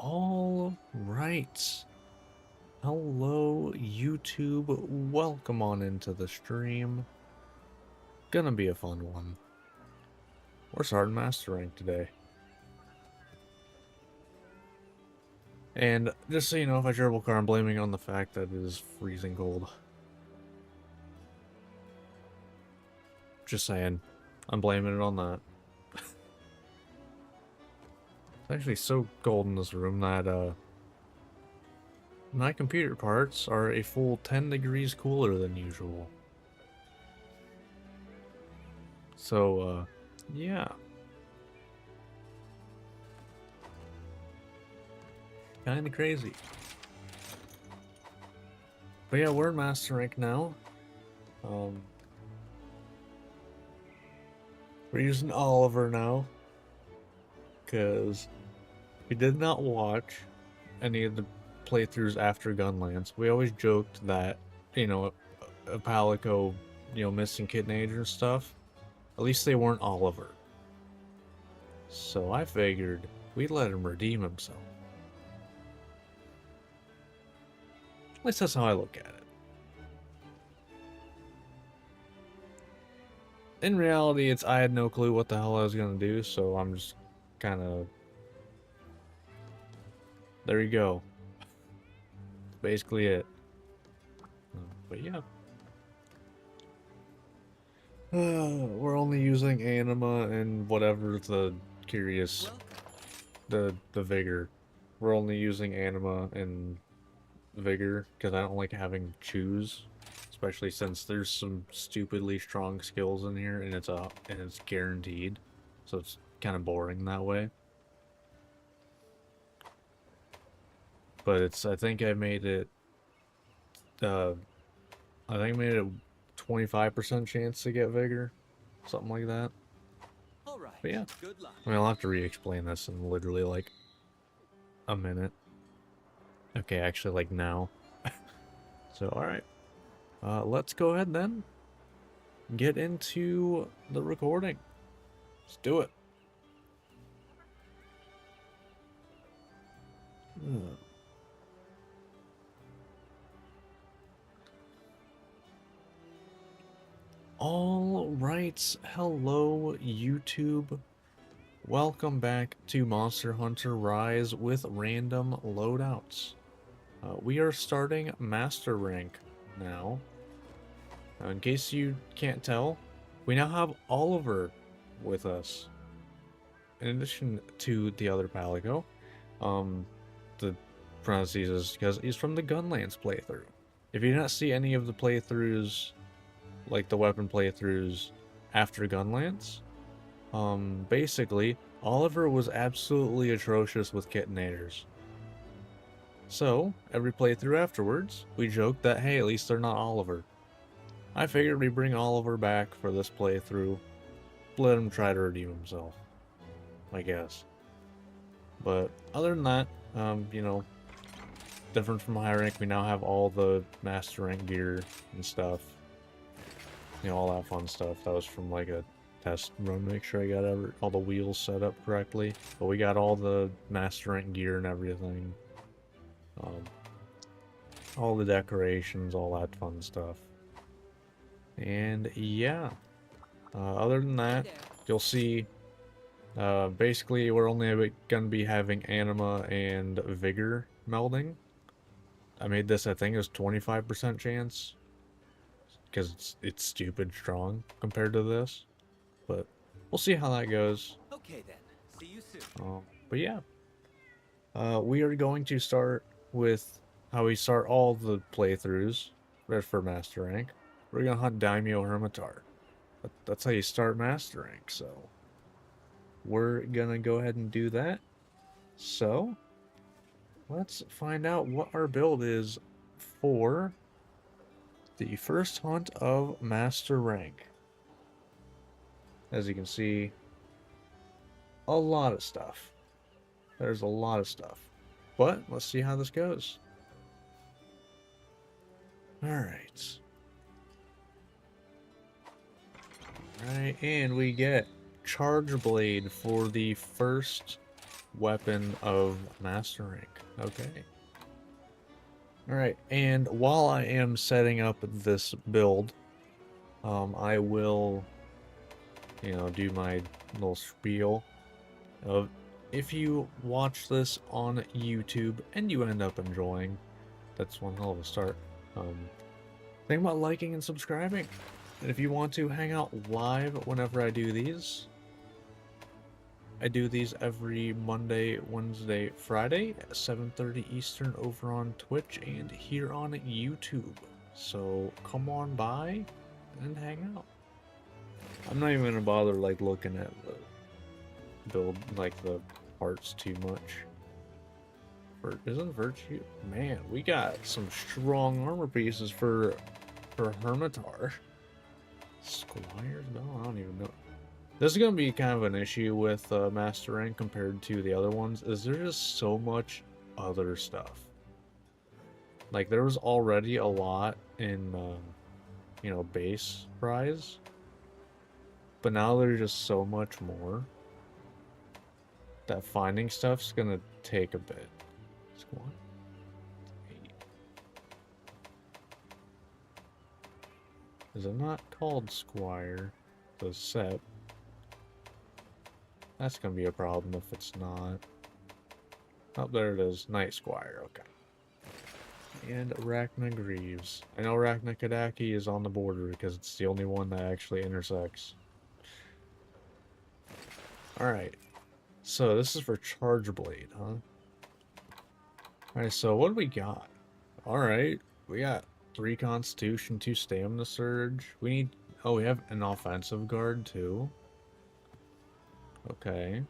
All right. Hello, YouTube. Welcome on into the stream. Gonna be a fun one. We're starting Master Rank today. And just so you know, if I gerbil car, I'm blaming on the fact that it is freezing cold. Just saying. I'm blaming it on that. It's actually so cold in this room that, my computer parts are a full 10 degrees cooler than usual. So, yeah. Kinda crazy. But yeah, we're in Master Rank now. We're using Oliver now. Because we did not watch any of the playthroughs after Gunlance. We always joked that, a Palico, missing Kitten Age and stuff. At least they weren't Oliver. So I figured we'd let him redeem himself. At least that's how I look at it. In reality, I had no clue what the hell I was gonna do, so I'm just kind of... There you go. That's basically it. But yeah. We're only using Anima and whatever the curious... The Vigor. We're only using Anima and Vigor, because I don't like having choose. Especially since there's some stupidly strong skills in here, and it's guaranteed. So it's kind of boring that way. But I think I made it, I think I made it a 25% chance to get Vigor. Something like that. But yeah. I mean, I'll have to re-explain this in literally like a minute. Okay, actually like now. So, alright. Let's go ahead then. Get into the recording. Let's do it. All right, hello YouTube. Welcome back to Monster Hunter Rise with random loadouts. We are starting Master Rank now. In case you can't tell, we now have Oliver with us. In addition to the other Palico, the parentheses is because he's from the Gunlance playthrough. If you didn't see any of the playthroughs, like the weapon playthroughs after Gunlance, basically, Oliver was absolutely atrocious with Kittenators. So, every playthrough afterwards, we joked that, hey, at least they're not Oliver. I figured we'd bring Oliver back for this playthrough, let him try to redeem himself, I guess. But other than that, different from high rank, we now have all the master rank gear and stuff. All that fun stuff. That was from like a test run, make sure I got all the wheels set up correctly. But we got all the master rank gear and everything. All the decorations, all that fun stuff. And yeah, other than that, you'll see, basically we're only going to be having Anima and Vigor melding. I made this, I think it was 25% chance, because it's stupid strong compared to this, but we'll see how that goes. Okay then, see you soon. But yeah, we are going to start with how we start all the playthroughs for Master Rank. We're gonna hunt Daimyo Hermitar. That's how you start Master Rank, so we're gonna go ahead and do that. So let's find out what our build is for the first hunt of Master Rank. As you can see, a lot of stuff. There's a lot of stuff. But let's see how this goes. Alright. Alright, and we get Charge Blade for the first weapon of Master Rank. Okay. Alright, and while I am setting up this build, I will, do my little spiel of if you watch this on YouTube and you end up enjoying, that's one hell of a start. Think about liking and subscribing. And if you want to hang out live whenever I do these every Monday, Wednesday, Friday at 7:30 Eastern over on Twitch and here on YouTube. So come on by and hang out. I'm not even gonna bother like looking at the build, like the parts too much. Isn't Virtue? Man, we got some strong armor pieces for Hermitar. Squire's Bell? I don't even know. This is gonna be kind of an issue with Master Rank compared to the other ones, is there's just so much other stuff. Like, there was already a lot in, base prize. But now there's just so much more that finding stuff's gonna take a bit. Squad. 8. Is it not called Squire? The set. That's gonna be a problem if it's not. Oh, there it is. Night Squire, okay. And Arachna Greaves. I know Arachna Kadaki is on the border because it's the only one that actually intersects. Alright. So this is for Charge Blade, huh? Alright, so what do we got? Alright, we got 3 Constitution, 2 Stamina Surge. We need... Oh, we have an offensive guard, too. Okay.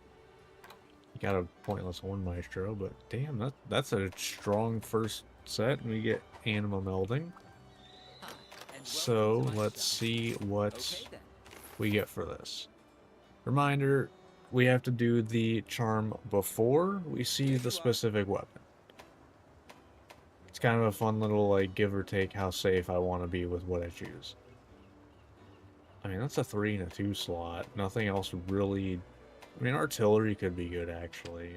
You got a Pointless Horn Maestro, but damn, that's a strong first set, and we get Anima Melding. So, let's see what we get for this. Reminder, we have to do the charm before we see the specific weapon. It's kind of a fun little, like, give or take how safe I want to be with what I choose. I mean, that's a 3 and a 2 slot. Nothing else really... I mean, artillery could be good, actually.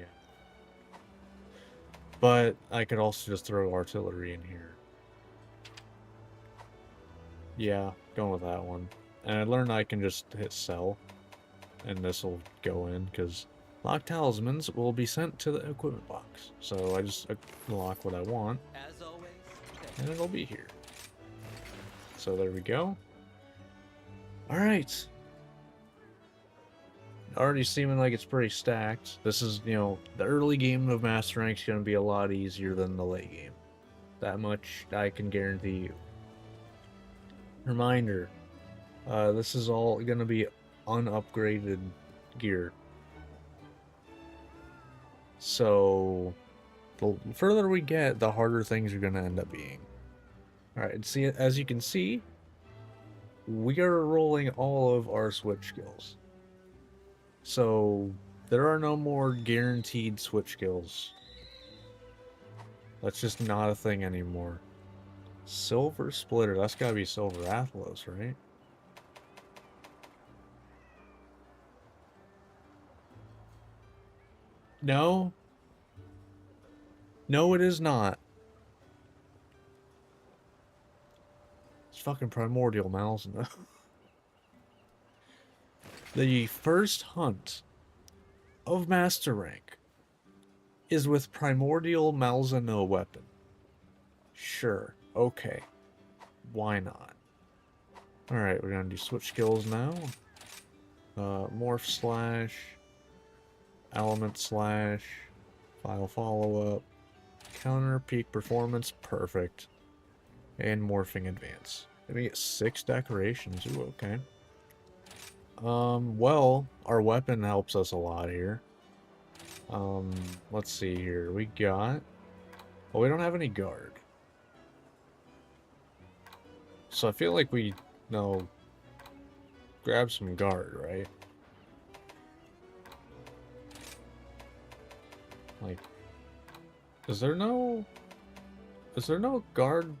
But I could also just throw artillery in here. Yeah, going with that one. And I learned I can just hit sell. And this will go in, because locked talismans will be sent to the equipment box. So I just unlock what I want. As always, And it'll be here. So there we go. Alright. Already seeming like it's pretty stacked. This is, the early game of Master Rank's going to be a lot easier than the late game. That much I can guarantee you. Reminder, this is all going to be unupgraded gear. So, the further we get, the harder things are going to end up being. Alright, see, as you can see, we are rolling all of our switch skills. So, there are no more guaranteed switch skills. That's just not a thing anymore. Silver Splitter, that's gotta be Silver Athlos, right? No. No, it is not. It's fucking Primordial Malzeno. The first hunt of Master Rank is with Primordial Malzeno weapon. Sure, okay. Why not? Alright, we're gonna do switch skills now. Morph slash, element slash, file follow-up, counter, peak performance, perfect. And morphing advance. Let me get 6 decorations, ooh, okay. Well, our weapon helps us a lot here. Let's see here. We got... Oh, we don't have any guard. So I feel like we, grab some guard, right? Like, is there no guard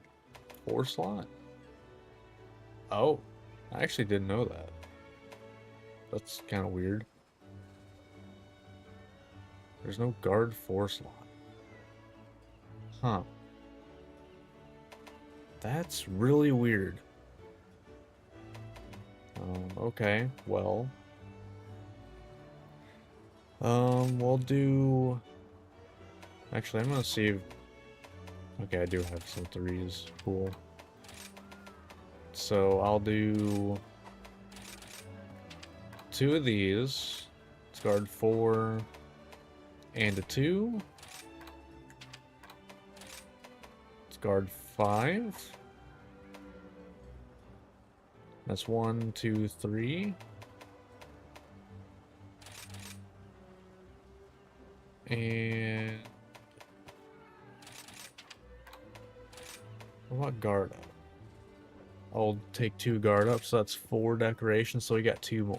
4 slot? Oh, I actually didn't know that. That's kind of weird. There's no guard 4 slot. Huh. That's really weird. Okay, well. We'll do... Actually, I'm gonna see if... Okay, I do have some 3s. Cool. So, I'll do... 2 of these. Let's guard 4 and a 2. Let's guard 5. That's 1, 2, 3. And what about guard up? I'll take 2 guard up, so that's 4 decorations, so we got 2 more.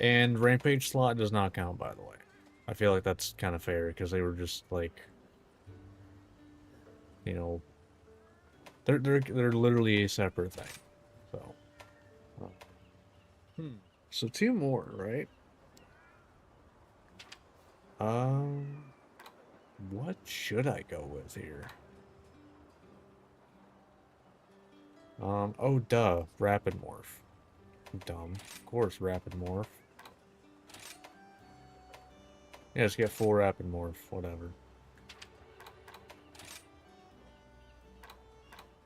And rampage slot does not count, by the way. I feel like that's kind of fair, because they were just like, you know, they're literally a separate thing. So, so 2 more, right? What should I go with here? Oh duh, rapid morph. I'm dumb. Of course, rapid morph. Yeah, just get 4 rapid morph, whatever.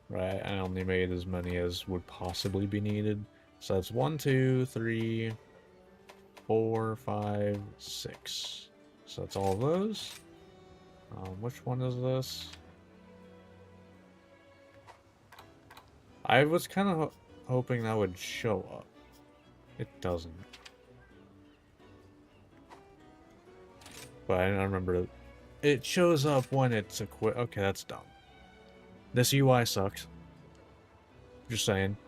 Right, I only made as many as would possibly be needed. So that's 1, 2, 3, 4, 5, 6. So that's all of those. Which one is this? I was kind of hoping that would show up. It doesn't. But I don't remember. It shows up when it's equipped. Okay, that's dumb. This UI sucks. Just saying.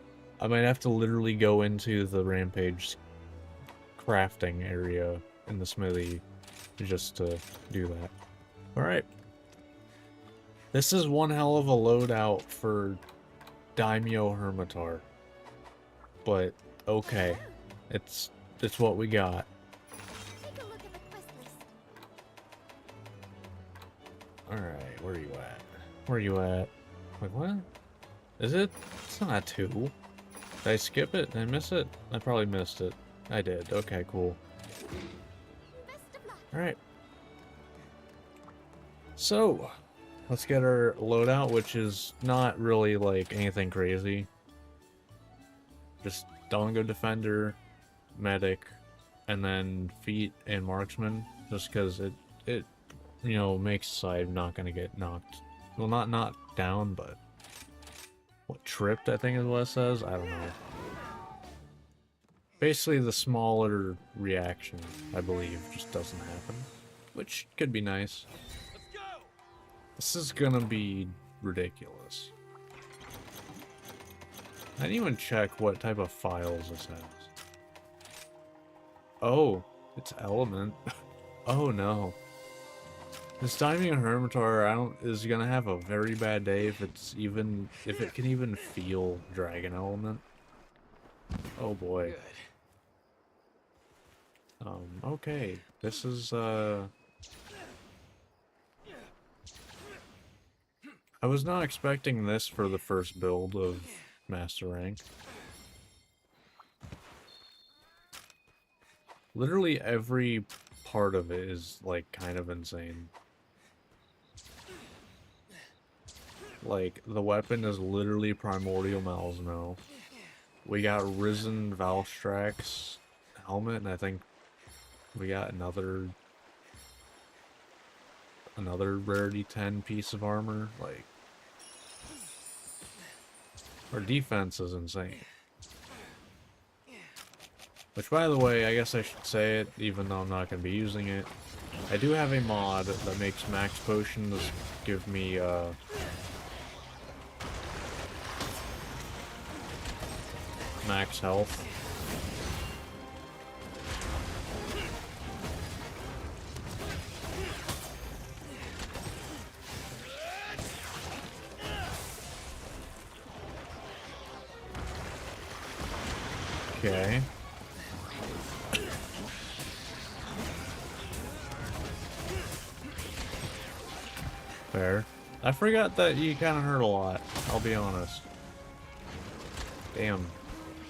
I might have to literally go into the Rampage crafting area in the smithy just to do that. Alright. This is one hell of a loadout for Daimyo Hermitar. But, okay. It's what we got. Take a look at the quest list. Alright, where are you at? Where are you at? Wait, what? Is it? It's not 2. Did I skip it? Did I miss it? I probably missed it. I did. Okay, cool. Best of luck. Alright. So, let's get our loadout, which is not really like anything crazy. Just Dongo Defender, Medic, and then Feet and Marksman, just because it you know, makes side not gonna get knocked. Well, not knocked down, but what, tripped, I think is what it says. I don't know. Basically, the smaller reaction, I believe, just doesn't happen, which could be nice. This is gonna be ridiculous. I didn't even check what type of files this has. Oh, it's Element. Oh no. This Daimyo Hermitar is gonna have a very bad day if it can even feel Dragon Element. Oh boy. Okay. This is I was not expecting this for the first build of Master Rank. Literally every part of it is like kind of insane. Like, the weapon is literally Primordial Malzno. We got Risen Valstrax helmet, and I think we got another rarity 10 piece of armor. Like, our defense is insane. Which, by the way, I guess I should say it, even though I'm not going to be using it. I do have a mod that makes max potions give me, max health. Okay. Fair. I forgot that you kind of hurt a lot. I'll be honest. Damn.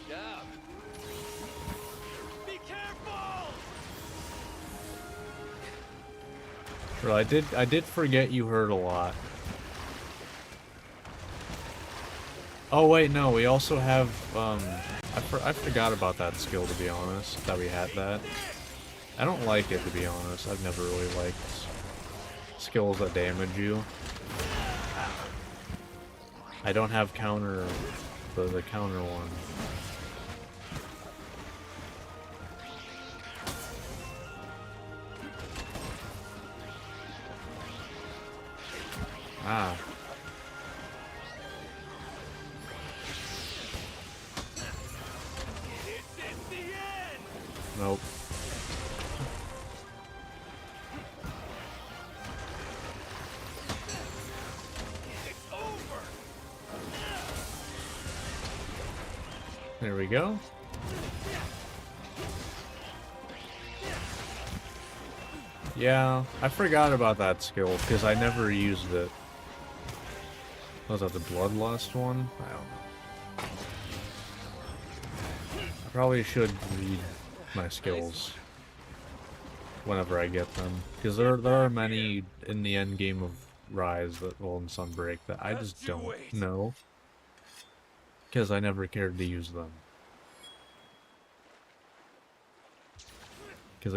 Yeah. Be careful! Bro, I did forget you hurt a lot. Oh wait, no, we also have I forgot about that skill, to be honest, that we had that. I don't like it, to be honest. I've never really liked skills that damage you. I don't have counter the counter one. Ah. Nope. There we go. Yeah, I forgot about that skill because I never used it. Was that the Bloodlust one? I don't know. I probably should read my skills whenever I get them, because there are many in the end game of Rise that well in Sunbreak that I just don't know, because I never cared to use them. Because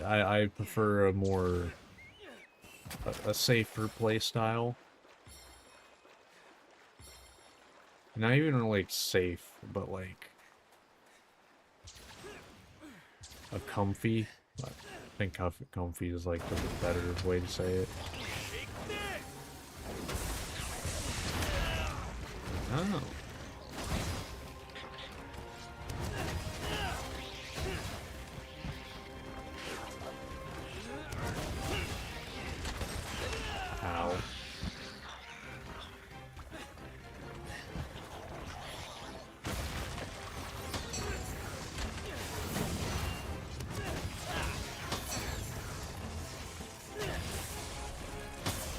I prefer a more a safer play style. Not even like safe, but like a comfy. I think comfy is like the better way to say it. Oh. Ow.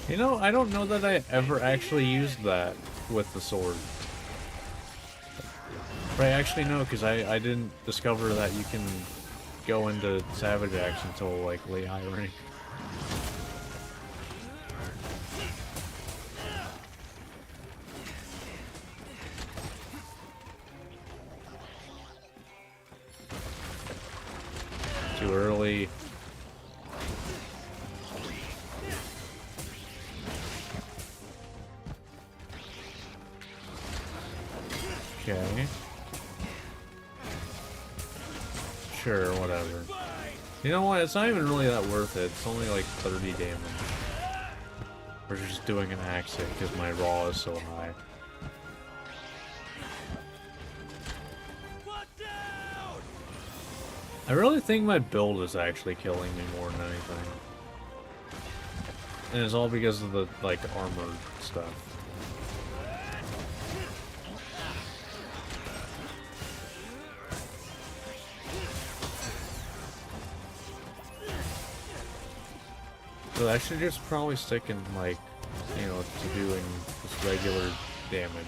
You know, I don't know that I ever actually used that with the sword. Right, actually no, because I didn't discover that you can go into Savage Axe until like late high rank. Too early. Okay. Sure, whatever. You know what? It's not even really that worth it. It's only like 30 damage. We're just doing an axe hit because my raw is so high. I really think my build is actually killing me more than anything. And it's all because of the, like, armor stuff. So I should just probably stick in, like, you know, to doing just regular damage.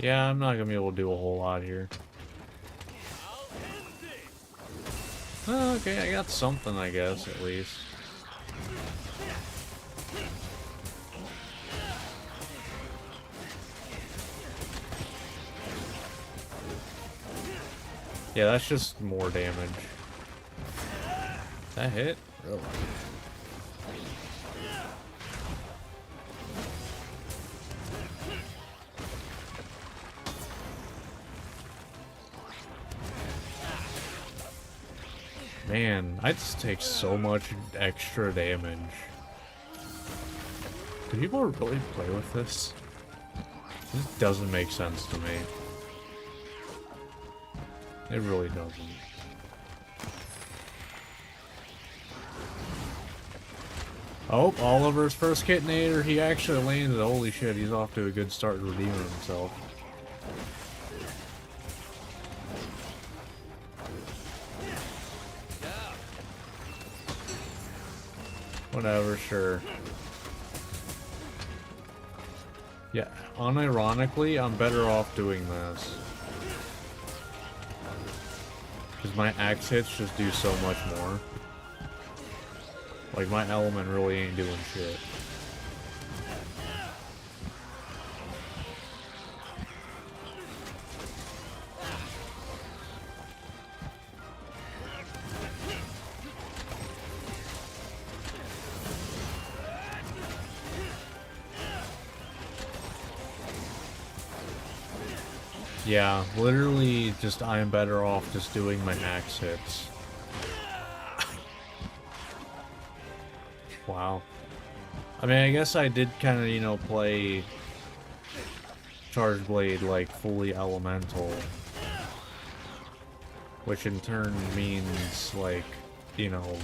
Yeah, I'm not gonna be able to do a whole lot here. Oh, okay, I got something, I guess, at least. Yeah, that's just more damage. That hit? Really? Man, I just take so much extra damage. Do people really play with this? This doesn't make sense to me. It really doesn't. Oh, Oliver's first Kitnator. He actually landed. Holy shit, he's off to a good start redeeming himself. Whatever, sure. Yeah, unironically, I'm better off doing this. Because my axe hits just do so much more. Like, my element really ain't doing shit. Yeah, literally just I am better off just doing my axe hits. Wow. I mean, I guess I did kind of, you know, play Charge Blade like fully elemental. Which in turn means, like, you know,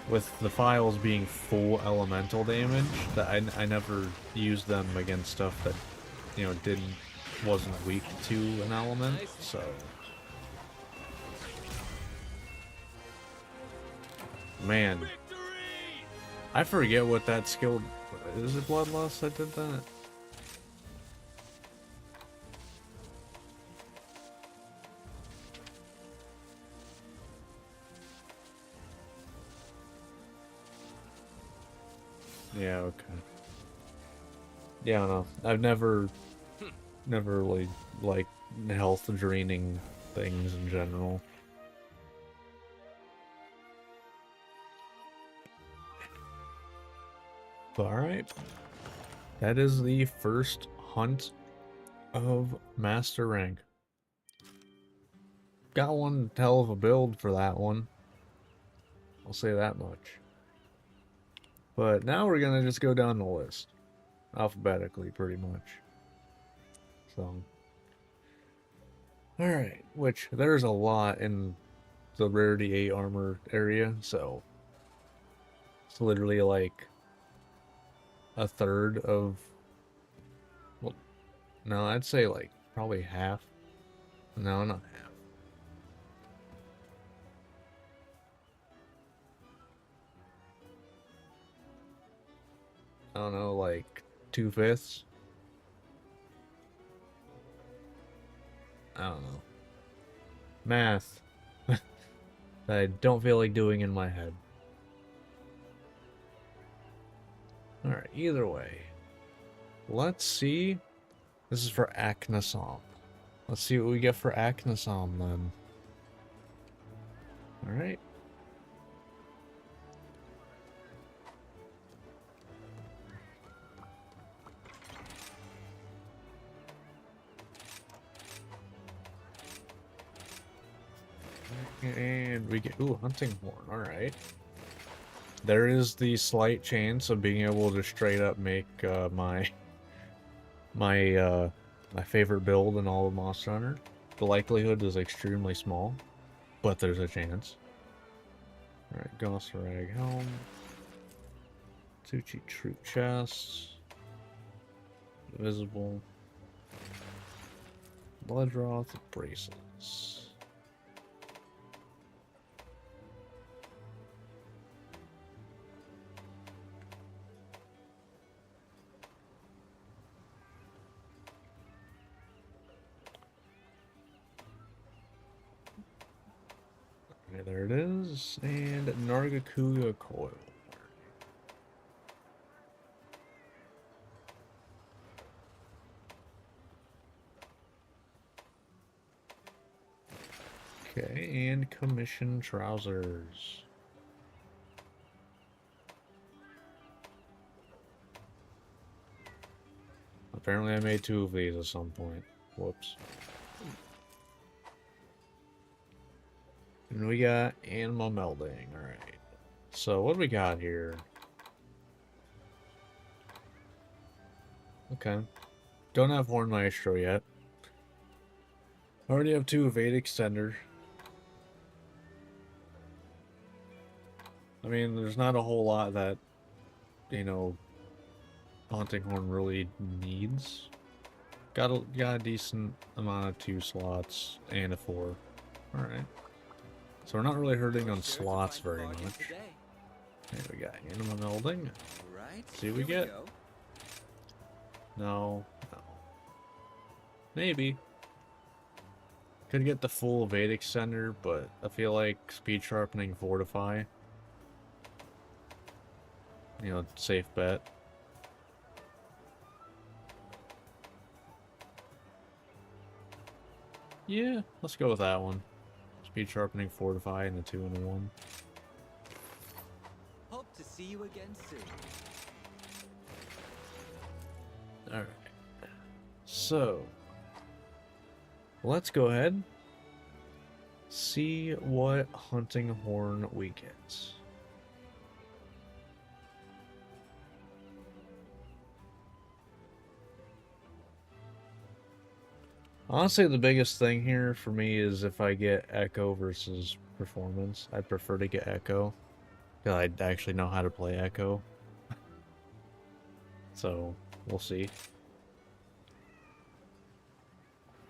with the files being full elemental damage, that I never used them against stuff that, you know, wasn't weak to an element, so. Man. I forget what that skill... Is it Bloodlust that did that? Yeah, okay. Yeah, I don't know. I've never really liked health draining things in general. Alright. That is the first hunt of Master Rank. Got one hell of a build for that one. I'll say that much. But now we're gonna just go down the list. Alphabetically, pretty much. So. Alright, which there's a lot in the Rarity 8 armor area, so. It's literally like a third of. Well, no, I'd say like probably half. No, not half. I don't know, like 2/5. I don't know. Math. that I don't feel like doing in my head. Alright, either way. Let's see. This is for Aknasom. Let's see what we get for Aknasom then. Alright. And we get, ooh, Hunting Horn, alright. There is the slight chance of being able to straight up make my favorite build in all of Monster Hunter. The likelihood is extremely small, but there's a chance. Alright, Gossarag Helm. Tucci Troop Chest. Visible. Bloodroth Bracelets. Okay, there it is. And Nargacuga Coil. Okay, and Commission Trousers. Apparently I made 2 of these at some point. Whoops. And we got Animal Melding. Alright. So what do we got here? Okay. Don't have Horn Maestro yet. Already have 2 Evade Extender. I mean, there's not a whole lot that, you know, hunting horn really needs. Got a decent amount of 2 slots and a 4. Alright. So we're not really hurting on slots very much. There we got animal melding. Right. See what we get? No. No. Maybe. Could get the full Vedic Center, but I feel like Speed Sharpening Fortify. You know, safe bet. Yeah, let's go with that one. Speed Sharpening Fortify and the 2 and a 1. Hope to see you again soon. Alright. So, let's go ahead. See what hunting horn we get. Honestly, the biggest thing here for me is if I get Echo versus Performance. I'd prefer to get Echo, because I actually know how to play Echo. So, we'll see.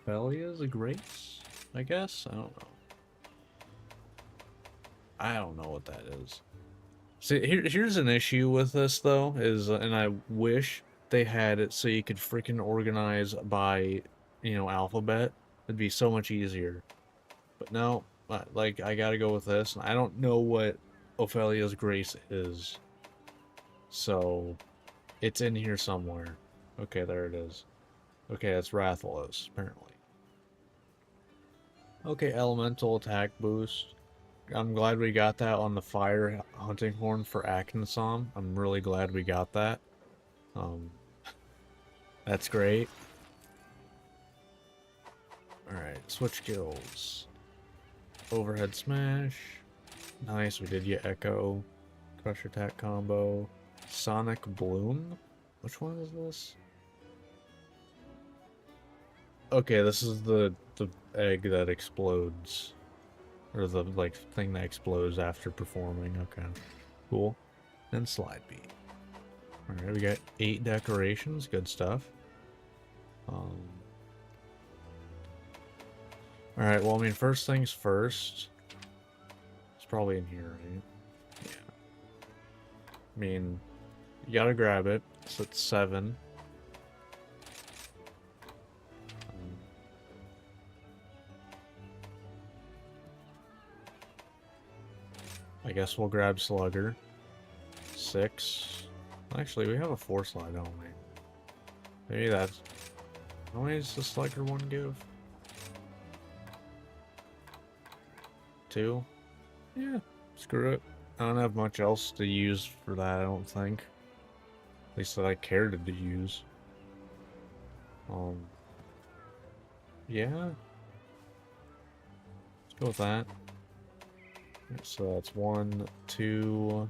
Phelia's a Grace, I guess? I don't know. I don't know what that is. See, here's an issue with this, though, is, and I wish they had it so you could freaking organize by, you know, alphabet. It'd be so much easier. But no, like, I gotta go with this. I don't know what Ophelia's Grace is. So, it's in here somewhere. Okay, there it is. Okay, that's Rathalos, apparently. Okay, elemental attack boost. I'm glad we got that on the fire hunting horn for Akhensom. I'm really glad we got that. That's great. Alright, switch skills. Overhead smash. Nice, we did get Echo. Crush attack combo. Sonic Bloom? Which one is this? Okay, this is the egg that explodes. Or the, like, thing that explodes after performing. Okay. Cool. And slide beat. Alright, we got 8 decorations. Good stuff. Alright, well, I mean, first things first. It's probably in here, right? Yeah. I mean, you gotta grab it. So it's 7. I guess we'll grab Slugger. 6. Actually, we have a 4 slide, don't we? Maybe that's... How many does the Slugger one give? 2? Yeah, screw it. I don't have much else to use for that, I don't think. At least that I cared to use. Yeah. Let's go with that. So that's 1, 2.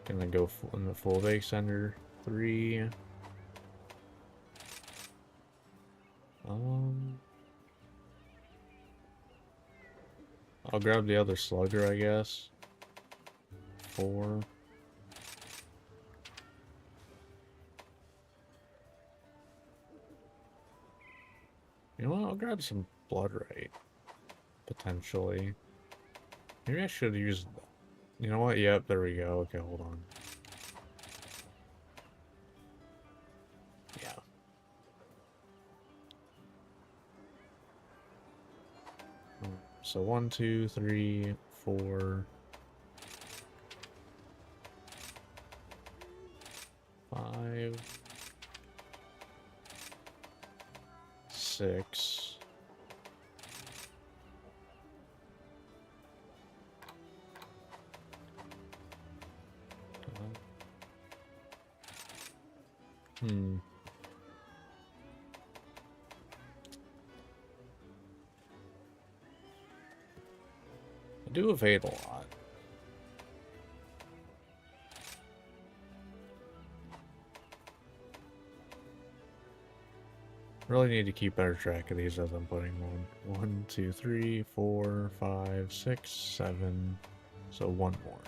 Gonna go in the full base center. 3. I'll grab the other slugger, I guess. 4. You know what? I'll grab some Bloodright. Potentially. Maybe I should use... You know what? Yep, there we go. Okay, hold on. Yeah. So 1, 2, 3, 4, 5, 6. I do evade a lot. Really need to keep better track of these as I'm putting one. 1, 2, 3, 4, 5, 6, 7. So one more.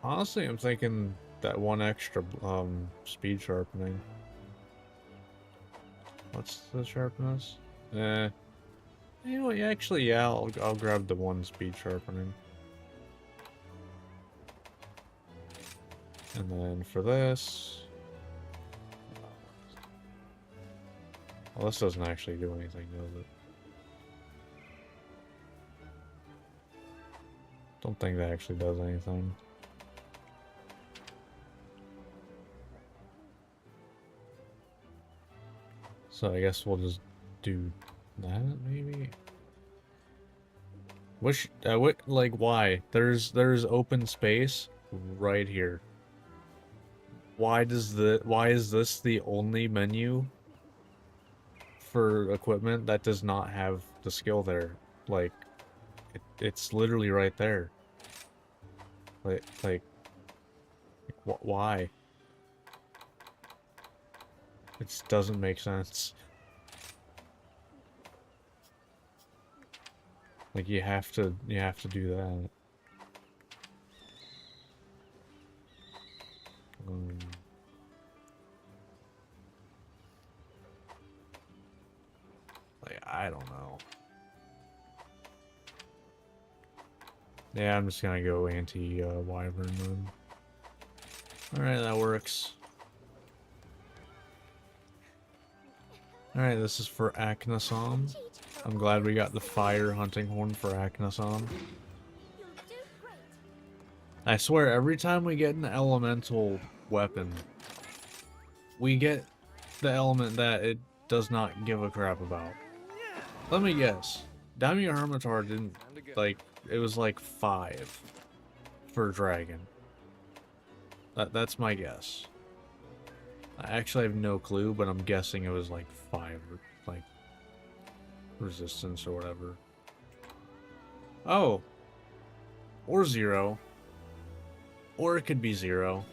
Honestly, I'm thinking that one extra speed sharpening. What's the sharpness? You know what? Actually, yeah, I'll grab the one speed sharpening. And then for this, well, this doesn't actually do anything, does it? Don't think that actually does anything. So I guess we'll just do that, maybe? Which, like, why? There's open space right here. Why is this the only menu for equipment that does not have the skill there? Like, it's literally right there. Like, why? It just doesn't make sense. Like, you have to do that. Like, I don't know. Yeah, I'm just gonna go anti-wyvern then. Alright, that works. Alright, this is for Aknasom. I'm glad we got the fire hunting horn for Aknasom. You'll do great. I swear, every time we get an elemental weapon, we get the element that it does not give a crap about. Let me guess. Daimyo Hermitar didn't, like, it was like 5 for dragon. That's my guess. I actually have no clue, but I'm guessing it was like 5, like, resistance or whatever. Oh! Or 0. Or it could be 0.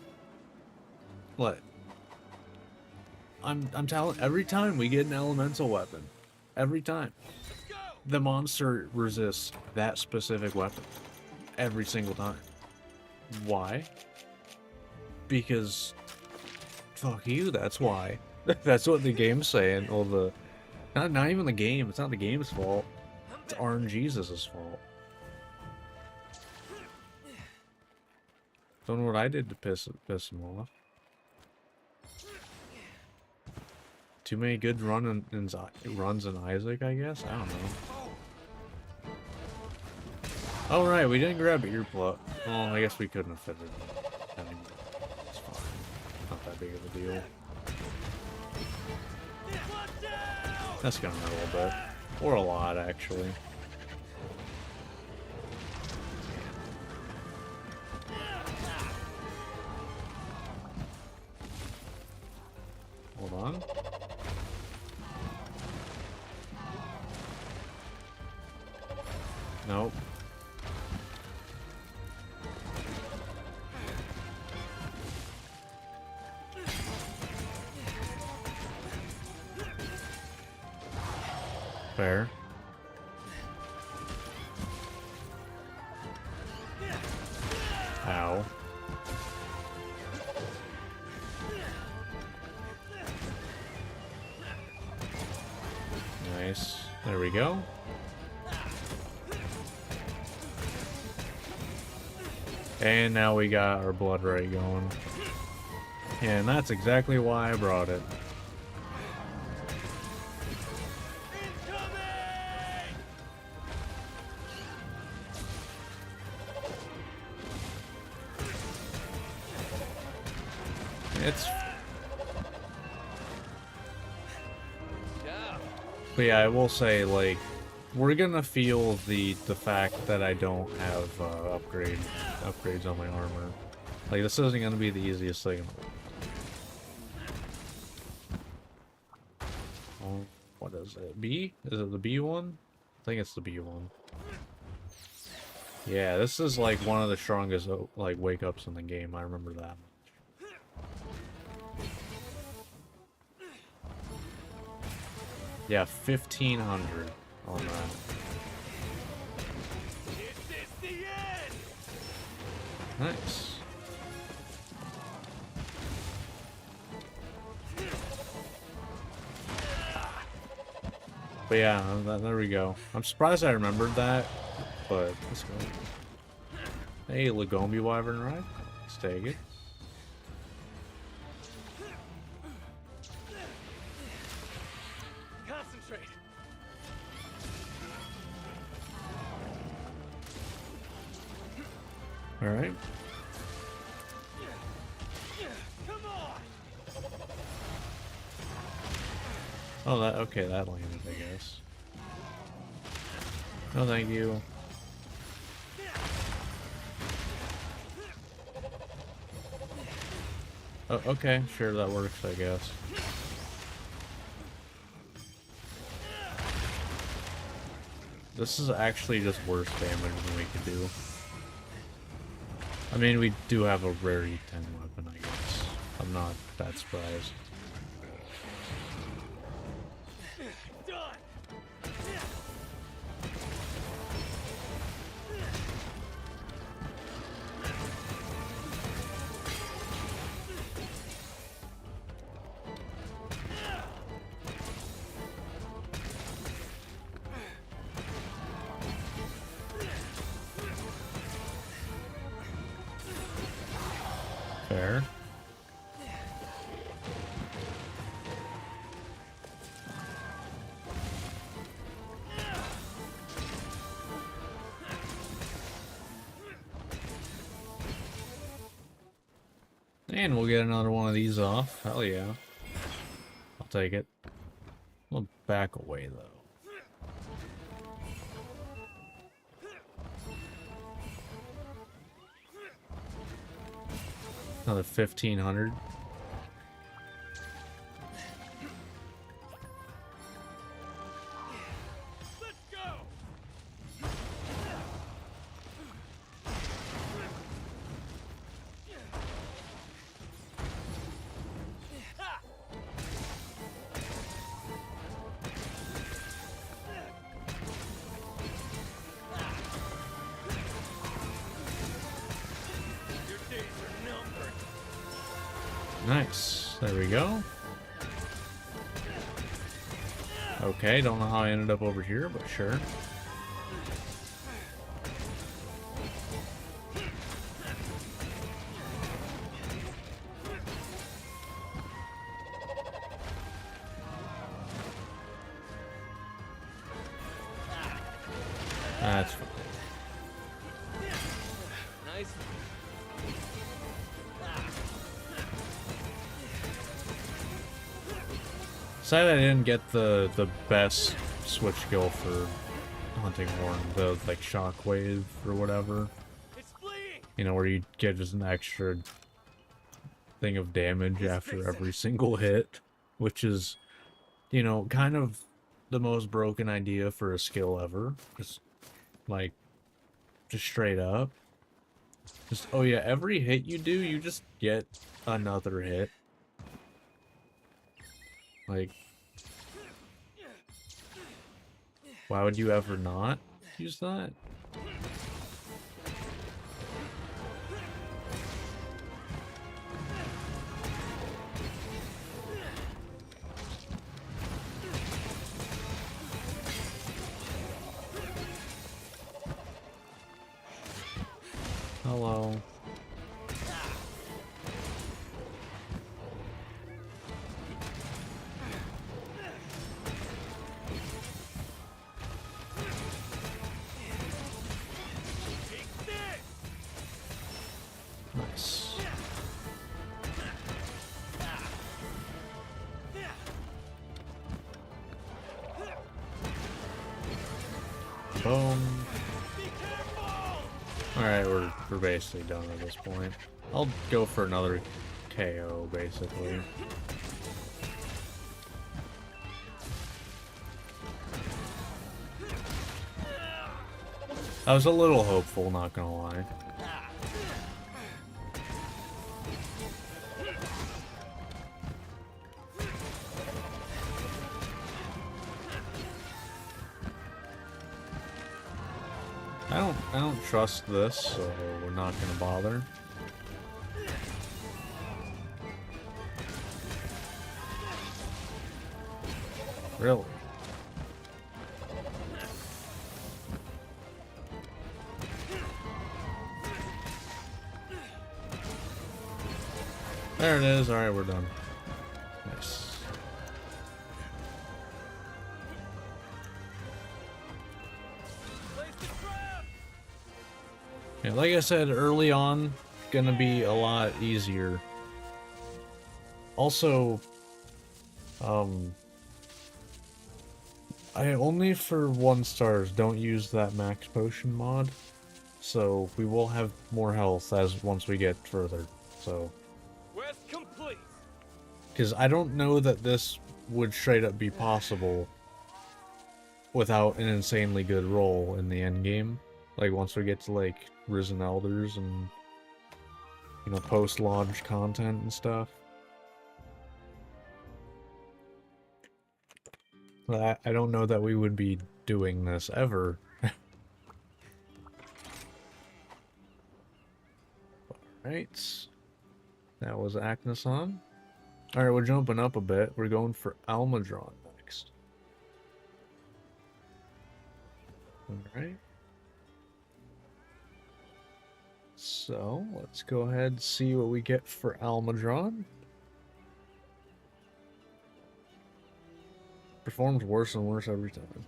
What? I'm telling, every time we get an elemental weapon, every time, the monster resists that specific weapon. Every single time. Why? Because fuck you, that's why. That's what the game's saying. Well, not even the game. It's not the game's fault. It's RNGesus' fault. Don't know what I did to piss him off. Too many good runs in Isaac, I guess? I don't know. Oh, right, we didn't grab earplug. Well, I guess we couldn't have fit it. I mean, it's fine. Not that big of a deal. That's gonna hurt a little bit. Or a lot, actually. Hold on. Nope. Fair. Ow. Nice. There we go. And now we got our blood ray going. And that's exactly why I brought it. But yeah, I will say, like, we're gonna feel the fact that I don't have upgrades on my armor. Like, this isn't gonna be the easiest thing in the world. Oh, what is it? B? Is it the B one? I think it's the B one. Yeah, this is like one of the strongest like wake ups in the game. I remember that. Yeah, 1,500 on that. This is the end. Nice. But yeah, there we go. I'm surprised I remembered that, but let's go. Hey, Lagombi Wyvern Ride. Let's take it. Concentrate. All right. Come on. Oh, that okay. That landed, I guess. No, thank you. Oh, okay, sure, that works, I guess. This is actually just worse damage than we could do. I mean, we do have a rare E10 weapon, I guess. I'm not that surprised. Done. Fair. And we'll get another one of these off. Hell yeah. I'll take it. We'll back away, though. Another 1,500. Let's go. Your days are numbered. Nice. There we go. Okay, don't know how I ended up over here, but sure. That's fine. Nice. Sad I didn't get the best switch skill for hunting horn, the like shockwave or whatever. It's fleeing. You know, where you get just an extra thing of damage after every single hit, which is, you know, kind of the most broken idea for a skill ever. Just like, just straight up. Just, oh yeah, every hit you do, you just get another hit. Like, why would you ever not use that? Hello. Take this. Nice. Boom. Be careful. Alright, we're basically done at this point. I'll go for another KO, basically. I was a little hopeful, not gonna lie. I don't trust this, so we're not gonna bother. Really? There it is. Alright, we're done. Nice. Place the trap! Yeah, like I said early on, gonna be a lot easier. Also, I only for 1 stars don't use that max potion mod, so we will have more health as once we get further. So, Quest complete! because I don't know that this would straight up be possible without an insanely good roll in the end game. Like once we get to like Risen Elders and post-launch content and stuff. I don't know that we would be doing this ever. Alright. That was Acnason. Alright, we're jumping up a bit. We're going for Almadron next. Alright. So, let's go ahead and see what we get for Almadron. Performs worse and worse every time.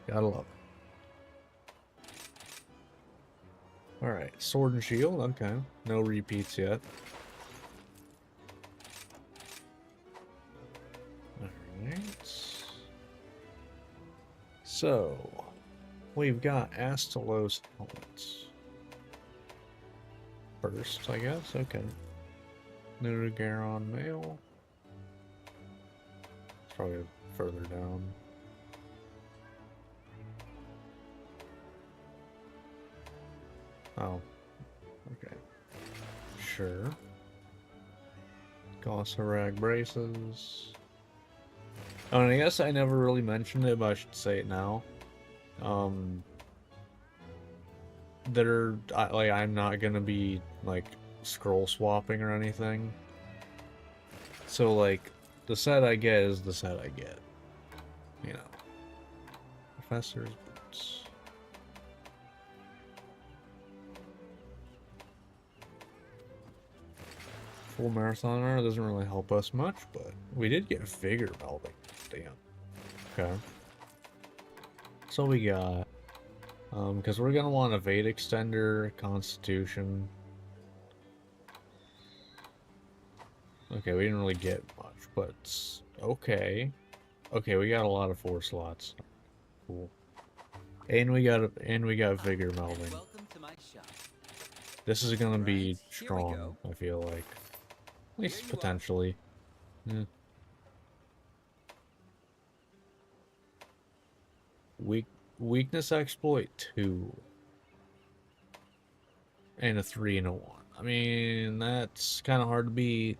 Gotta love it. Alright, Sword and Shield, okay. No repeats yet. Alright. So, we've got Astalos helmets. First, I guess, okay. Nudagaron mail. It's probably further down. Oh. Okay. Sure. Gossarag braces. Oh, and I guess I never really mentioned it, but I should say it now. I'm not gonna be, like, scroll swapping or anything. So, like, the set I get is the set I get. You know. Professor's boots. Full marathoner doesn't really help us much, but we did get figure melding. Damn. Okay. So we got, because we're gonna want a Vade extender, Constitution. Okay, we didn't really get much, but okay. Okay, we got a lot of 4 slots. Cool. And we got vigor melding. Welcome to my shop. This is gonna be Right, here we strong, go. I feel like. At least Here you are. potentially. Yeah. Weakness exploit 2. And a 3 and a 1. I mean, that's kind of hard to beat.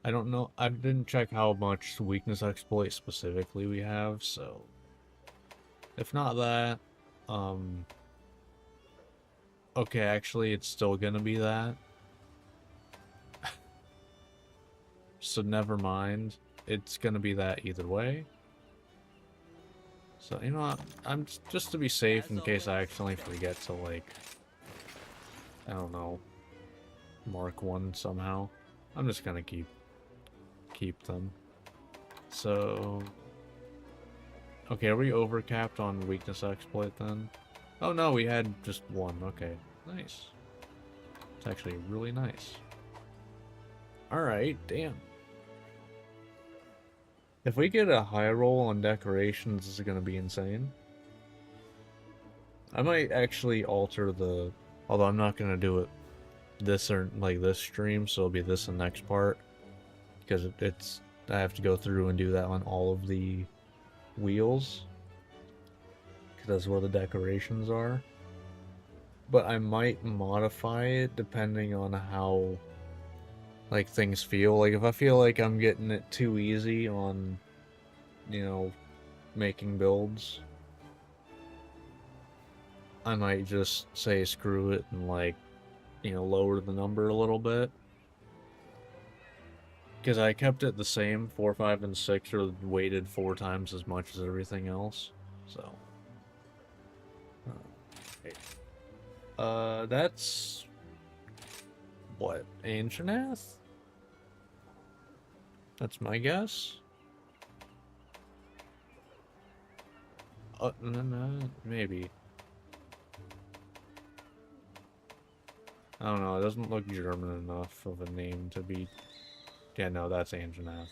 I don't know. I didn't check how much weakness exploit specifically we have, so if not that, okay, actually it's still gonna be that. So never mind. It's gonna be that either way. So, you know what? I'm just to be safe in case I accidentally forget to, like, I don't know, mark one somehow. I'm just gonna keep them. So, okay, are we overcapped on weakness exploit then? Oh no, we had just 1. Okay, nice. It's actually really nice. Alright, damn. If we get a high roll on decorations, this is gonna be insane. I might actually alter the... Although I'm not gonna do it this or like this stream, so it'll be this the next part. Because it's... I have to go through and do that on all of the wheels. Because that's where the decorations are. But I might modify it depending on how... like things feel. Like if I feel like I'm getting it too easy on, you know, making builds, I might just say screw it and, like, you know, lower the number a little bit. Because I kept it the same, 4, 5, and 6 are weighted 4 times as much as everything else. So. Okay. That's... what? Anjanath? That's my guess? No, maybe. I don't know, it doesn't look German enough of a name to be... Yeah, no, that's Anjanath.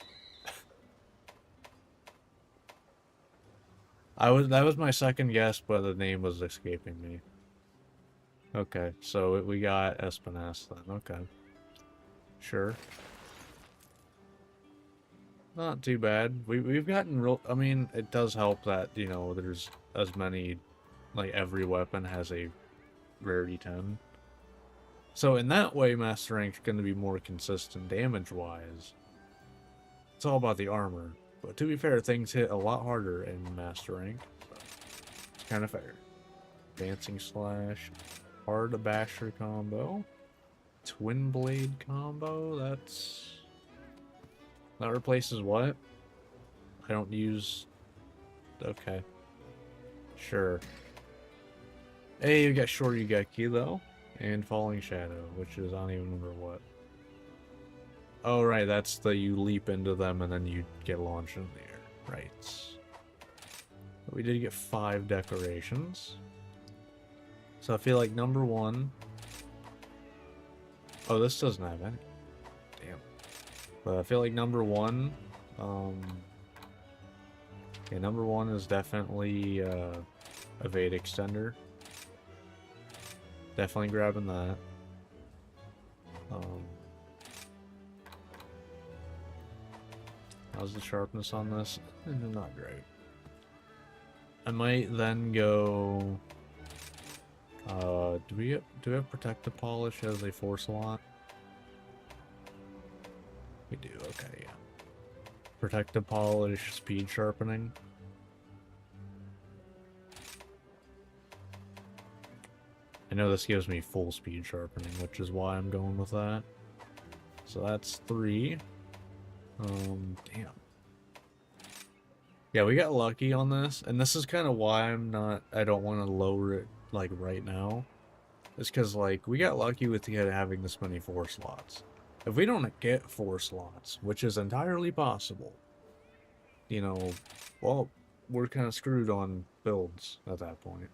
That was my second guess, but the name was escaping me. Okay, so we got Espinass then, okay. Sure. Not too bad. We've gotten real... I mean, it does help that, you know, there's as many... Like, every weapon has a rarity 10. So in that way, Master Rank's going to be more consistent damage-wise. It's all about the armor. But to be fair, things hit a lot harder in Master Rank. So it's kind of fair. Advancing Slash. Hard Basher combo. Twin Blade combo. That's... That replaces what? I don't use... Okay. Sure. Hey, you got Shoryugeki though. And Falling Shadow, which is, I don't even remember what. Oh, right, that's the you leap into them and then you get launched in the air. Right. But we did get 5 decorations. So I feel like number 1... Oh, this doesn't have any. Damn. But I feel like number 1... Yeah, number 1 is definitely Evade Extender. Definitely grabbing that. How's the sharpness on this? Not great. I might then go... do we have Protective Polish as a 4 slot? We do, okay, yeah. Protective Polish, Speed Sharpening. I know this gives me full Speed Sharpening, which is why I'm going with that. So that's 3. Damn. Yeah, we got lucky on this, and this is kind of why I don't want to lower it, like, right now. It's because, like, we got lucky with having this many 4 slots. If we don't get 4 slots, which is entirely possible, you know, well, we're kind of screwed on builds at that point.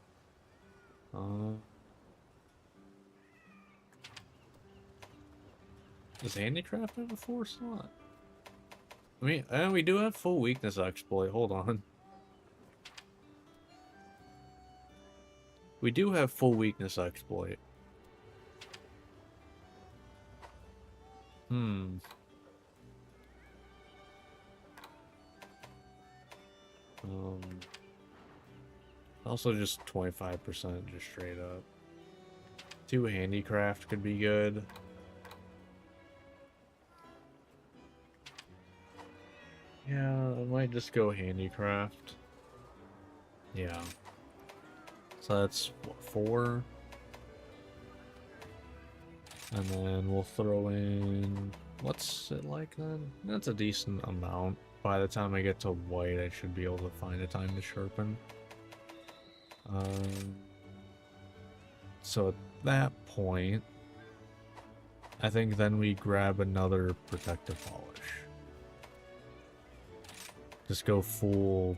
Does Handicraft have a 4 slot? I mean, we do have full weakness exploit. Hold on. We do have full weakness exploit. Also just 25% just straight up. 2 handicraft could be good. Yeah, I might just go handicraft. Yeah. So that's what, 4. And then we'll throw in... What's it like then? That's a decent amount. By the time I get to white, I should be able to find a time to sharpen. So at that point, I think then we grab another Protective Polish. Just go full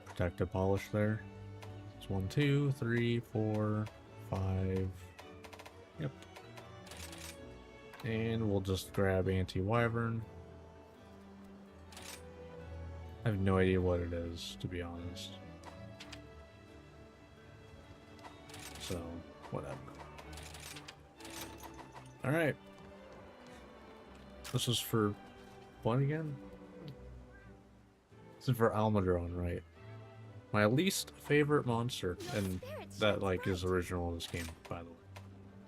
Protective Polish there. It's 1, 2, 3, 4, 5. Yep. And we'll just grab Anti-Wyvern. I have no idea what it is, to be honest. So, whatever. Alright. This is for what again? This is for Almadron, right? My least favorite monster, and that, like, is original in this game, by the way.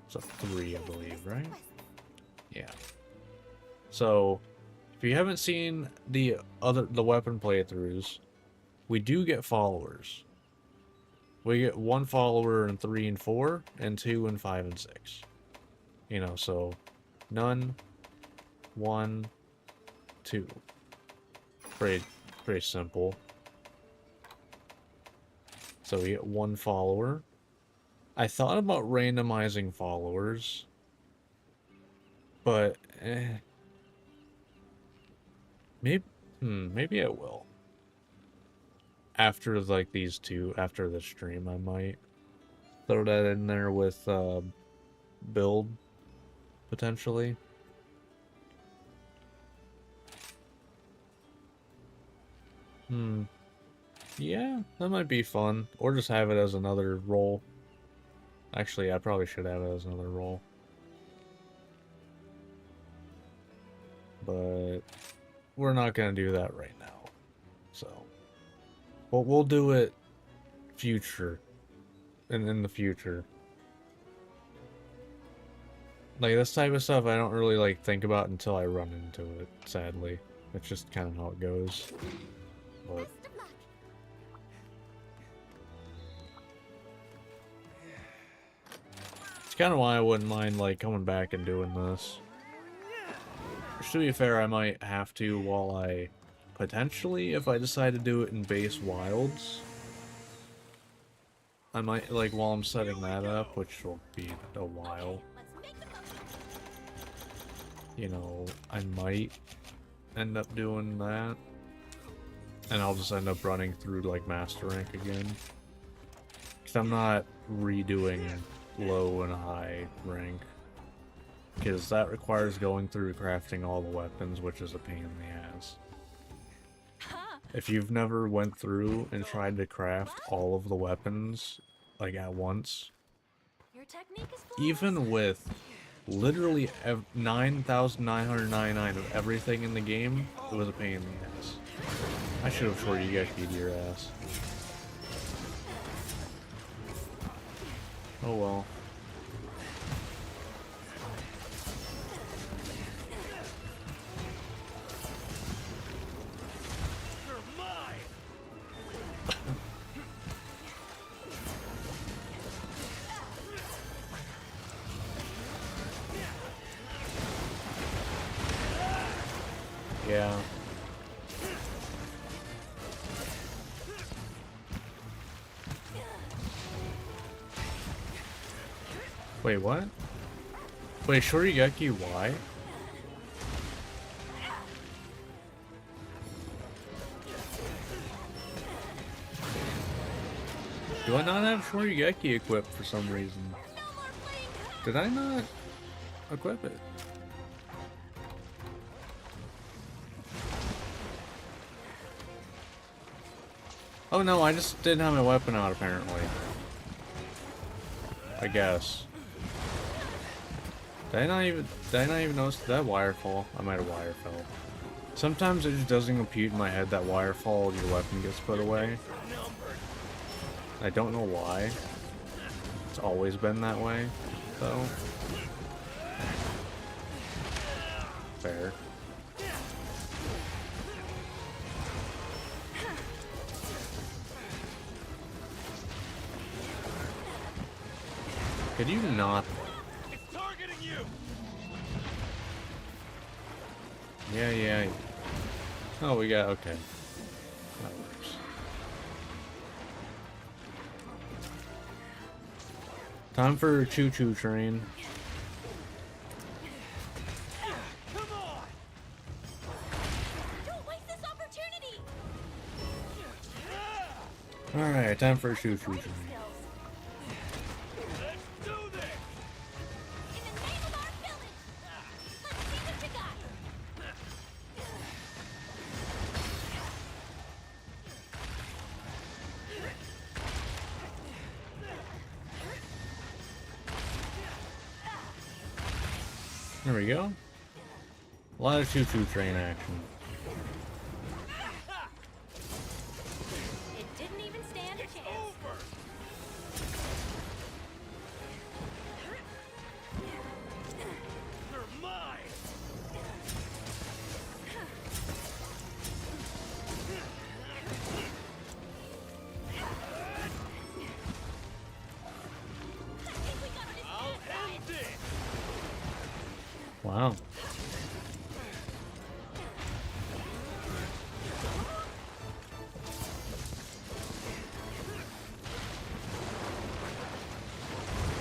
It's a 3, I believe, right? Yeah. So, if you haven't seen the weapon playthroughs, we do get followers. We get 1 follower in 3 and 4, and 2 and 5 and 6. You know, so none, 1, 2. Pretty simple. So we get 1 follower. I thought about randomizing followers, but maybe I will. After like these 2, after the stream, I might throw that in there with build potentially. Yeah, that might be fun. Or just have it as another role. Actually, I probably should have it as another role. But we're not going to do that right now. So, but we'll do it future. And in the future. Like, this type of stuff I don't really, like, think about until I run into it, sadly. That's just kind of how it goes. But Best of luck. it's kind of why I wouldn't mind, like, coming back and doing this. Which, to be fair, I might have to while I... Potentially, if I decide to do it in base wilds. I might, like, while I'm setting that up, which will be a while. Let's make the most. You know, I might end up doing that. And I'll just end up running through, like, Master Rank again. Because I'm not redoing low and high rank. Because that requires going through crafting all the weapons, which is a pain in the ass. If you've never went through and tried to craft all of the weapons, like, at once, Your technique is flawless. even with literally 9,999 of everything in the game, it was a pain in the ass. I should have short you guys beat your ass. Oh well. You're mine! Yeah. Wait, what? Wait, Shorigeki, why? Do I not have Shorigeki equipped for some reason? No more playing. Did I not equip it? Oh no, I just didn't have my weapon out apparently. I guess. Did I not even notice that wire fall? I might have wire fell. Sometimes it just doesn't compute in my head that wire fall, your weapon gets put away. I don't know why. It's always been that way, though. Fair. Could you not? It's targeting you! Yeah. Oh, we got, okay. That works. Time for a choo-choo train. Come on! Don't waste this opportunity. Alright, time for a choo-choo train. Skills. Let's do this! In the name of our village. Let's see what you got. There we go. A lot of choo-choo train action. It didn't even stand a chance. Over! You're mine! Wow.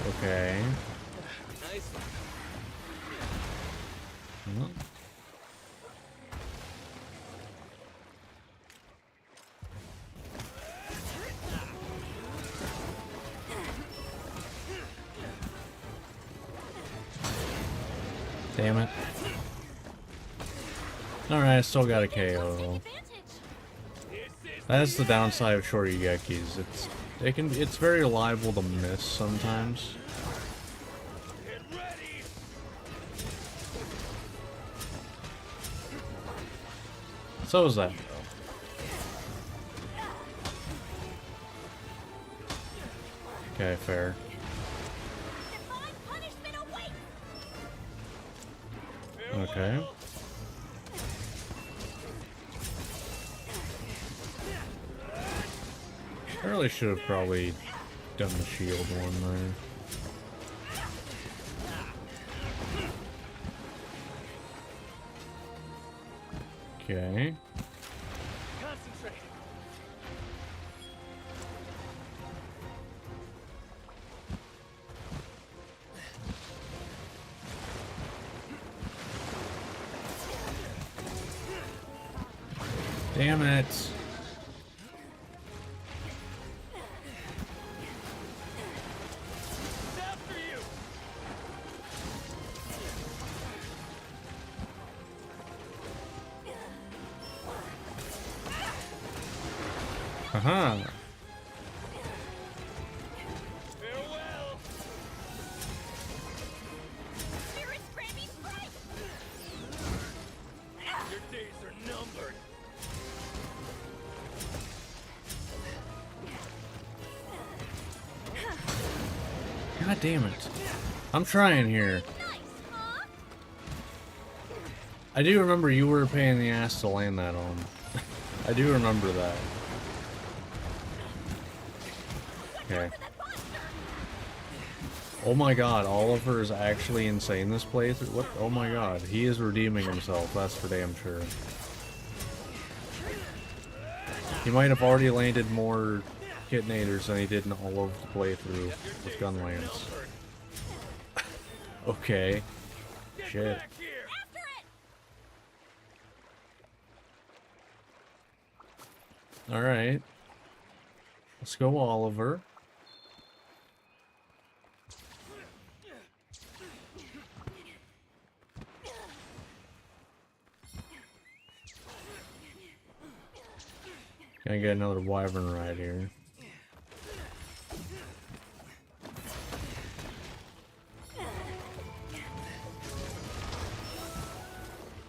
Okay. Nice. Well. Damn it. Alright, I still got a KO. That's the downside of Shoryugekis. It's very liable to miss sometimes. Get ready. So is that though. Okay, fair. Divine punishment awaits. Okay. I really should have probably done the shield one there. Okay. Concentrate. Damn it. It's after you. Haha. Farewell. Spirits grant me strength. Your days are numbered. God damn it. I'm trying here. Nice, huh? I do remember you were a pain in the ass to land that on. I do remember that. Okay. Oh my god, Oliver is actually insane this playthrough. What? Oh my god, he is redeeming himself, that's for damn sure. He might have already landed more Kitnators than he did in all of the playthrough with Gunlands. Okay. Get Shit. back here. After it. Alright. Let's go, Oliver. Gonna get another wyvern ride here.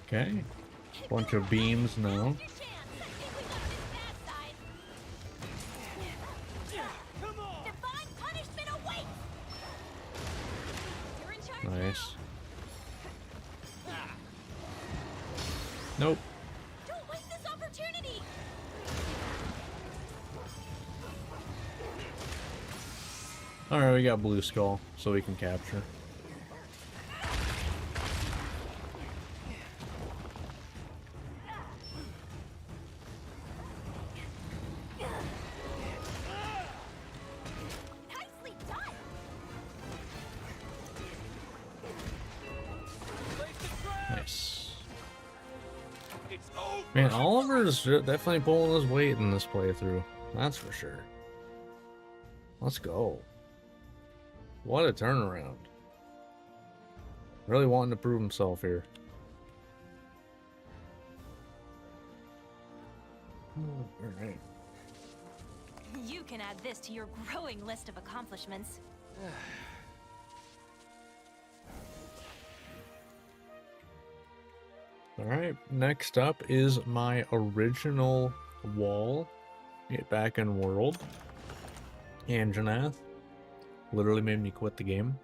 Okay. Bunch of beams now. Your chance. I think we got this bad side. Come on. Divine punishment awaits. You're in charge Nice. Nope. now. Don't waste this opportunity. Alright, we got Blue Skull, so we can capture. Nicely done. Place the trap. Nice. It's over. Man, Oliver's definitely pulling his weight in this playthrough. That's for sure. Let's go. What a turnaround. Really wanting to prove himself here. Alright. You can add this to your growing list of accomplishments. Alright, next up is my original wall. Get back in world. Anjanath. Literally made me quit the game.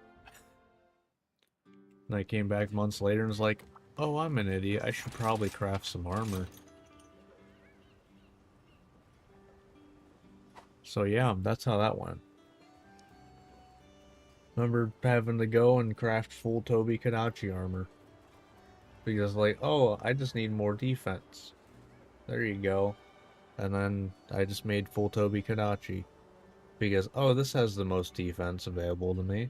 And I came back months later and was like, oh, I'm an idiot. I should probably craft some armor. So yeah, that's how that went. Remember having to go and craft full Toby Kadachi armor. Because like, oh, I just need more defense. There you go. And then I just made full Toby Kadachi. Because, oh, this has the most defense available to me.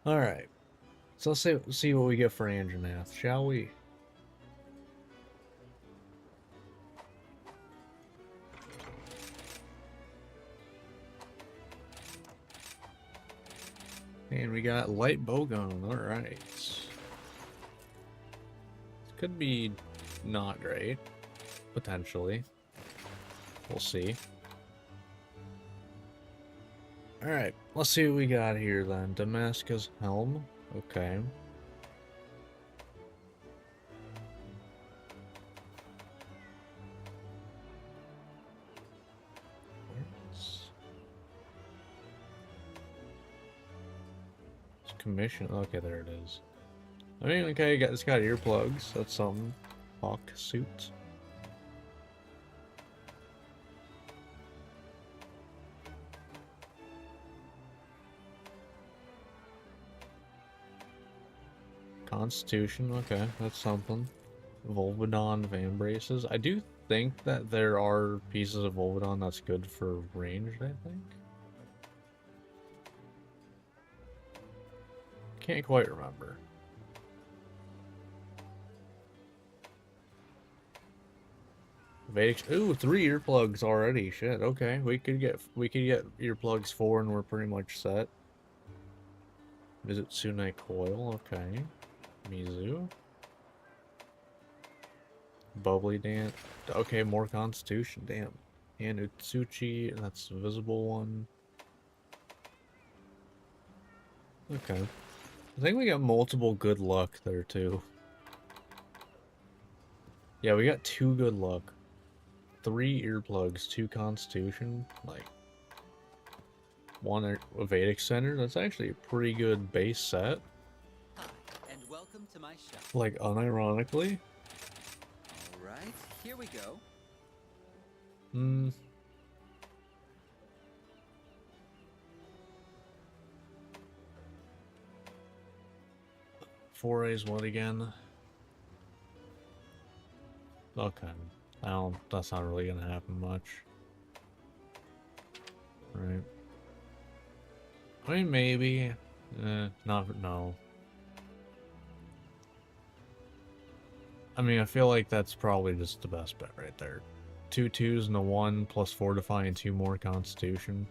Alright. So let's see what we get for Anjanath, shall we? And we got light bowgun, alright. This could be not great, potentially. We'll see. Alright, let's see what we got here then. Damascus Helm, okay. Commission. Okay, there it is. I mean, okay, it's got earplugs. That's something. Hawk suit. Constitution. Okay, that's something. Volvidon van braces. I do think that there are pieces of Volvidon that's good for ranged, I think. Can't quite remember. Vedic. Ooh, 3 earplugs already. Shit. Okay, we could get earplugs 4 and we're pretty much set. Visit Tsunai Coil. Okay. Mizu. Bubbly Dance. Okay, more Constitution. Damn. And Utsuchi. That's the visible one. Okay. I think we got multiple good luck there too. Yeah, we got 2 good luck. 3 earplugs, 2 Constitution, like 1 Vedic Center. That's actually a pretty good base set. Hi, and welcome to my shop. Like, unironically. Alright, here we go. Hmm. Forays what again? Okay. That's not really gonna happen much. Right. I mean, maybe. No. I mean, I feel like that's probably just the best bet right there. 2 2s and a 1 plus Fortify and 2 more Constitution.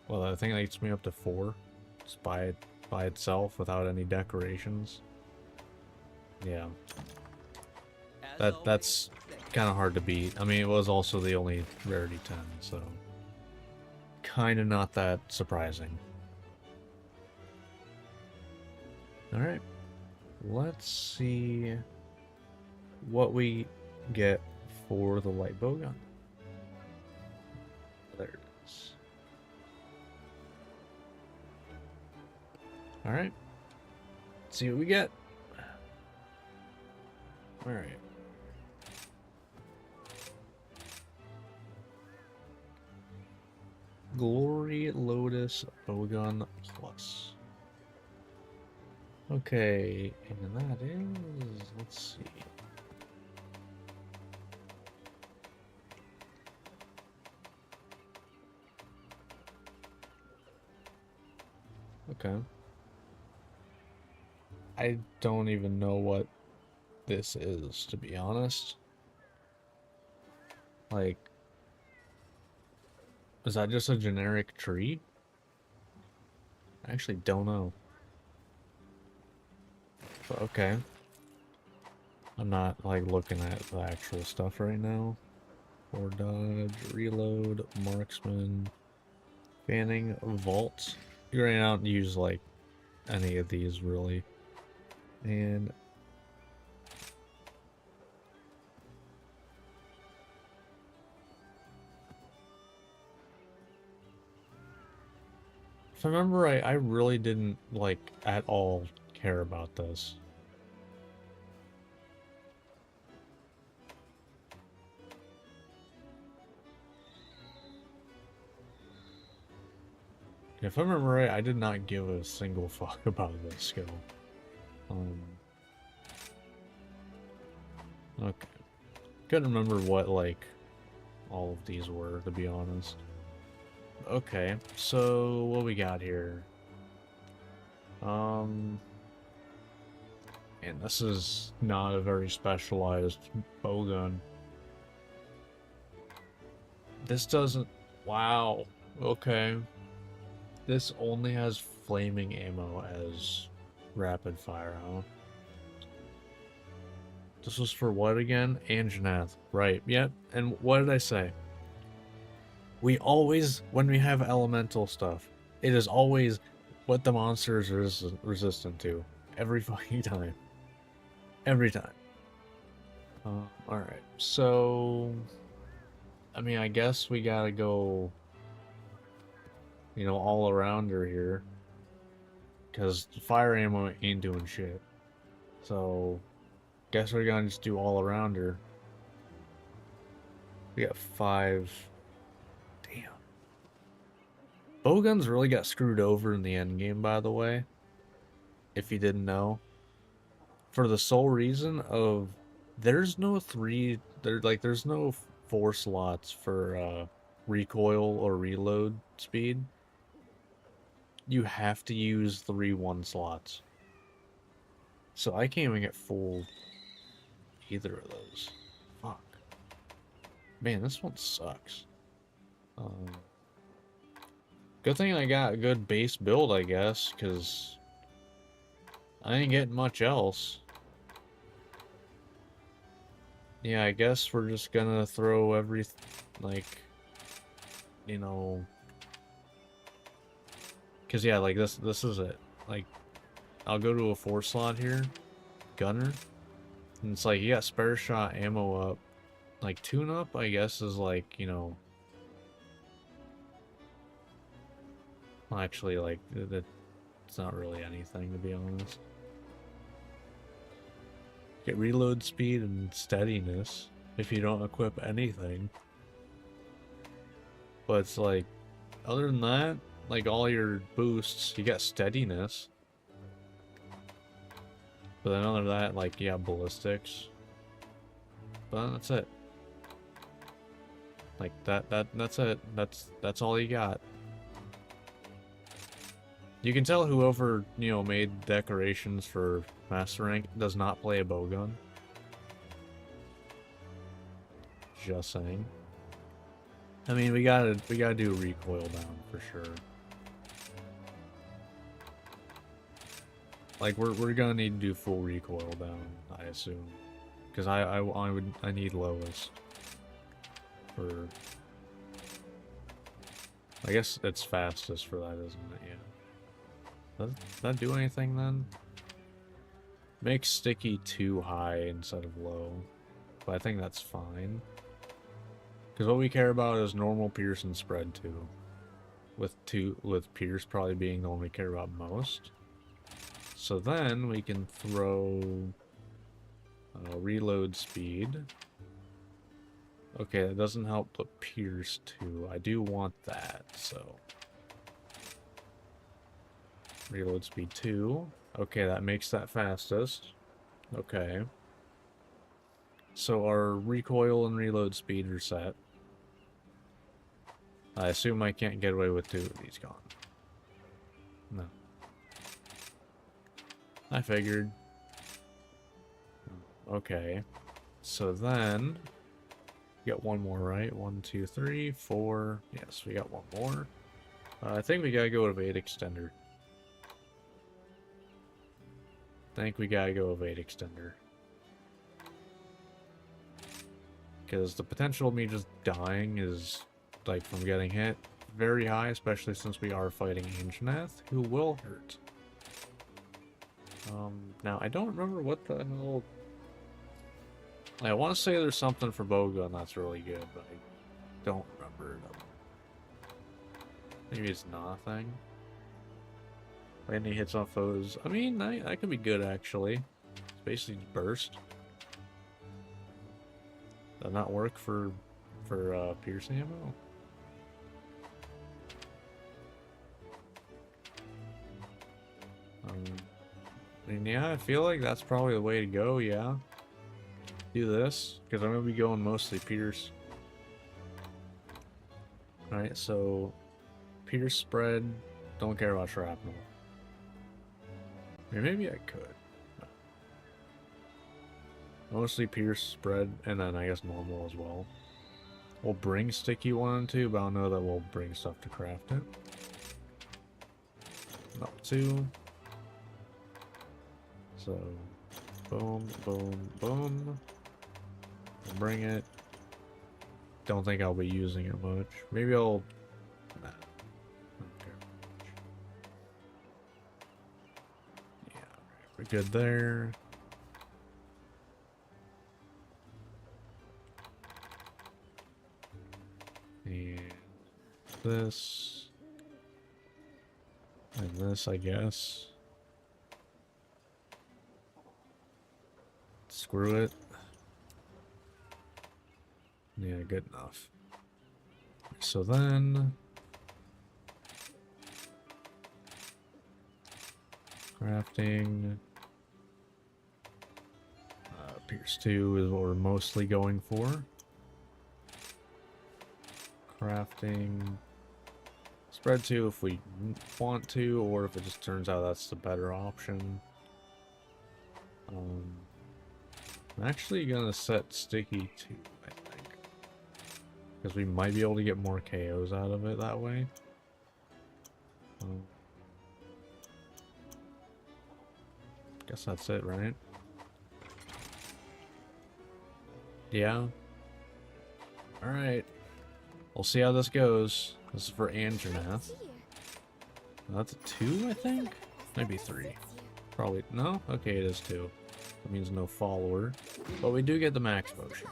Well, I think that gets me up to 4. Just by itself without any decorations. Yeah. That's kind of hard to beat. I mean, it was also the only rarity 10, so kind of not that surprising. All right, let's see what we get for the light bowgun. There it is. All right, let's see what we get. All right. Glory Lotus Bowgun Plus. Okay, and that is, let's see. Okay. I don't even know what this is, to be honest. Like, is that just a generic tree? I actually don't know. But okay. I'm not, like, looking at the actual stuff right now. For dodge, reload, marksman, fanning, vault. You right now don't use, like, any of these, really. And if I remember right, I really didn't, like, at all care about this. If I remember right, I did not give a single fuck about this skill. Okay. Couldn't remember what, like, all of these were, to be honest. Okay, so what we got here? And this is not a very specialized bowgun. This doesn't... Wow. Okay. This only has flaming ammo as rapid fire, huh? This was for what again? Anjanath. Right, yep. And what did I say? We always, when we have elemental stuff, it is always what the monster is resistant to. Every fucking time. Every time. Alright, so... I mean, I guess we gotta go... You know, all around her here. Because fire ammo ain't doing shit. So... Guess we're gonna just do all around her. We got 5... Damn. Bowguns really got screwed over in the end game, by the way. If you didn't know. For the sole reason of there's no there's no 4 slots for recoil or reload speed. You have to use 3 1 slots. So I can't even get full either of those. Fuck. Man, this one sucks. Good thing I got a good base build, I guess, because I ain't getting much else. Yeah, I guess we're just gonna throw like, you know... Because, yeah, like, this is it. Like, I'll go to a 4 slot here. Gunner. And it's like, you got spare shot ammo up. Like, tune-up, I guess, is like, you know... Well, actually, like, it's not really anything, to be honest. Get reload speed and steadiness if you don't equip anything. But it's like, other than that, like all your boosts, you got steadiness. But then other than that, like, you got ballistics. But that's it. Like that's it. That's all you got. You can tell whoever, you know, made decorations for Master Rank does not play a bowgun. Just saying. I mean, we gotta do recoil down for sure. Like we're gonna need to do full recoil down, I assume, because I need lowest for. I guess it's fastest for that, isn't it? Yeah. Does that do anything then? Makes sticky too high instead of low. But I think that's fine. Because what we care about is normal pierce and spread too. With pierce probably being the one we care about most. So then we can throw reload speed. Okay, that doesn't help put pierce too. I do want that, so. Reload speed 2. Okay, that makes that fastest. Okay. So our recoil and reload speed are set. I assume I can't get away with 2 of these gone. No. I figured. Okay. So then... We got one more, right? 1, 2, 3, 4... Yes, we got one more. I think we gotta go with Evade Extender. I think we gotta go Evade Extender. Because the potential of me just dying is, like, from getting hit, very high, especially since we are fighting Anjanath, who will hurt. Now, I don't remember what the hell... I want to say there's something for bowgun that's really good, but I don't remember it. Maybe it's nothing. Landing hits on foes. I mean, that could be good, actually. It's basically burst. Does not work for pierce ammo? And yeah, I feel like that's probably the way to go, yeah. Do this, because I'm going to be going mostly Pierce. Alright, so Pierce spread, don't care about shrapnel. Or maybe I could. Mostly Pierce spread, and then I guess normal as well. We'll bring sticky 1 and 2, but I don't know that we'll bring stuff to craft it. Up 2. So, boom, boom, boom. We'll bring it. Don't think I'll be using it much. Maybe I'll... Nah. Don't care much. Yeah, we're good there. And this. And this, I guess. Screw it. Yeah, good enough. So then... crafting... Pierce 2 is what we're mostly going for. Crafting... Spread 2 if we want to, or if it just turns out that's the better option. I'm actually gonna set sticky 2, I think. Because we might be able to get more KOs out of it that way. Guess that's it, right? Yeah. Alright. We'll see how this goes. This is for Andronath. That's a 2, I think? Maybe 3. Probably. No? Okay, it is 2. That means no follower. But we do get the max potion.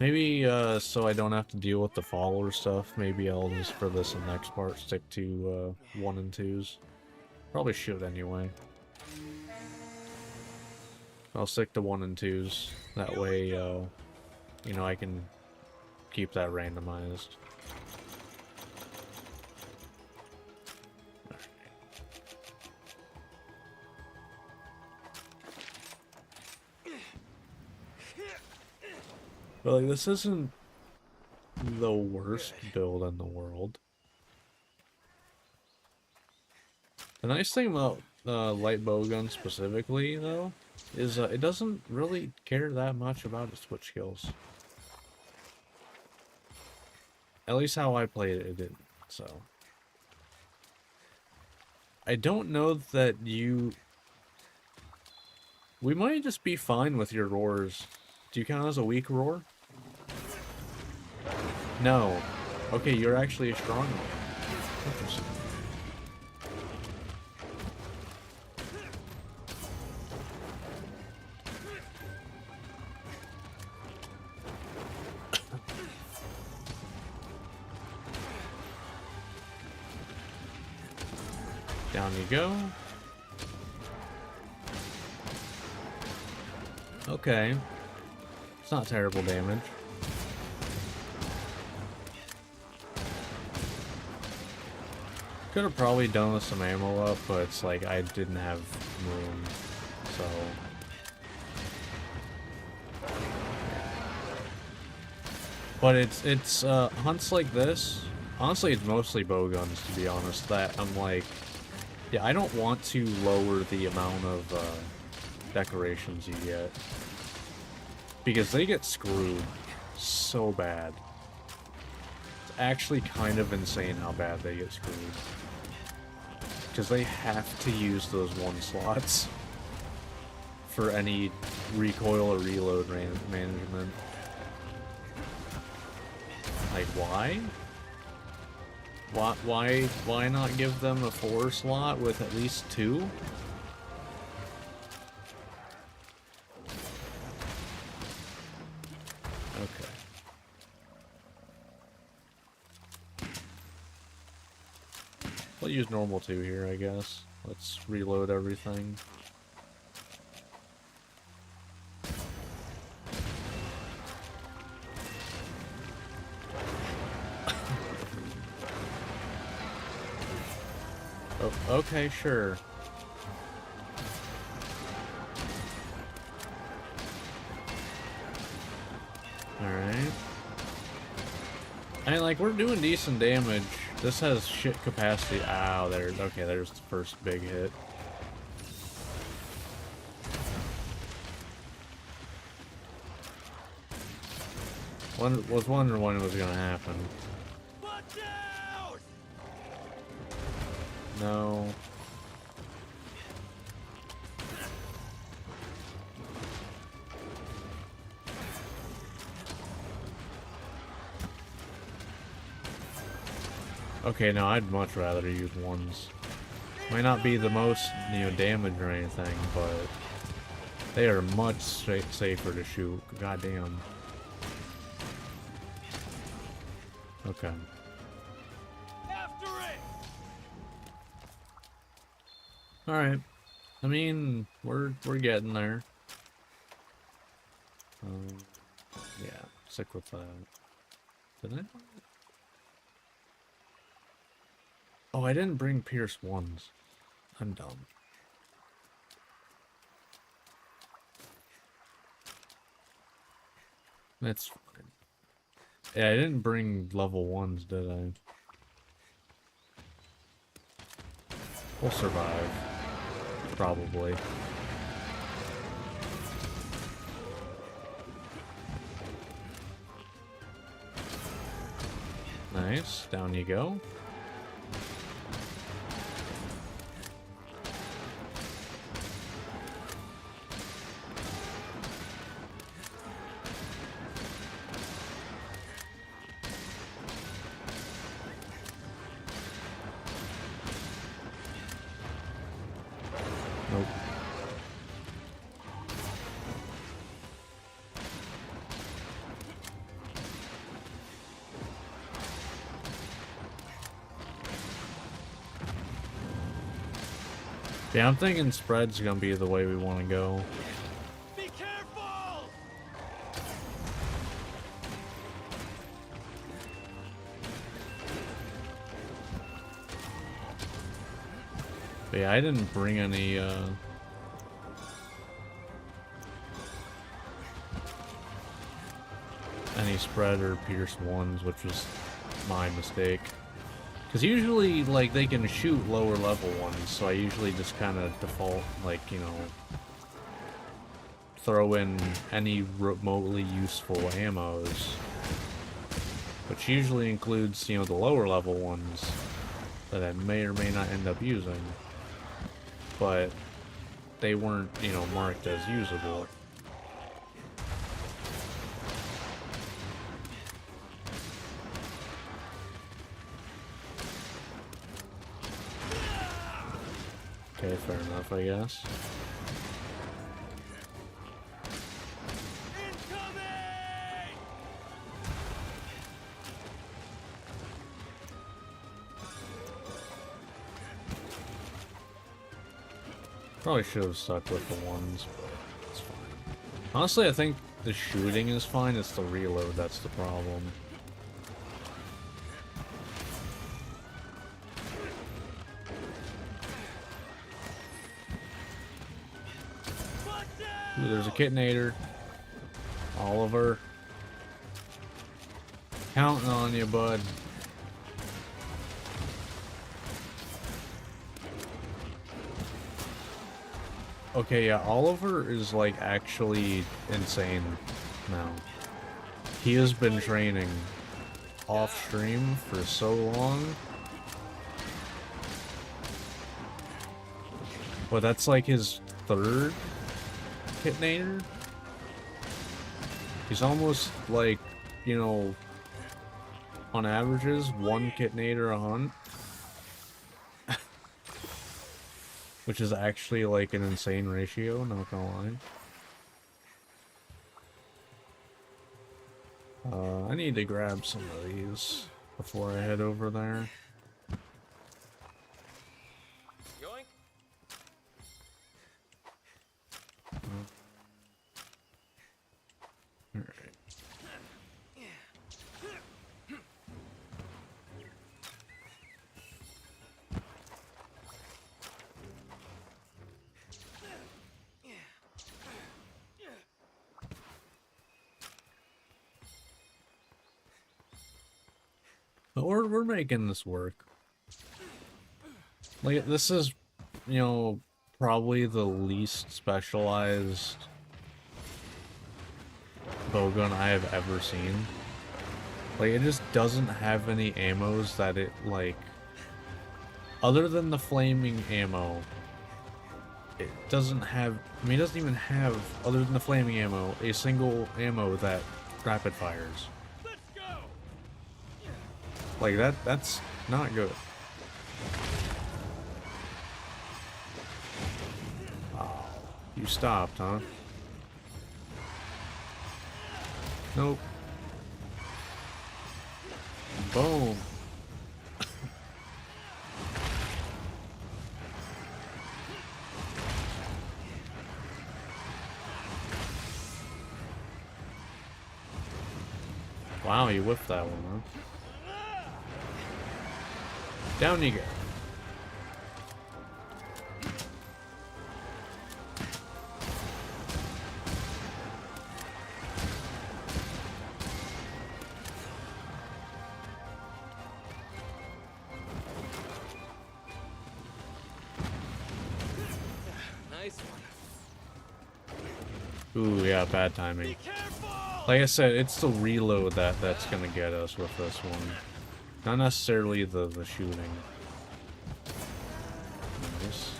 Maybe, so I don't have to deal with the follower stuff, maybe I'll just, for this and next part, stick to, 1 and 2s. Probably should anyway. I'll stick to 1 and 2s. That way, you know, I can keep that randomized. But like, this isn't the worst build in the world. The nice thing about light bowgun specifically, though, is it doesn't really care that much about its switch skills. At least how I played it, it didn't. So I don't know that you... We might just be fine with your roars. Do you count as a weak roar? No. Okay, you're actually a strong one. Interesting. Down you go. Okay. It's not terrible damage. Could have probably done with some ammo up, but it's like I didn't have room, so... But it's hunts like this. Honestly, it's mostly bowguns, to be honest, that I'm like... Yeah, I don't want to lower the amount of decorations you get. Because they get screwed so bad. It's actually kind of insane how bad they get screwed. Because they have to use those 1 slots for any recoil or reload management. Like, why? Why not give them a 4 slot with at least 2? Okay. We'll use normal 2 here, I guess. Let's reload everything. Oh, okay, sure. Alright. I mean, like, we're doing decent damage. This has shit capacity. Ow, there. Okay, there's the first big hit. Was wondering when it was gonna happen. Watch out! No. Okay, no, I'd much rather use ones. Might not be the most, damage or anything, but they are much safer to shoot. Goddamn. Okay. After it! All right. I mean, we're getting there. Yeah, stick with that. Did I? Oh, I didn't bring Pierce ones. I'm dumb. That's fine. Yeah, I didn't bring level ones, did I? We'll survive. Probably. Nice. Down you go. Nope. Yeah, I'm thinking spread's gonna be the way we want to go. Be careful! But yeah, I didn't bring any spread or pierce ones, which was my mistake. Because usually, like, they can shoot lower level ones, so I usually just kind of default, like, throw in any remotely useful ammos. Which usually includes, the lower level ones that I may or may not end up using. But they weren't, marked as usable. Okay, fair enough, I guess. Incoming! Probably should have stuck with the ones, but it's fine. Honestly, I think the shooting is fine, it's the reload that's the problem. Ooh, there's a Kitnator. Oliver. Counting on you, bud. Okay, yeah, Oliver is, like, actually insane now. He has been training off stream for so long. Well, that's like his third Kitnator. He's almost like, on averages, one Kitnator a hunt. Which is actually like an insane ratio, not gonna lie. I need to grab some of these before I head over there. Yoink. Alright. But we're making this work. Like, this is, you know, probably the least specialized bowgun I have ever seen. Like, it just doesn't have any ammos that it, like, other than the flaming ammo, it doesn't have, I mean, it doesn't even have, other than the flaming ammo, a single ammo that rapid fires. Let's go. Like, that's not good. Oh, you stopped, huh? Nope. Boom. Wow, you whiffed that one, huh? Down you go. Nice one. Ooh, yeah, bad timing. Be careful. Like I said, it's the reload that's gonna get us with this one. Not necessarily the shooting. Nice.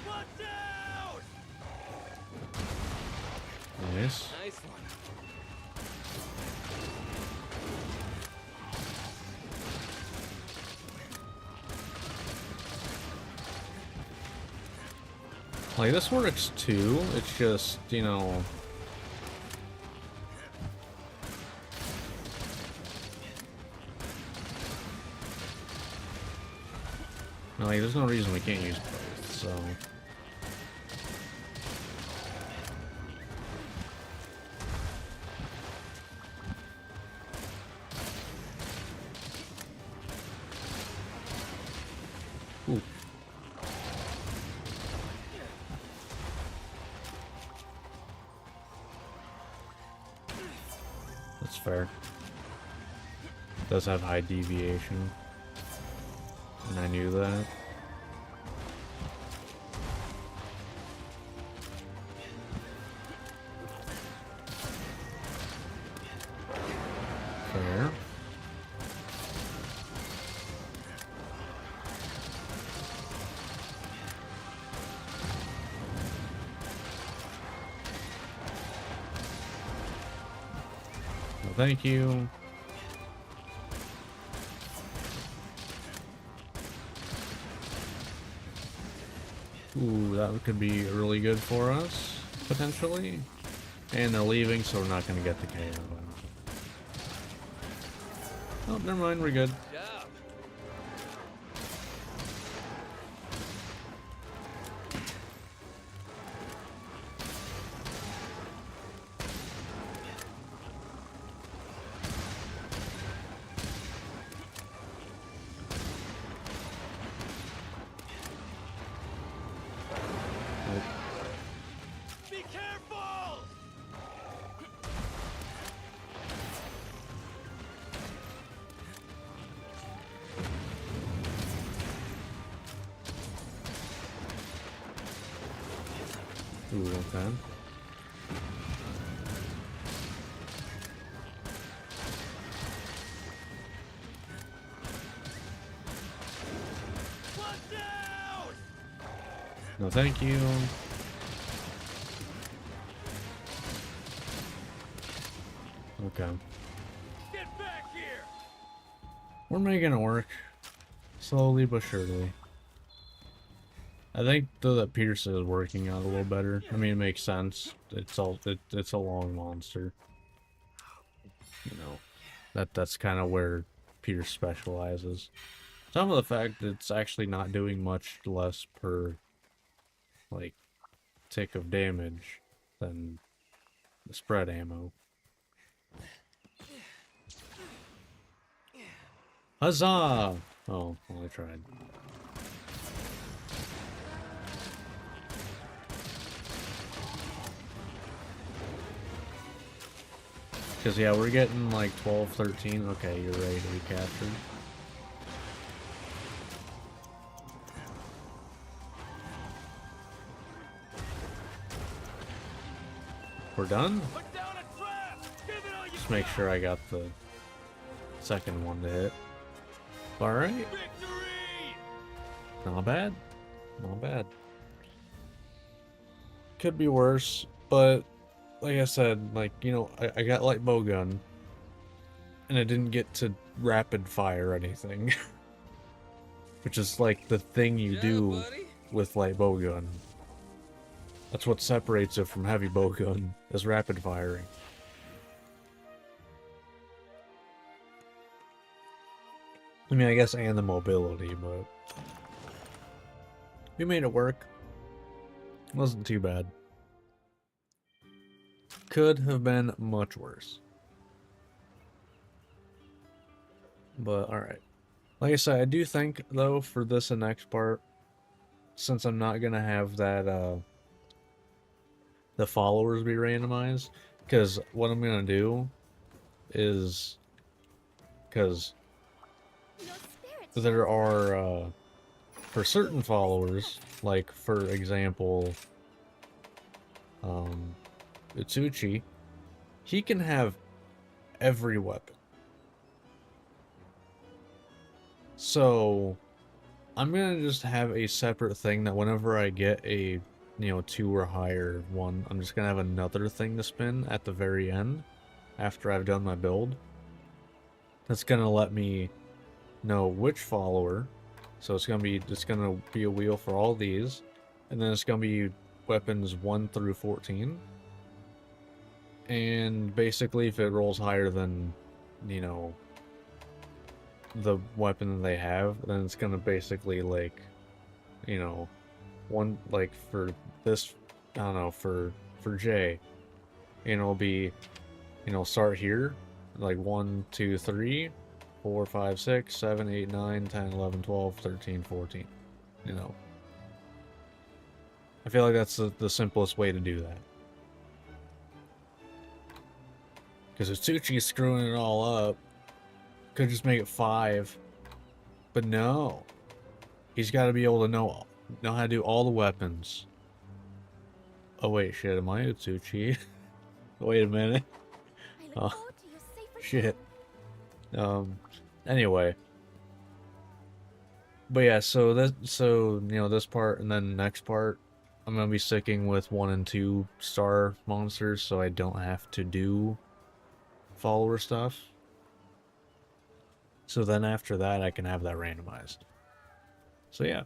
Watch out. Nice. Nice one. Like, this works too, it's just, you know... Like, there's no reason we can't use both, so... Ooh. That's fair. Does have high deviation. And I knew that. Fair. Well, thank you. Ooh, that could be really good for us, potentially. And they're leaving, so we're not going to get the KO. Oh, never mind, we're good. Job. Be careful. Ooh, okay. Watch out. No, thank you. Okay. Get back here. We're making it work. Slowly but surely. I think though that Peterson is working out a little better. I mean, it makes sense. It's a long monster. You know, that's kind of where Peter specializes. Some of the fact that it's actually not doing much less per like tick of damage than the spread ammo. Huzzah! Oh, well, I tried. Because, yeah, we're getting like 12, 13. Okay, you're ready to be captured. We're done? Put down a trap! Give it all you Just make sure I got the second one to hit. Alright. Victory! Not bad. Not bad. Could be worse, but like I said, like, you know, I got light bow gun. And I didn't get to rapid fire anything. Which is like the thing you do with light bow gun. That's what separates it from heavy bow gun, is rapid firing. I mean, I guess and the mobility, but we made it work. Wasn't too bad. Could have been much worse. But alright. Like I said, I do think, though, for this and next part, since I'm not gonna have that, the followers be randomized, because what I'm gonna do is, because No spirits. there are, for certain followers, like, for example, Utsuchi, he can have every weapon. So, I'm gonna just have a separate thing that whenever I get a, you know, 2 or higher one, I'm just gonna have another thing to spin at the very end, after I've done my build. That's gonna let me know which follower. So it's gonna be a wheel for all these, and then it's gonna be weapons 1 through 14. And basically, if it rolls higher than, you know, the weapon that they have, then it's gonna basically, like, you know, one, like, for this, I don't know, for J, and it'll be, you know, start here, like 1, 2, 3, 4, 5, 6, 7, 8, 9, 10, 11, 12, 13, 14, you know. I feel like that's the simplest way to do that. Because Utsuchi's screwing it all up. Could just make it 5. But no. He's got to be able to know how to do all the weapons. Oh wait, shit, am I Utsuchi? Wait a minute. I look forward to your safe Shit. return. Anyway. But yeah, so you know, this part and then next part, I'm gonna be sticking with 1 and 2 star monsters, so I don't have to do follower stuff. So then after that, I can have that randomized. So yeah,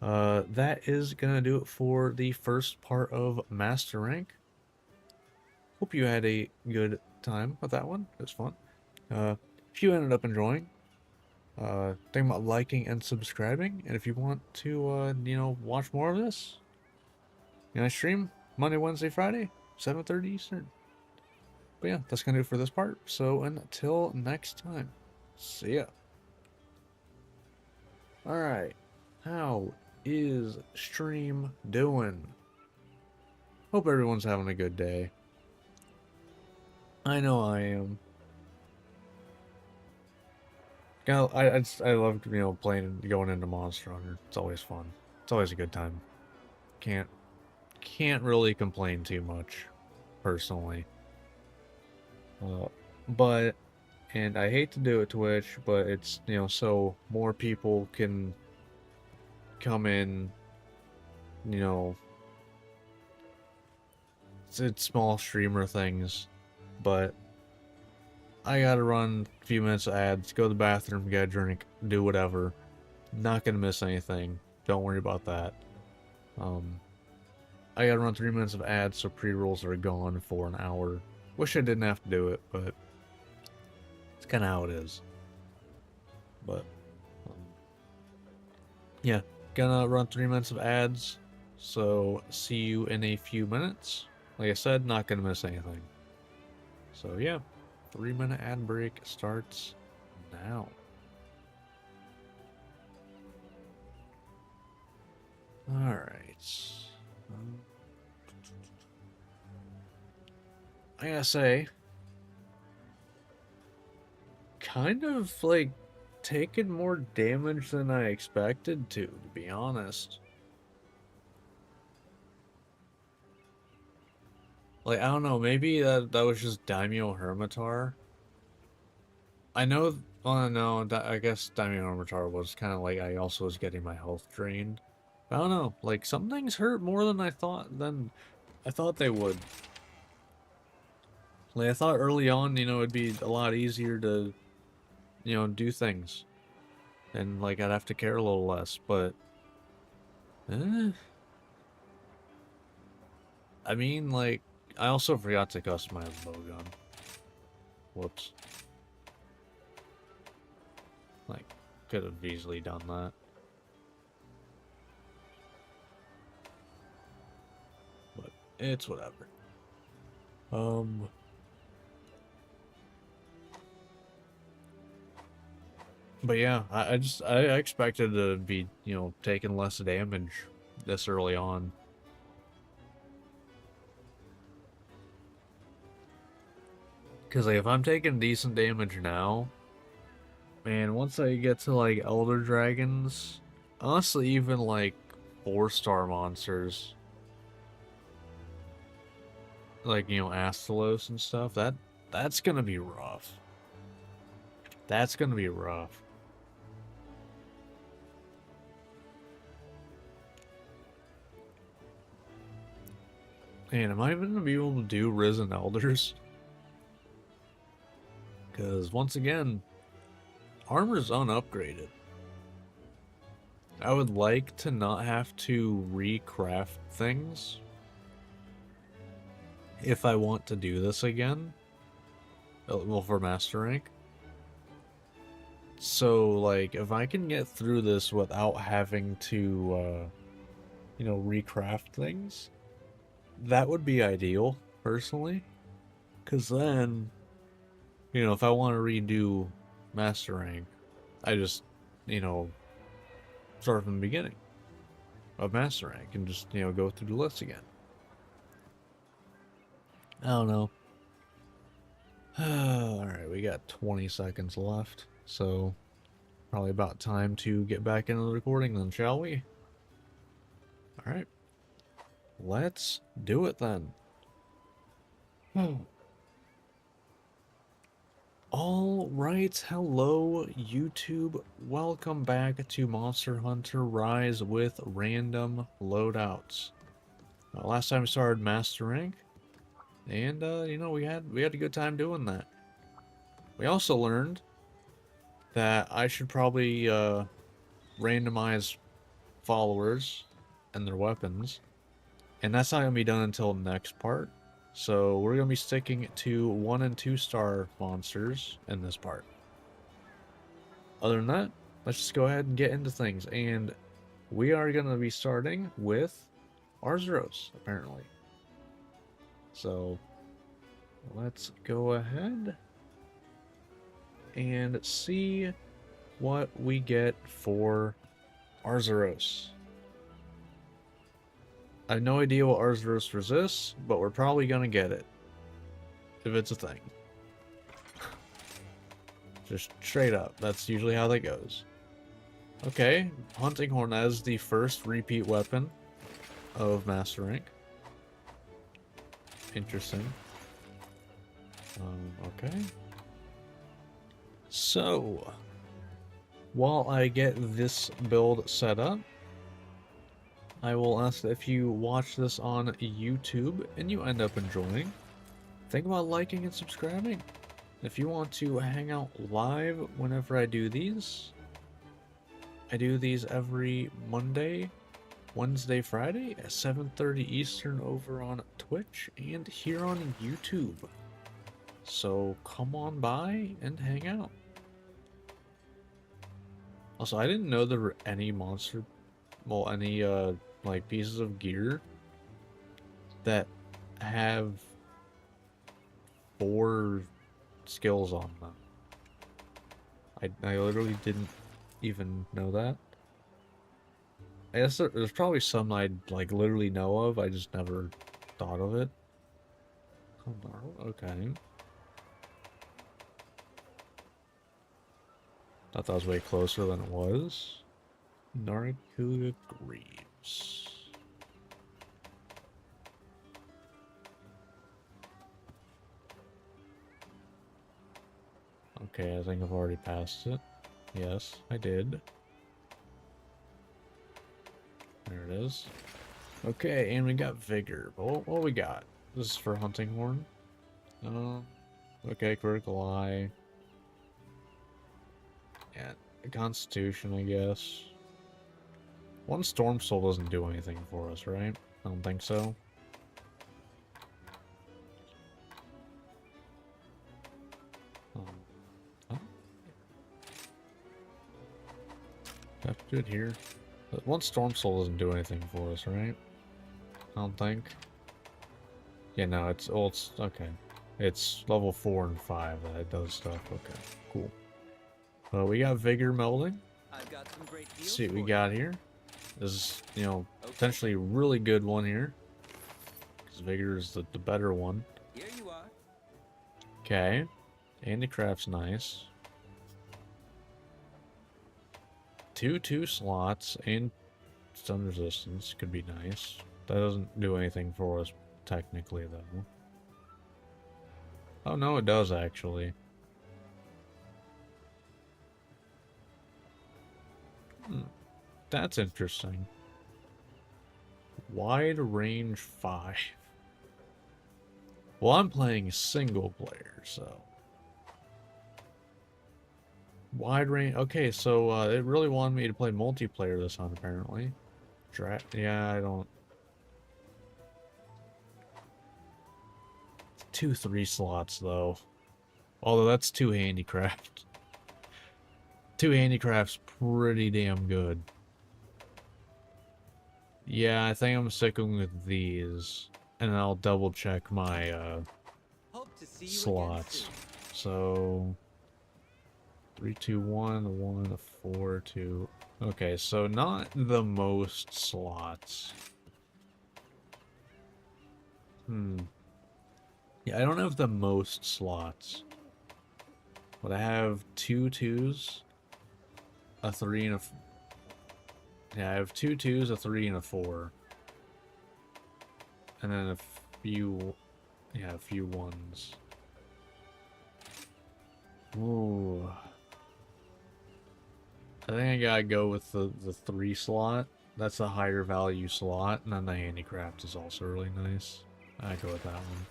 that is gonna do it for the first part of Master Rank. Hope you had a good time with that one. It was fun. If you ended up enjoying, think about liking and subscribing. And if you want to, you know, watch more of this, you know, I stream Monday, Wednesday, Friday, 7:30 Eastern. But yeah, that's gonna do it for this part. So until next time, see ya. Alright, how is stream doing? Hope everyone's having a good day. I know I am. You know, I love, you know, playing, going into Monster Hunter. It's always fun. It's always a good time. Can't really complain too much, personally. But, and I hate to do it, Twitch, but it's, you know, so more people can come in, you know, it's small streamer things, but I gotta run a few minutes of ads, go to the bathroom, get a drink, do whatever. Not gonna miss anything. Don't worry about that. I gotta run 3 minutes of ads, so pre-rolls are gone for an hour. Wish I didn't have to do it, but it's kind of how it is. But yeah, gonna run 3 minutes of ads, so see you in a few minutes. Like I said, not gonna miss anything. So yeah, 3-minute ad break starts now. Alright. I gotta say, kind of like taken more damage than I expected to be honest. Like, I don't know, maybe that was just Daimyo Hermitar. I know, well, no, I guess Daimyo Hermitar was kind of like, I also was getting my health drained. I don't know, like, some things hurt more than I thought they would. Like, I thought early on, you know, it'd be a lot easier to, you know, do things. And, like, I'd have to care a little less, but... Eh, I mean, like, I also forgot to customize the bowgun. Whoops. Like, could have easily done that. But it's whatever. But yeah, I expected to be, you know, taking less damage this early on. Because, like, if I'm taking decent damage now, man, once I get to, like, Elder Dragons, honestly, even, like, 4-star monsters, like, you know, Astalos and stuff, that's gonna be rough. That's gonna be rough. Man, am I even gonna be able to do Risen Elders? Because, once again, armor's unupgraded. I would like to not have to recraft things if I want to do this again. Well, for Master Rank. So, like, if I can get through this without having to, you know, recraft things, that would be ideal, personally. Because then, you know, if I want to redo Master Rank, I just, you know, start from the beginning of Master Rank and just, you know, go through the list again. I don't know. Alright, we got 20 seconds left, so probably about time to get back into the recording then, shall we? Alright. Let's do it then. Alright, hello YouTube. Welcome back to Monster Hunter Rise with Random Loadouts. Last time we started Master Rank, and you know, we had a good time doing that. We also learned that I should probably randomize followers and their weapons, and that's not gonna be done until next part. So we're gonna be sticking to 1 and 2-star monsters in this part. Other than that, let's just go ahead and get into things, and we are gonna be starting with Arzuros, apparently. So let's go ahead and see what we get for Arzuros. I have no idea what Arzuros resists, but we're probably gonna get it. If it's a thing. Just straight up. That's usually how that goes. Okay, Hunting Horn as the first repeat weapon of Master Rank. Interesting. Okay. So, while I get this build set up, I will ask that if you watch this on YouTube and you end up enjoying, think about liking and subscribing. If you want to hang out live whenever I do these every Monday, Wednesday, Friday at 7:30 Eastern over on Twitch and here on YouTube. So come on by and hang out. Also, I didn't know there were any like pieces of gear that have 4 skills on them. I literally didn't even know that. I guess there's probably some I'd like literally know of, I just never thought of it. Okay. Thought that was way closer than it was. Narkuga Greaves. Okay, I think I've already passed it. Yes, I did. There it is. Okay, and we got Vigor. But what we got? This is for Hunting Horn. Okay, Critical Eye. Yeah, Constitution, I guess. One Storm Soul doesn't do anything for us, right? I don't think so. Oh. That's good here. But one Storm Soul doesn't do anything for us, right? I don't think. Yeah, no, it's okay. It's level 4 and 5 that it does stuff. Okay, cool. We got Vigor melding. I've got some great Let's deals see what we for got here. This is, you know, Okay. potentially a really good one here. Because Vigor is the better one. you. Here you are. Okay. Handicraft's nice. 2 slots and stun resistance could be nice. That doesn't do anything for us technically though. Oh no, it does actually. That's interesting. Wide range 5. Well, I'm playing single player, so. Wide range. Okay, so it really wanted me to play multiplayer this time, apparently. Yeah, I don't. 2 3 slots, though. Although that's 2 handicraft. 2 handicraft's pretty damn good. Yeah, I think I'm sticking with these. And I'll double check my Hope to see you slots. again soon. So 3 2 1 1 4 2. Okay, so not the most slots. Yeah, I don't have the most slots. But I have 2 2s, a 3 and a yeah, I have 2 2s, a 3 and a 4. And then a few a few 1s. Ooh. I think I gotta go with the 3 slot. That's a higher value slot, and then the handicraft is also really nice. I go with that one.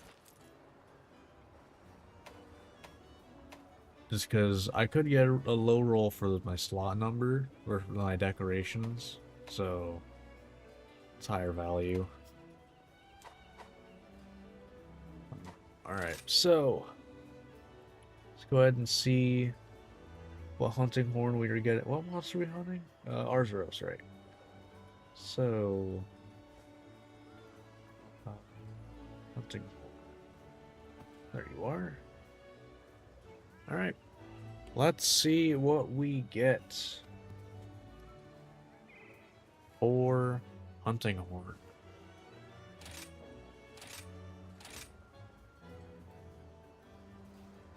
Just because I could get a low roll for my slot number, or for my decorations, so it's higher value. Alright, so let's go ahead and see what hunting horn we are getting. What monster are we hunting? Arzuros, right? So, hunting horn. There you are. Alright. Let's see what we get for hunting horn.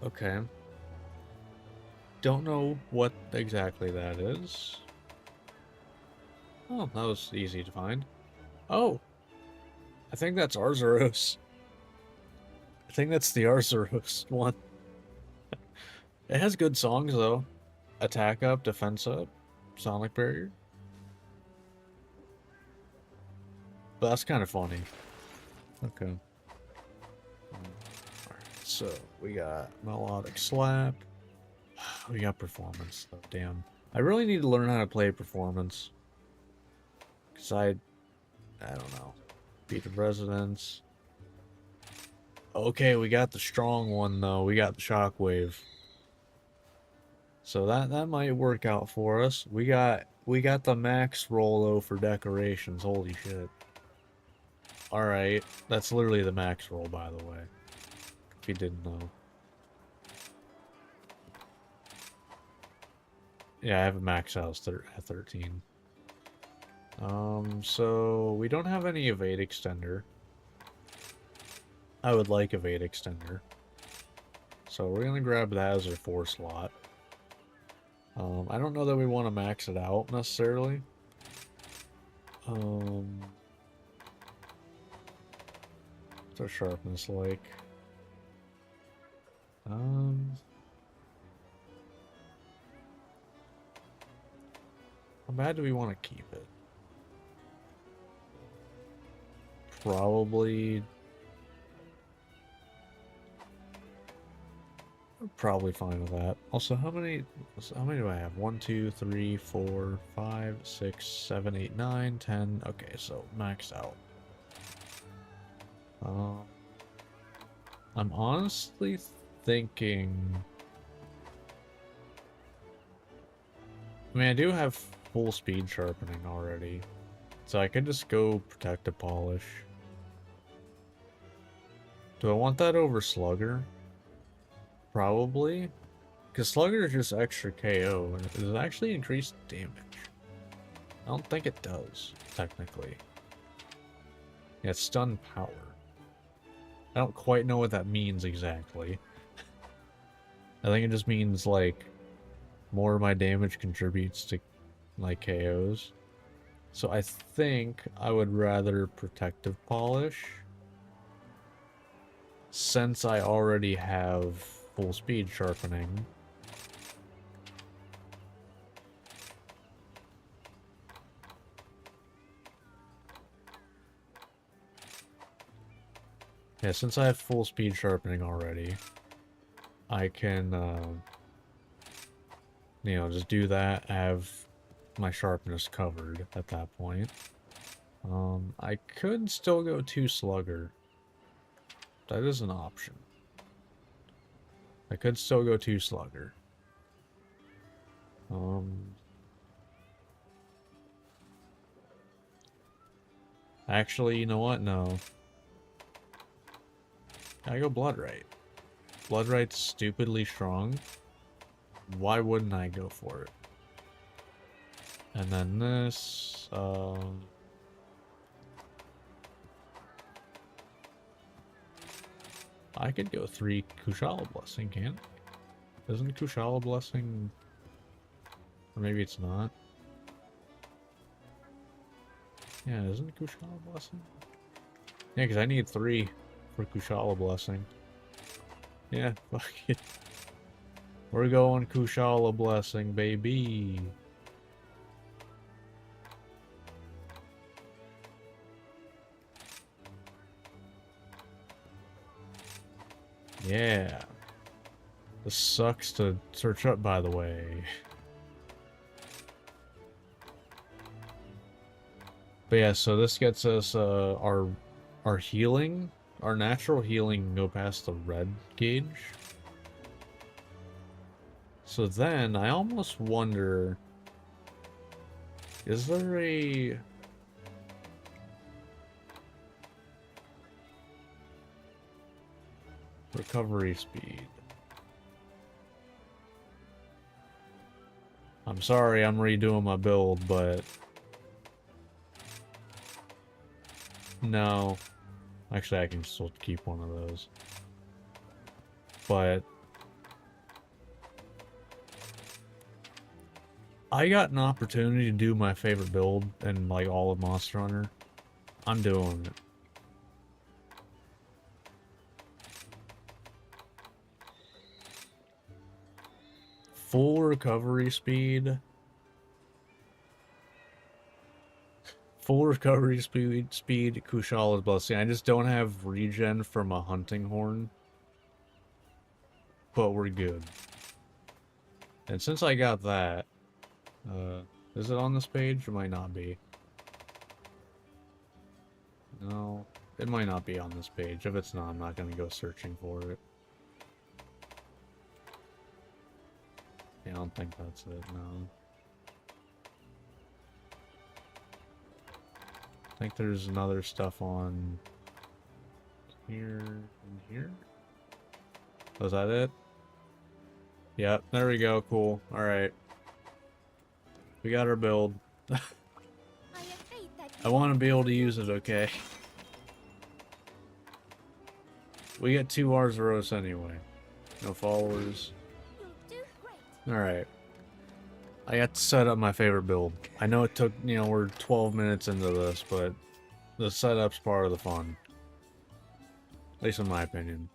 Okay. Don't know what exactly that is. Oh, that was easy to find. Oh! I think that's Arzuros. I think that's the Arzuros one. It has good songs, though. Attack up, defense up, sonic barrier. But that's kind of funny. Okay. Alright, so we got melodic slap. We got performance, though. Damn. I really need to learn how to play performance. Because I don't know. Beat the residents. Okay, we got the strong one, though. We got the shockwave. So that might work out for us. We got the max roll though for decorations. Holy shit. Alright. That's literally the max roll, by the way. If you didn't know. Yeah, I have a max house at 13. So we don't have any evade extender. I would like evade extender. So we're gonna grab that as our 4 slot. I don't know that we want to max it out necessarily. What's our sharpness like? How bad do we want to keep it? Probably fine with that. Also, how many do I have? 1, 2, 3, 4, 5, 6, 7, 8, 9, 10. Okay, so maxed out. I'm honestly thinking. I mean, I do have full speed sharpening already, so I could just go protective polish. Do I want that over Slugger? Probably. Because Slugger is just extra KO, and does it actually increase damage? I don't think it does, technically. Yeah, it's stun power. I don't quite know what that means exactly. I think it just means, like, more of my damage contributes to, like, KOs. So I think I would rather protective polish, since I already have full speed sharpening. Yeah, since I have full speed sharpening already, I can, you know, just do that, have my sharpness covered at that point. I could still go 2 Slugger. That is an option. I could still go 2 Slugger. Actually, you know what? No. I go Bloodright. Bloodright's stupidly strong. Why wouldn't I go for it? And then this, I could go 3 Kushala Blessing, can't I? Isn't Kushala Blessing... Or maybe it's not. Yeah, isn't Kushala Blessing? Yeah, because I need 3 for Kushala Blessing. Yeah, fuck it. We're going Kushala Blessing, baby. Yeah. This sucks to search up, by the way. But yeah, so this gets us our healing. Our natural healing can go past the red gauge. So then, I almost wonder... Is there a... recovery speed? I'm sorry I'm redoing my build, but... No. Actually, I can still keep one of those. But... I got an opportunity to do my favorite build in, like, all of Monster Hunter. I'm doing it. Full recovery speed. Full recovery speed, Kushala's Blessing. I just don't have regen from a hunting horn. But we're good. And since I got that, is it on this page? It might not be. No, it might not be on this page. If it's not, I'm not going to go searching for it. Yeah, I don't think that's it, no. I think there's another stuff on here and here. Was that it? Yep, there we go, cool. Alright. We got our build. I want to be able to use it, okay? We get 2 Arzuros anyway. No followers. Alright. I got to set up my favorite build. I know it took, you know, we're 12 minutes into this, but the setup's part of the fun. At least in my opinion.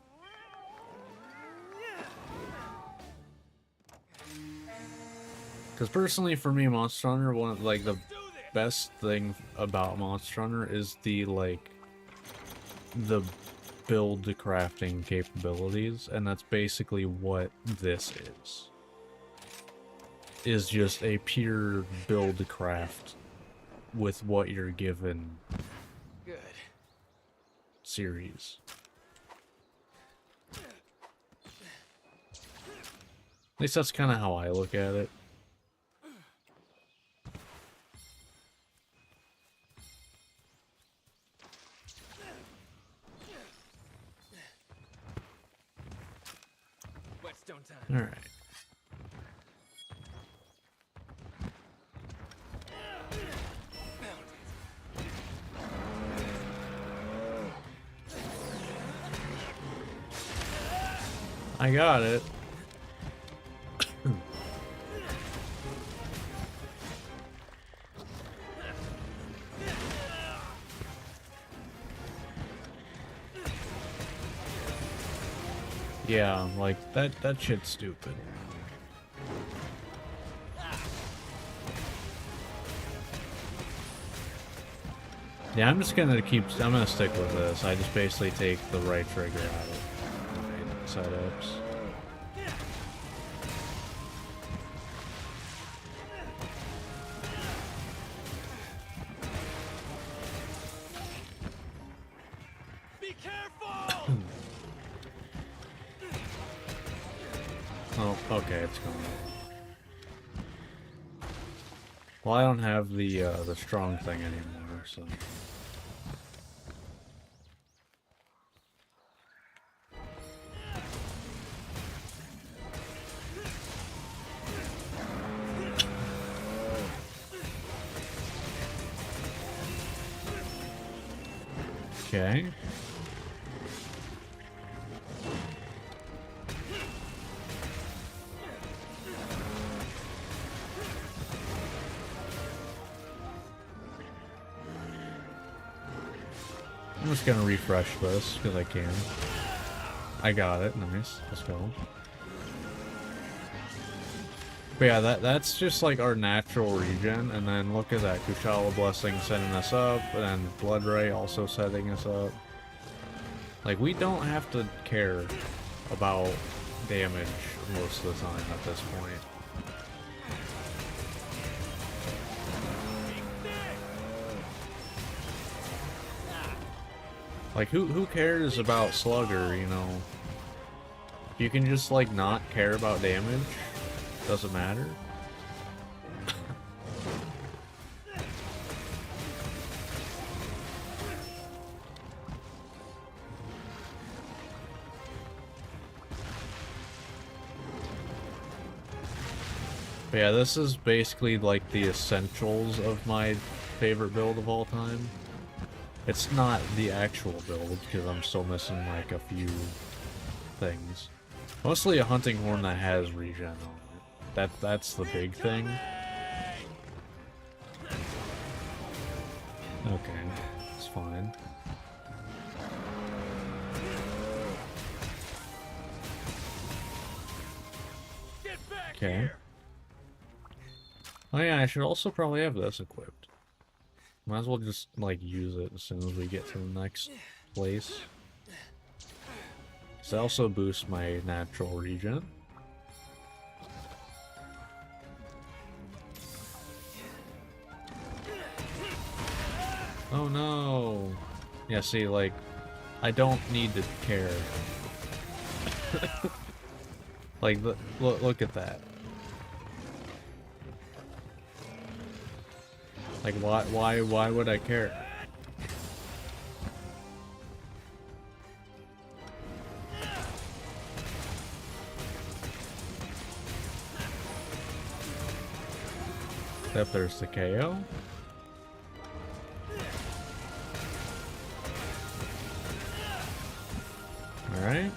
Because personally, for me, Monster Hunter, one of, like, the best thing about Monster Hunter is the, like, the build crafting capabilities, and that's basically what this is just a pure build craft with what you're given. Good. Series. At least that's kind of how I look at it. Whetstone time. All right. I got it. Yeah, like that shit's stupid. Yeah, I'm gonna stick with this. I just basically take the right trigger out of my setups. Be careful! Oh, okay, it's going. Well, I don't have the strong thing anymore, so. Okay. I'm just gonna refresh this because I can. I got it. Nice. Let's go. But yeah, that's just like our natural regen, and then look at that, Kushala Blessing setting us up, and then Blood Ray also setting us up. Like, we don't have to care about damage most of the time at this point. Like, who cares about Slugger, you know? You can just, like, not care about damage. Doesn't matter. But yeah, this is basically like the essentials of my favorite build of all time. It's not the actual build, because I'm still missing like a few things. Mostly a hunting horn that has regen on it. That's the big thing. Okay, it's fine. Get back Okay. here! Oh yeah, I should also probably have this equipped. Might as well just, like, use it as soon as we get to the next place. This also boosts my natural regen. Oh no! Yeah, see, like, I don't need to care. Like, look at that. Like, why would I care? Except there's the KO. Alright.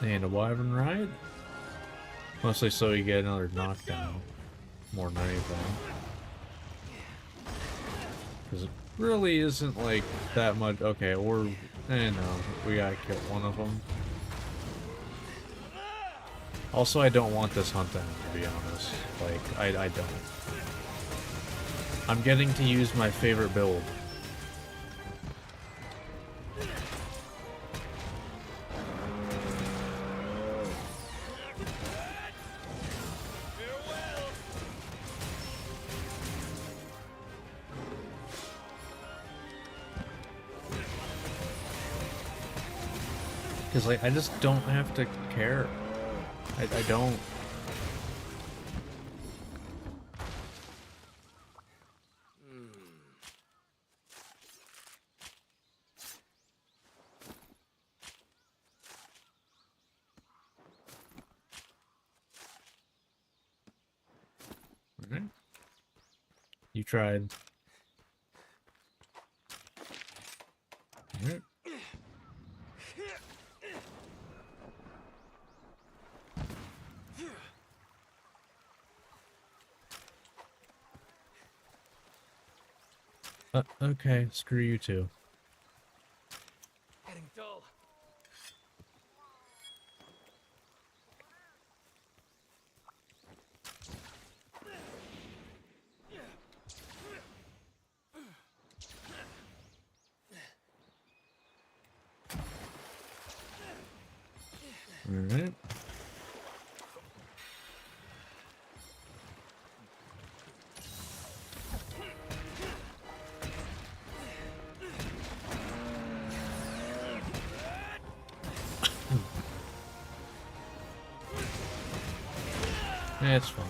And a wyvern ride. Mostly so you get another knockdown. More than anything. Because it really isn't like that much. Okay, no, we gotta kill one of them. Also, I don't want this hunt to end, to be honest. Like, I don't. I'm getting to use my favorite build. Because, like, I just don't have to care. I don't. Alright. You tried. Alright. Okay, screw you too. Getting dull. Alright. It's fine.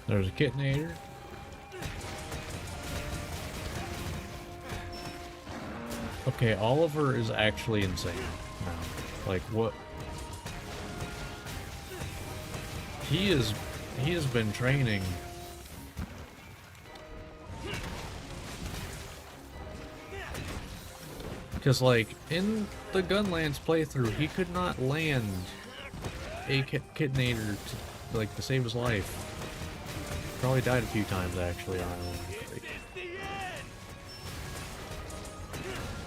There's a Kitnator. Okay, Oliver is actually insane now. Like, what? He has been training. Because, like, in the Gunlance playthrough, he could not land a Kitnator to save his life. Probably died a few times, actually, on like,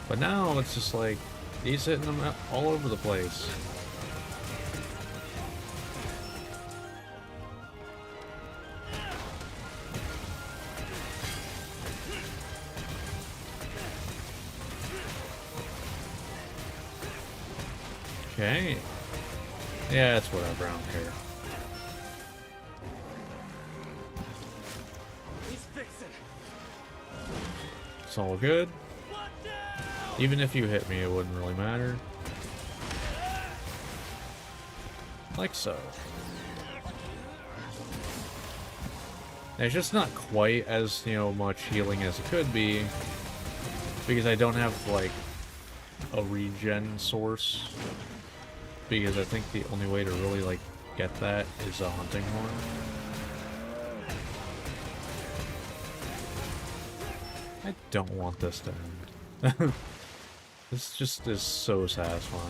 but now it's just like, he's hitting them all over the place. Okay. Yeah, it's whatever, I don't care. He's fixing. It's all good. Even if you hit me, it wouldn't really matter. Like so. It's just not quite as, much healing as it could be. Because I don't have, like, a regen source. Because I think the only way to really, like, get that is a hunting horn. I don't want this to end. This just is so satisfying.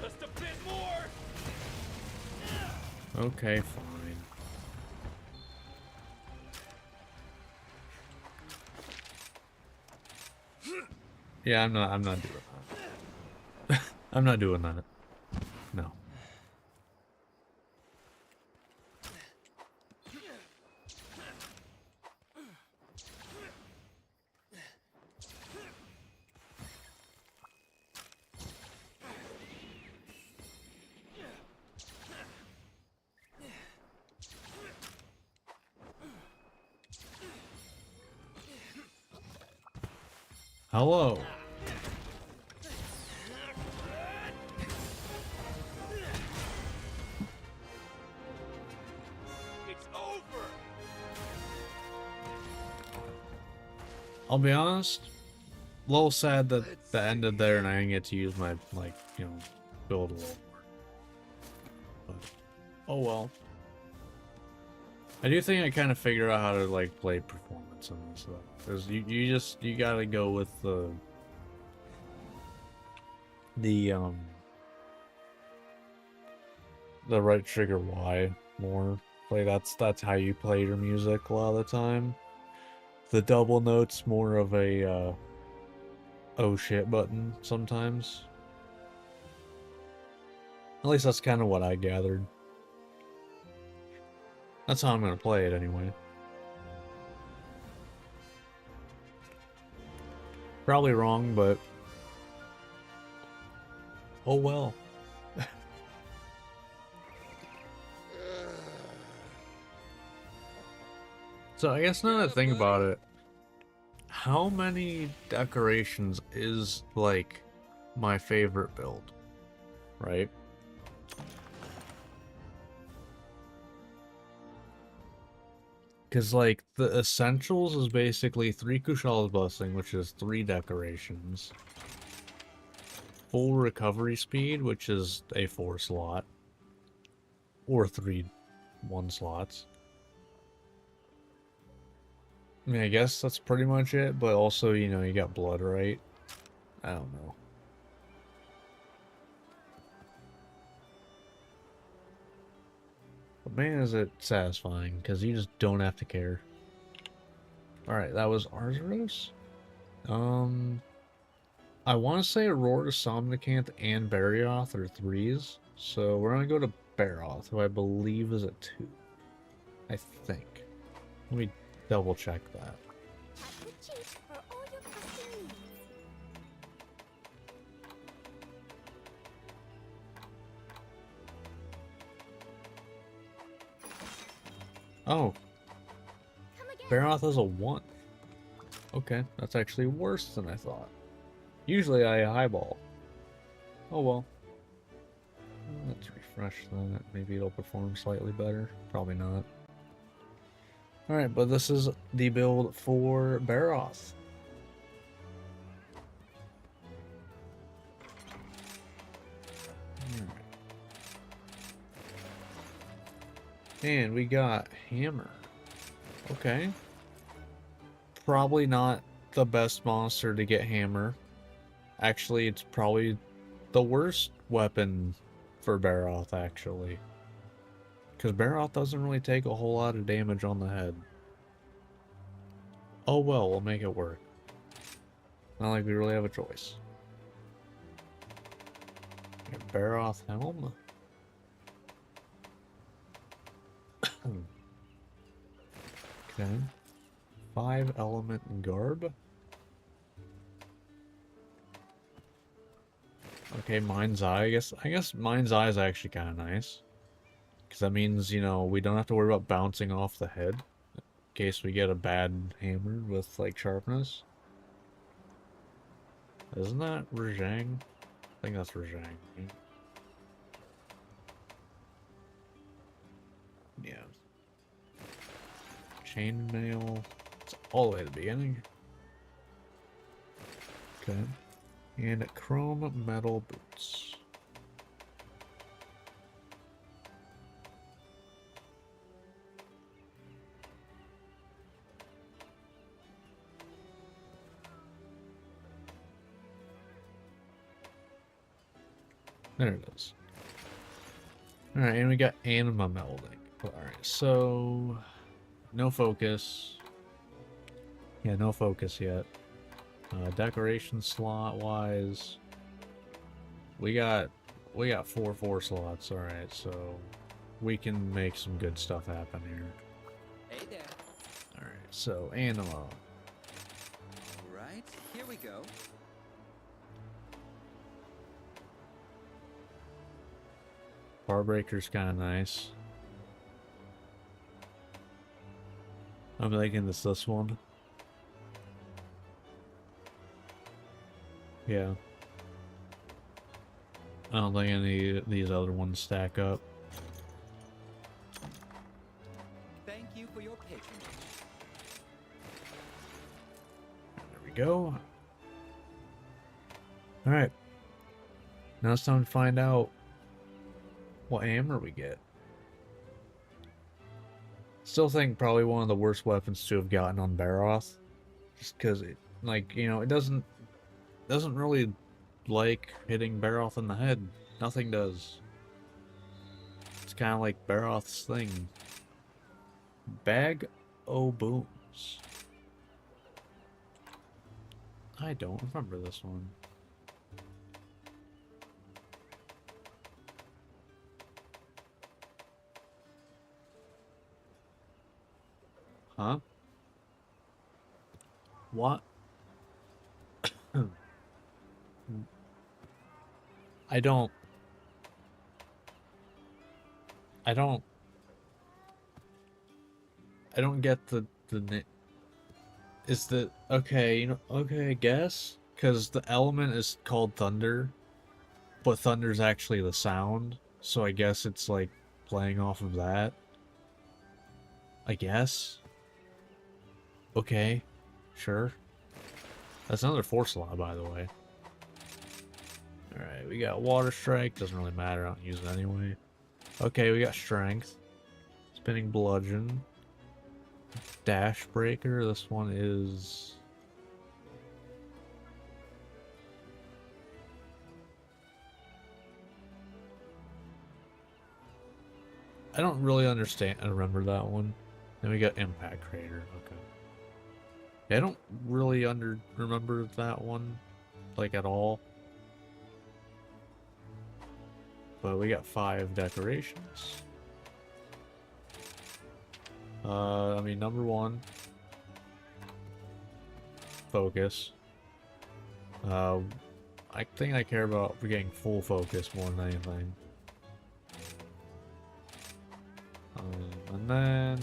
Just a bit more. Okay, fine. Yeah, I'm not doing that. I'm not doing that. No. Hello. I'll be honest, a little sad that that ended there and I didn't get to use my, like, you know, build a little more. But, oh well. I do think I kind of figured out how to, like, play performance in this, though. Because you gotta go with the right trigger Y more. Like, that's how you play your music a lot of the time. The double note's more of a, oh shit button sometimes. At least that's kind of what I gathered. That's how I'm gonna play it anyway. Probably wrong, but oh well. So I guess now that I think about it, how many decorations is, like, my favorite build, right? Because, like, the essentials is basically 3 Kushal's Blessing, which is 3 decorations. Full recovery speed, which is a 4 slot. Or 3 1 slots. I mean, I guess that's pretty much it, but also, you know, you got blood, right? I don't know. But man, is it satisfying, because you just don't have to care. Alright, that was Arzuros. I want to say Aurora, Somnicanth, and Barioth are 3s. So we're going to go to Barioth, who I believe is a 2. I think. Let me double check that. Tap the cheat for all your custom needs. Oh, Come again. Barioth is a 1. Okay, that's actually worse than I thought. Usually I highball. Oh well. Let's refresh that. Maybe it'll perform slightly better. Probably not. Alright, but this is the build for Barioth. Alright. And we got Hammer. Okay. Probably not the best monster to get Hammer. Actually, it's probably the worst weapon for Barioth, actually. Because Barioth doesn't really take a whole lot of damage on the head. Oh well, we'll make it work. Not like we really have a choice. Barioth Helm. Okay. 5 element garb. Okay, Mind's Eye. I guess Mind's Eye is actually kind of nice. Because that means, you know, we don't have to worry about bouncing off the head. In case we get a bad hammer with, like, sharpness. Isn't that Rajang? I think that's Rajang. Right? Yeah. Chainmail. It's all the way at the beginning. Okay. And chrome metal boots. There it is. Alright, and we got anima melding. Alright, so no focus. Yeah, no focus yet. Decoration slot wise, we got 4 slots. All right, so we can make some good stuff happen here. Hey there. All right, so anima. Right, here we go. Barbreaker's kind of nice. I'm liking this one. Yeah. I don't think any of these other ones stack up. Thank you for your patronage. we go. Alright. Now it's time to find out what hammer we get. Still think probably one of the worst weapons to have gotten on Baroth. Just because it, like, you know, it doesn't really like hitting Baroth in the head. Nothing does. It's kind of like Baroth's thing. Bag o' Booms. I don't remember this one. Huh? What? I don't get the is the okay, you know, okay, I guess, because the element is called thunder, but thunder's actually the sound, so I guess it's like playing off of that. I guess. Okay, sure. That's another force law, by the way. Alright, we got water strike, doesn't really matter, I don't use it anyway. Okay, we got strength. Spinning bludgeon. Dash breaker, this one is... I don't really understand, I remember that one. Then we got impact crater, okay. Yeah, I don't really remember that one, like, at all. But we got 5 decorations. I mean, number 1, focus. I think I care about getting full focus more than anything. And then,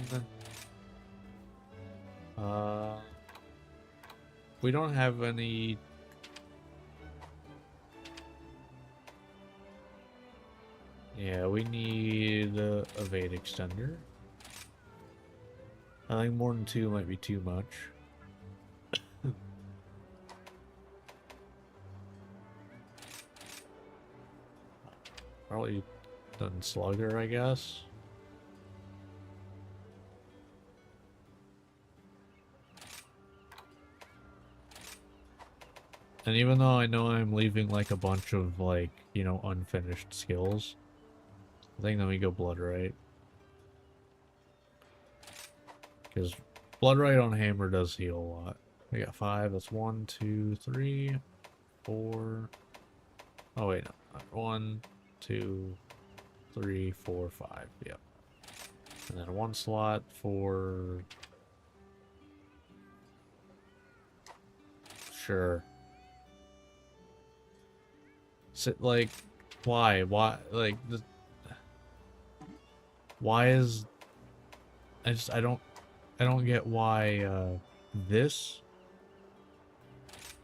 we don't have any. Yeah, we need a evade extender. I think more than 2 might be too much. Probably done slugger, I guess. And even though I know I'm leaving like a bunch of like, you know, unfinished skills, I think then we go blood right. Because blood right on hammer does heal a lot. We got 5. That's 1, 2, 3, 4. Oh wait, no. 1, 2, 3, 4, 5. Yep. And then 1 slot for. Sure. Sit like, why? Like the. Why is? I don't get why this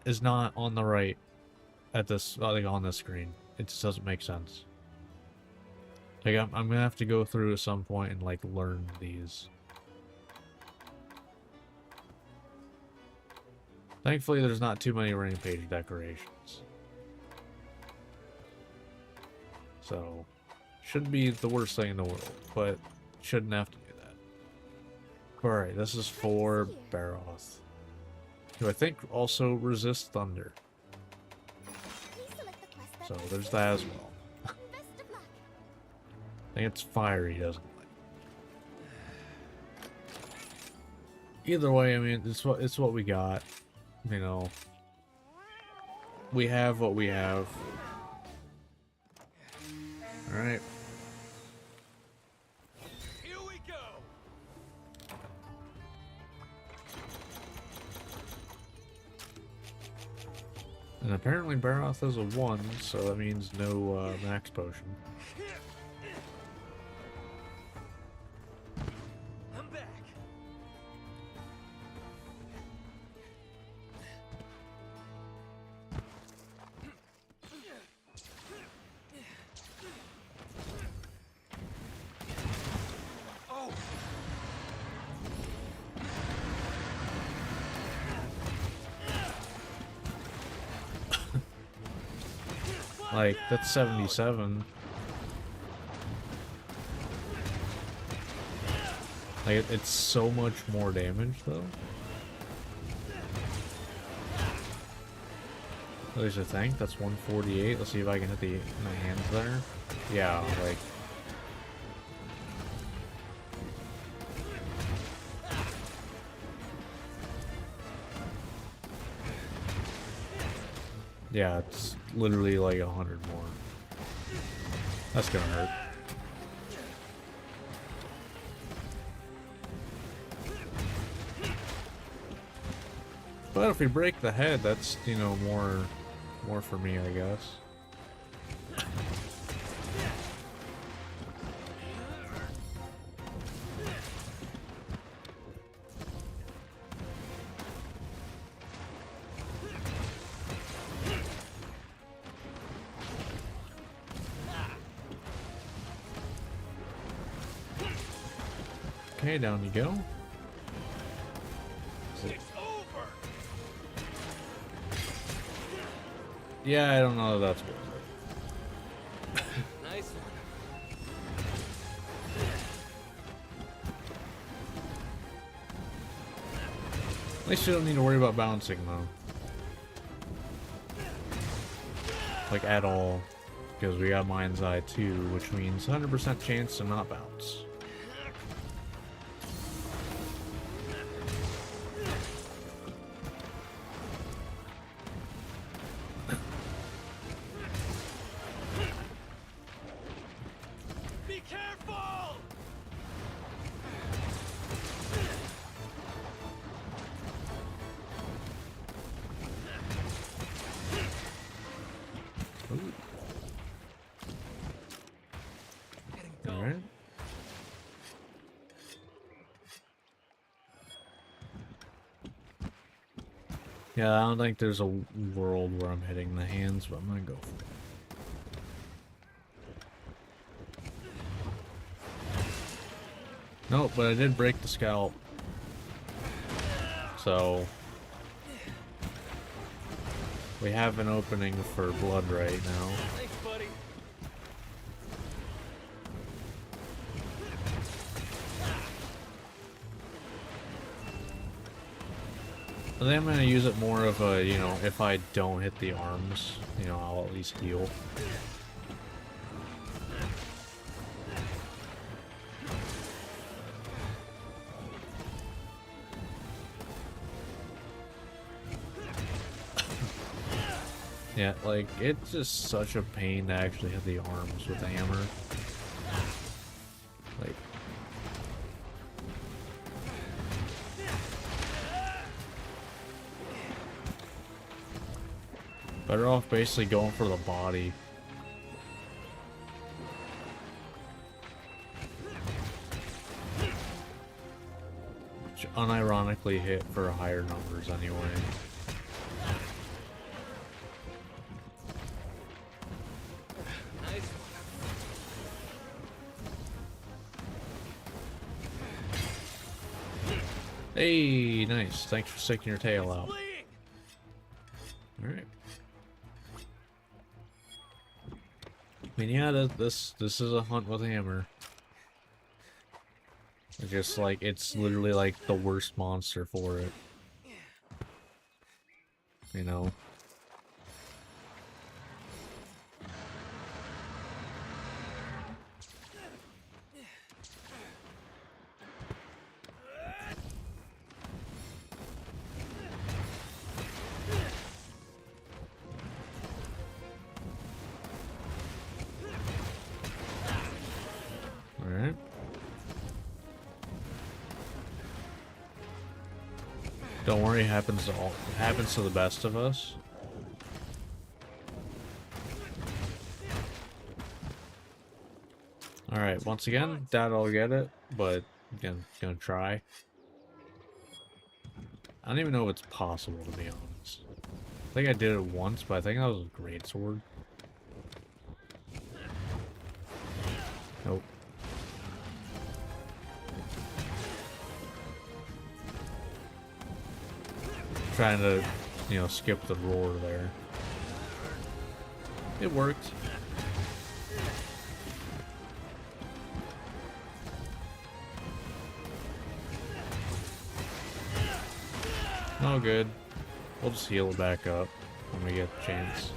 is not on the right at this, like, on this screen. It just doesn't make sense. Like I'm gonna have to go through at some point and like learn these. Thankfully, there's not too many rampage decorations, so shouldn't be the worst thing in the world, but shouldn't have to. Alright, this is for Baroth, who I think also resists thunder. So there's that as well. I think it's fire he doesn't like. Either way, I mean, it's what we got. You know, we have what we have. Alright. And apparently Baroth is a 1, so that means no max potion. I'm back. Oh. Like, that's 77. Like, it's so much more damage, though. At least I think. That's 148. Let's see if I can hit my hands there. Yeah, like... Yeah, it's literally like 100 more. That's gonna hurt. But if we break the head, that's, you know, more for me, I guess. Okay, down you go. It's over. Yeah, I don't know if that's worth it. Nice one. At least you don't need to worry about bouncing, though. Like, at all. Because we got Mind's Eye too, which means 100% chance to not bounce. Be careful. Ooh. Getting dull. Alright. Yeah, I don't think there's a world where I'm hitting the hands, but I'm gonna go for it. Nope, but I did break the scalp. So we have an opening for blood right now. Thanks, buddy. I think I'm gonna use it more of a, you know, if I don't hit the arms, you know, I'll at least heal. Yeah, like, it's just such a pain to actually hit the arms with the hammer. Like... Better off basically going for the body. Which unironically hit for higher numbers anyway. Nice one. Hey, nice. Thanks for sticking your tail out. Fleeing. Alright. I mean, yeah, this is a hunt with a hammer. It's just like, it's literally like the worst monster for it. You know? Alright. Don't worry, it happens to the best of us. Alright, once again, doubt I'll get it, but again, gonna try. I don't even know if it's possible, to be honest. I think I did it once, but I think that was a great sword. Nope. Trying to, you know, skip the roar there. It worked. Oh, good. We'll just heal it back up when we get the chance.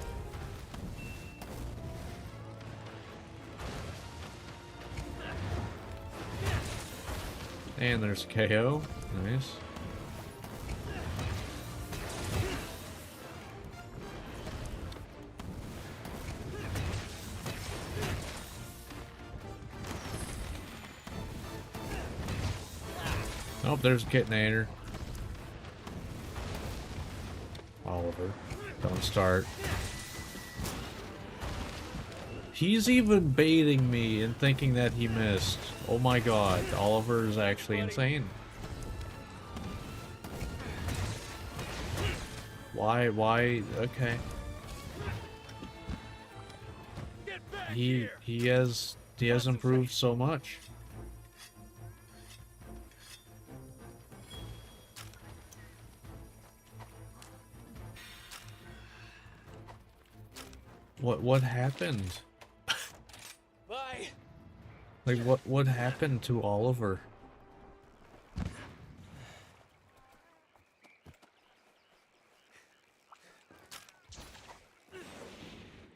And there's KO. Nice. Oh, there's a Kitnator. Oliver, don't start. He's even baiting me and thinking that he missed. Oh my god, Oliver is actually insane. Why? Okay. Get back He here. he has improved so much. What happened? Bye. Like what happened to Oliver?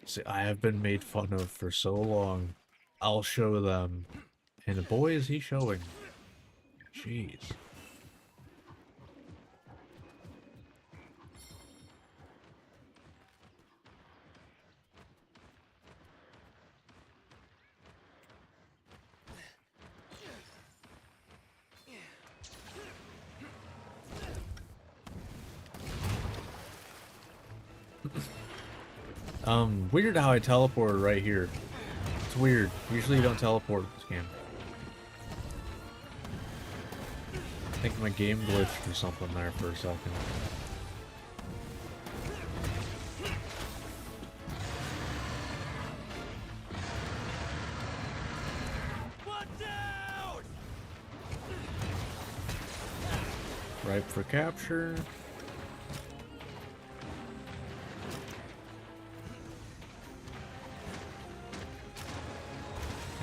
See, I have been made fun of for so long. I'll show them. And boy is he showing. Jeez. Weird how I teleported right here. It's weird. Usually you don't teleport in this game. I think my game glitched or something there for a second. Watch out! Ripe for capture.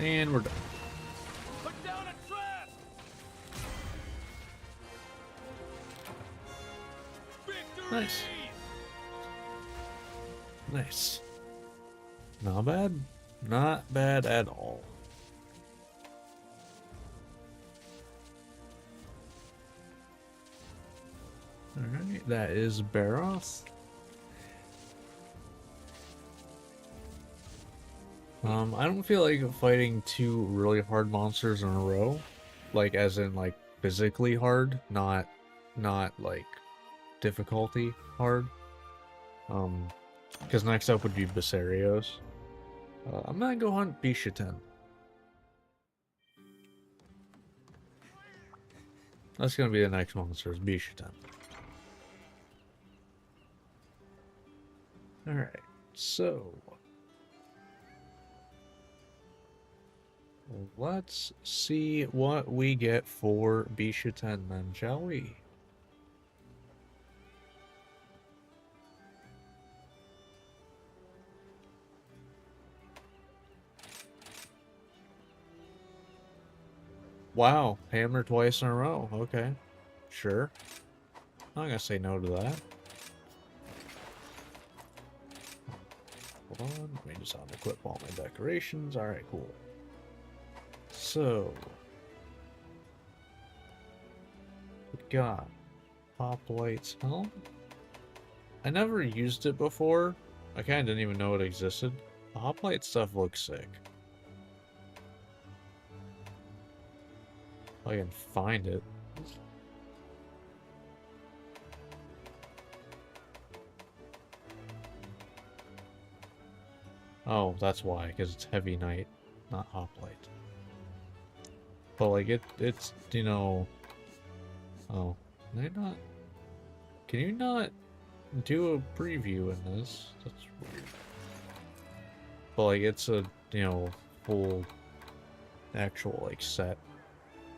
And we're done. Put down a trap! Victory! Nice. Nice. Not bad. Not bad at all. Alright, that is Barroth. I don't feel like fighting two really hard monsters in a row. Like, as in, like, physically hard, not like, difficulty hard. Because next up would be Basarios. I'm gonna go hunt Bishatan. That's gonna be the next monster, is Bishatan. Alright, so... let's see what we get for Bishatan then, shall we? Wow, hammer twice in a row. Okay, sure. I'm not gonna say no to that. Hold on, let me just unequip all my decorations. Alright, cool. So, we got Hoplites Helm. I never used it before. I kind of didn't even know it existed. The Hoplite stuff looks sick. If I can find it. Oh, that's why, because it's Heavy Knight, not Hoplite. But like it's you know. Oh, can I not? Can you not do a preview in this? That's weird. But like it's a full actual like set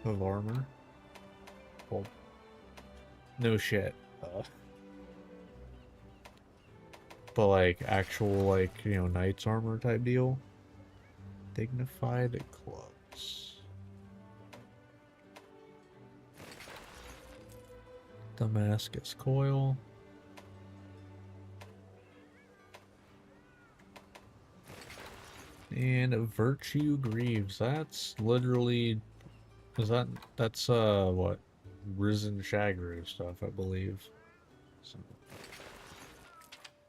of armor. Well, no shit. but like actual like, you know, knight's armor type deal. Dignified clubs. Damascus coil. And virtue greaves. That's literally, that's what? Risen Shagru stuff, I believe. So,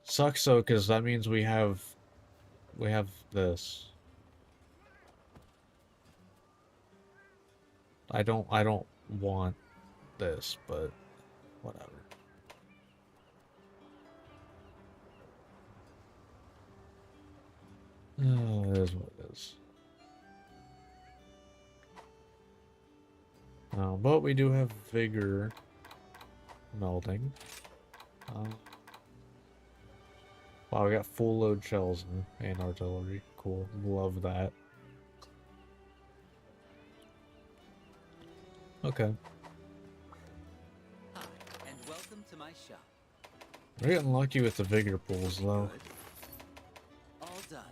sucks though, because that means we have this. I don't want this, but whatever. It is what it is. But we do have vigor melting. Wow, we got full load shells and artillery. Cool. Love that. Okay. Hi, and welcome to my shop. We're getting lucky with the vigor pools, though. Good. All done.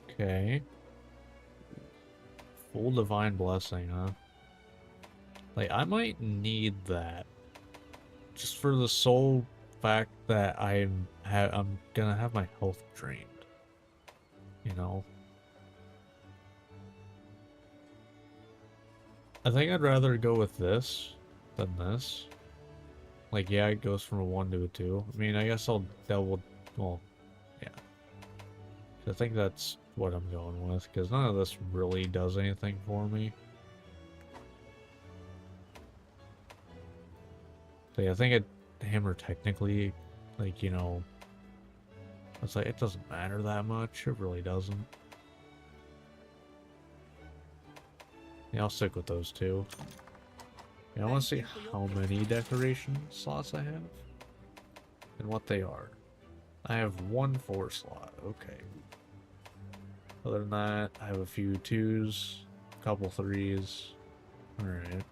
Okay. Full divine blessing, huh? Like, I might need that. Just for the sole fact that I'm gonna have my health drained. You know? I think I'd rather go with this than this. Like, yeah, it goes from a 1 to a 2. I mean, I guess I'll double... Well, yeah. I think that's what I'm going with, because none of this really does anything for me. So yeah, I think hammer technically, like, you know... It's like, it doesn't matter that much. It really doesn't. Yeah, I'll stick with those two. Yeah, I want to see how many decoration slots I have. And what they are. I have 1 4 slot. Okay. Other than that, I have a few 2s. A couple 3s. Alright.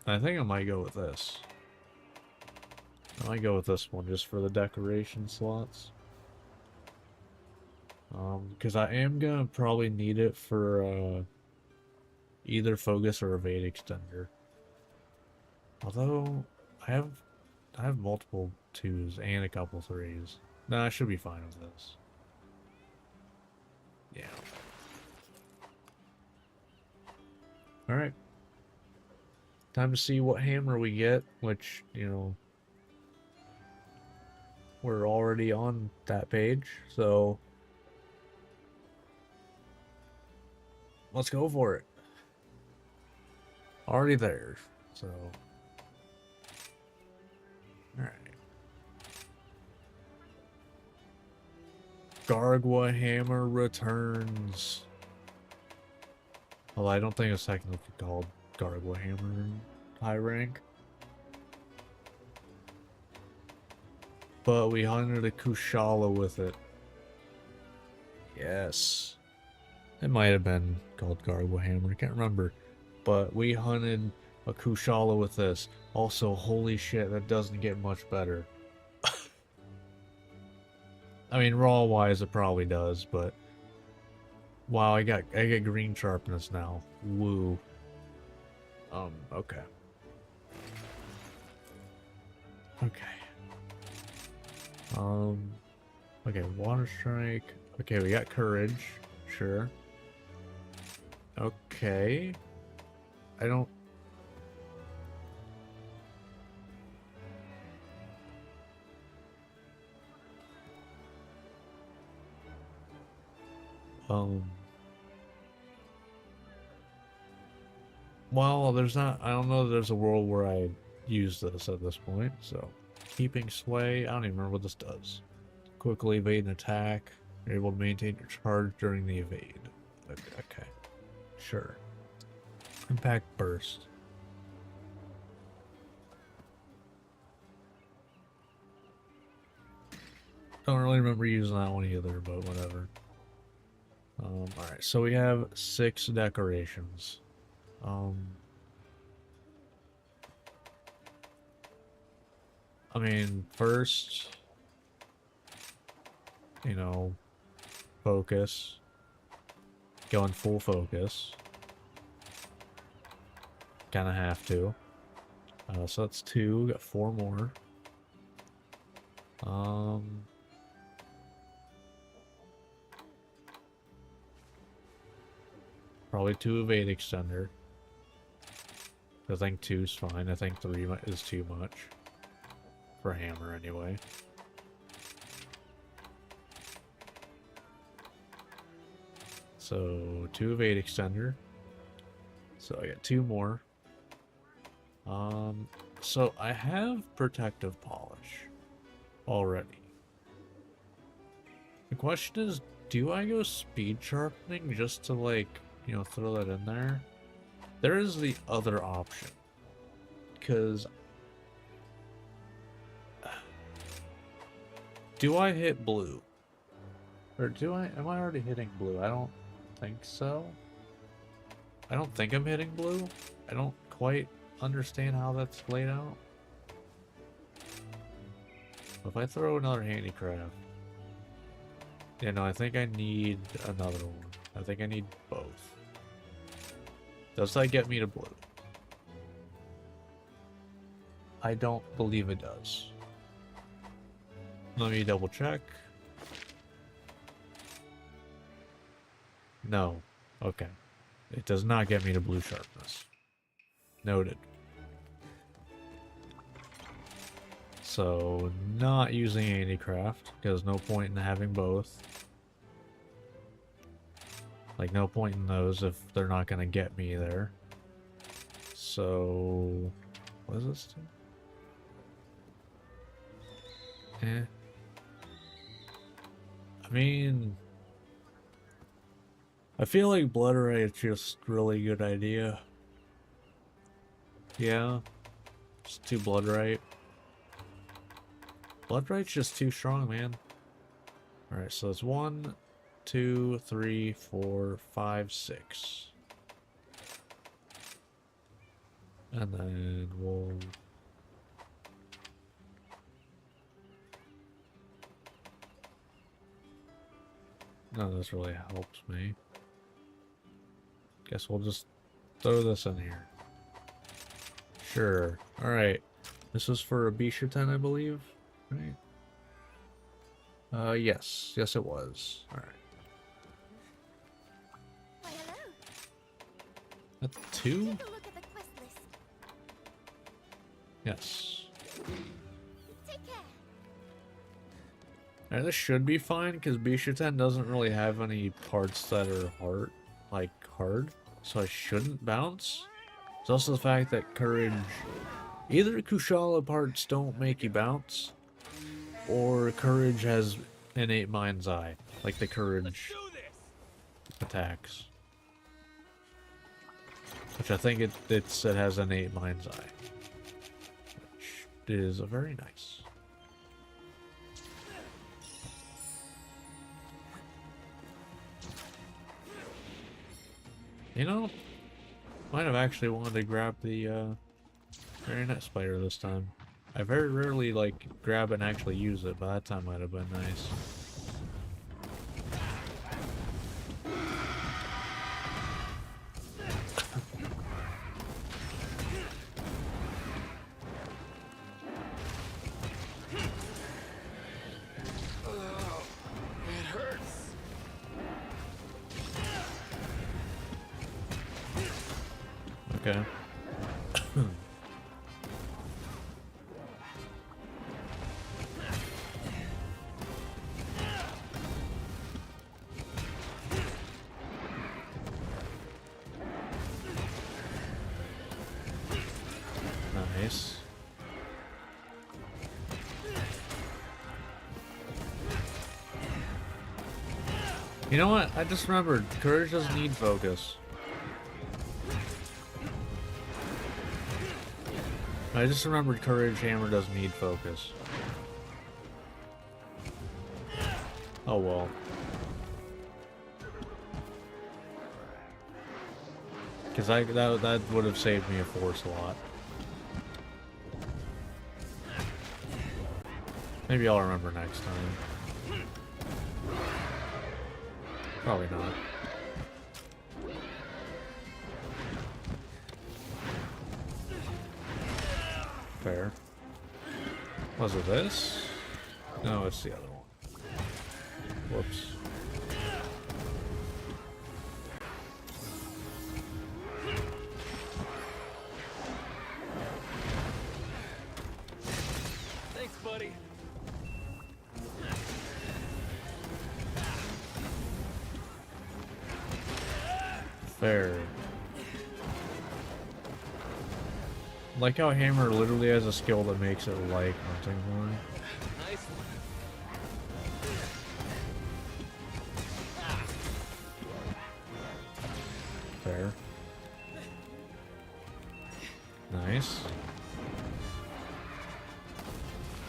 I think I might go with this. I might go with this one just for the decoration slots. Because I am gonna probably need it for either focus or evade extender. Although I have multiple 2s and a couple 3s. Nah, I should be fine with this. Yeah. Alright. Time to see what hammer we get, which, you know, we're already on that page, so let's go for it. Already there, so alright. Gargwa hammer returns. Well, I don't think it's technically called Gargwa hammer in high rank. But we hunted a Kushala with it. Yes. It might have been called Gargwa hammer, I can't remember. But we hunted a Kushala with this. Also, holy shit, that doesn't get much better. I mean, raw-wise, it probably does, but... Wow, I get green sharpness now. Woo. Okay. Okay. Okay, water strike. Okay, we got courage. Sure. Okay. I don't... Well, there's not... I don't know that there's a world where I use this at this point, so... Keeping sway. I don't even remember what this does. Quickly evade an attack. You're able to maintain your charge during the evade. Okay. Sure. Impact burst. Don't really remember using that one either, but whatever. Alright, so we have 6 decorations. I mean, first, you know, focus. Going full focus. Kinda have to. So that's 2, got 4 more. Probably 2 evade extender. I think 2 is fine. I think 3 is too much. For hammer, anyway. So, 2 evade extender. So I got 2 more. So I have protective polish already. The question is, do I go speed sharpening just to, like, you know, throw that in there? There is the other option. Because do I hit blue? Or am I already hitting blue? I don't think so. I don't think I'm hitting blue. I don't quite understand how that's laid out. If I throw another handicraft, yeah, no, I think I need another one. I think I need both. Does that get me to blue? I don't believe it does. Let me double check. No. Okay. It does not get me to blue sharpness. Noted. So, not using handicraft, because no point in having both. Like, no point in those if they're not going to get me there. So, what does this do? Eh. I mean, I feel like Blood Ray is just a really good idea. Yeah. Just 2 Blood Ray. Blood Ray's just too strong, man. Alright, so it's 1, 2, 3, 4, 5, 6. And then we'll... None of this really helps me. Guess we'll just throw this in here. Sure. Alright. This is for a Bisha 10, I believe. Right? Yes. Yes, it was. Alright. Why, hello. That's 2? Take a look at the quest list. Yes. Take care. Alright, this should be fine, because Bisha 10 doesn't really have any parts that are hard. So I shouldn't bounce. It's also the fact that Courage... Either Kushala parts don't make you bounce, or Courage has innate Mind's Eye, like the Courage attacks. Which I think it has innate Mind's Eye. Which is very nice. You know, might have actually wanted to grab the Marionette Spider this time. I very rarely, like, grab and actually use it, but that time might have been nice. It hurts. Okay. Nice. You know what? I just remembered. Courage doesn't need focus. I just remembered Courage Hammer doesn't need focus. Oh well. Because that would have saved me a force a lot. Maybe I'll remember next time. Probably not. Fair. Was it this? No, it's the other one. Whoops. Thanks, buddy. Fair. Like how Hammer literally has a skill that makes it like hunting horn. Nice one. Fair. Nice.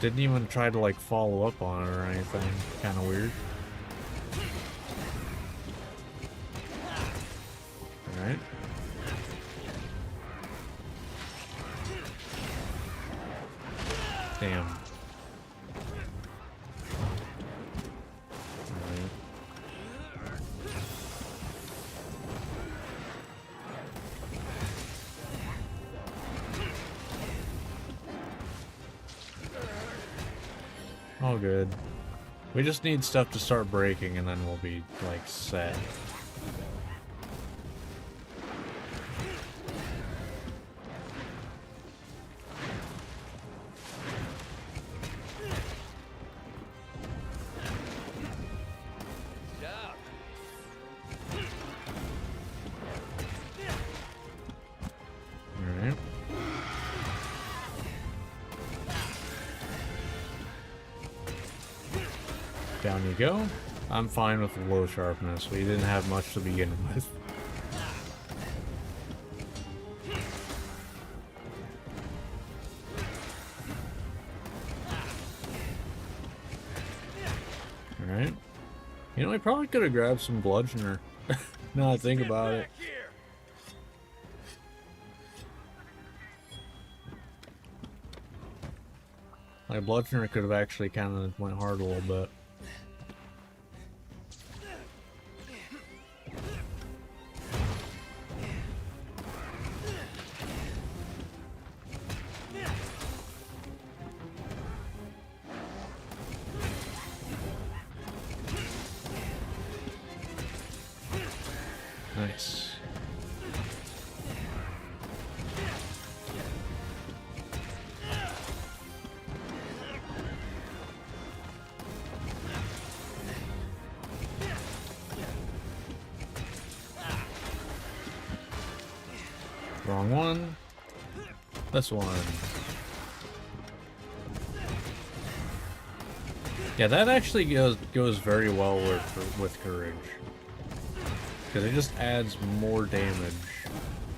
Didn't even try to like follow up on it or anything. Kind of weird. Alright. Damn. Alright. All good. We just need stuff to start breaking and then we'll be like set. Job. Alright. Down you go. I'm fine with low sharpness. We didn't have much to begin with. Alright. You know, I probably could have grabbed some bludgeoner. Now I think about it. Back here. My bludgeoner could have actually kind of went hard a little bit. Nice. Wrong one. This one. Yeah, that actually goes very well with courage. Because it just adds more damage.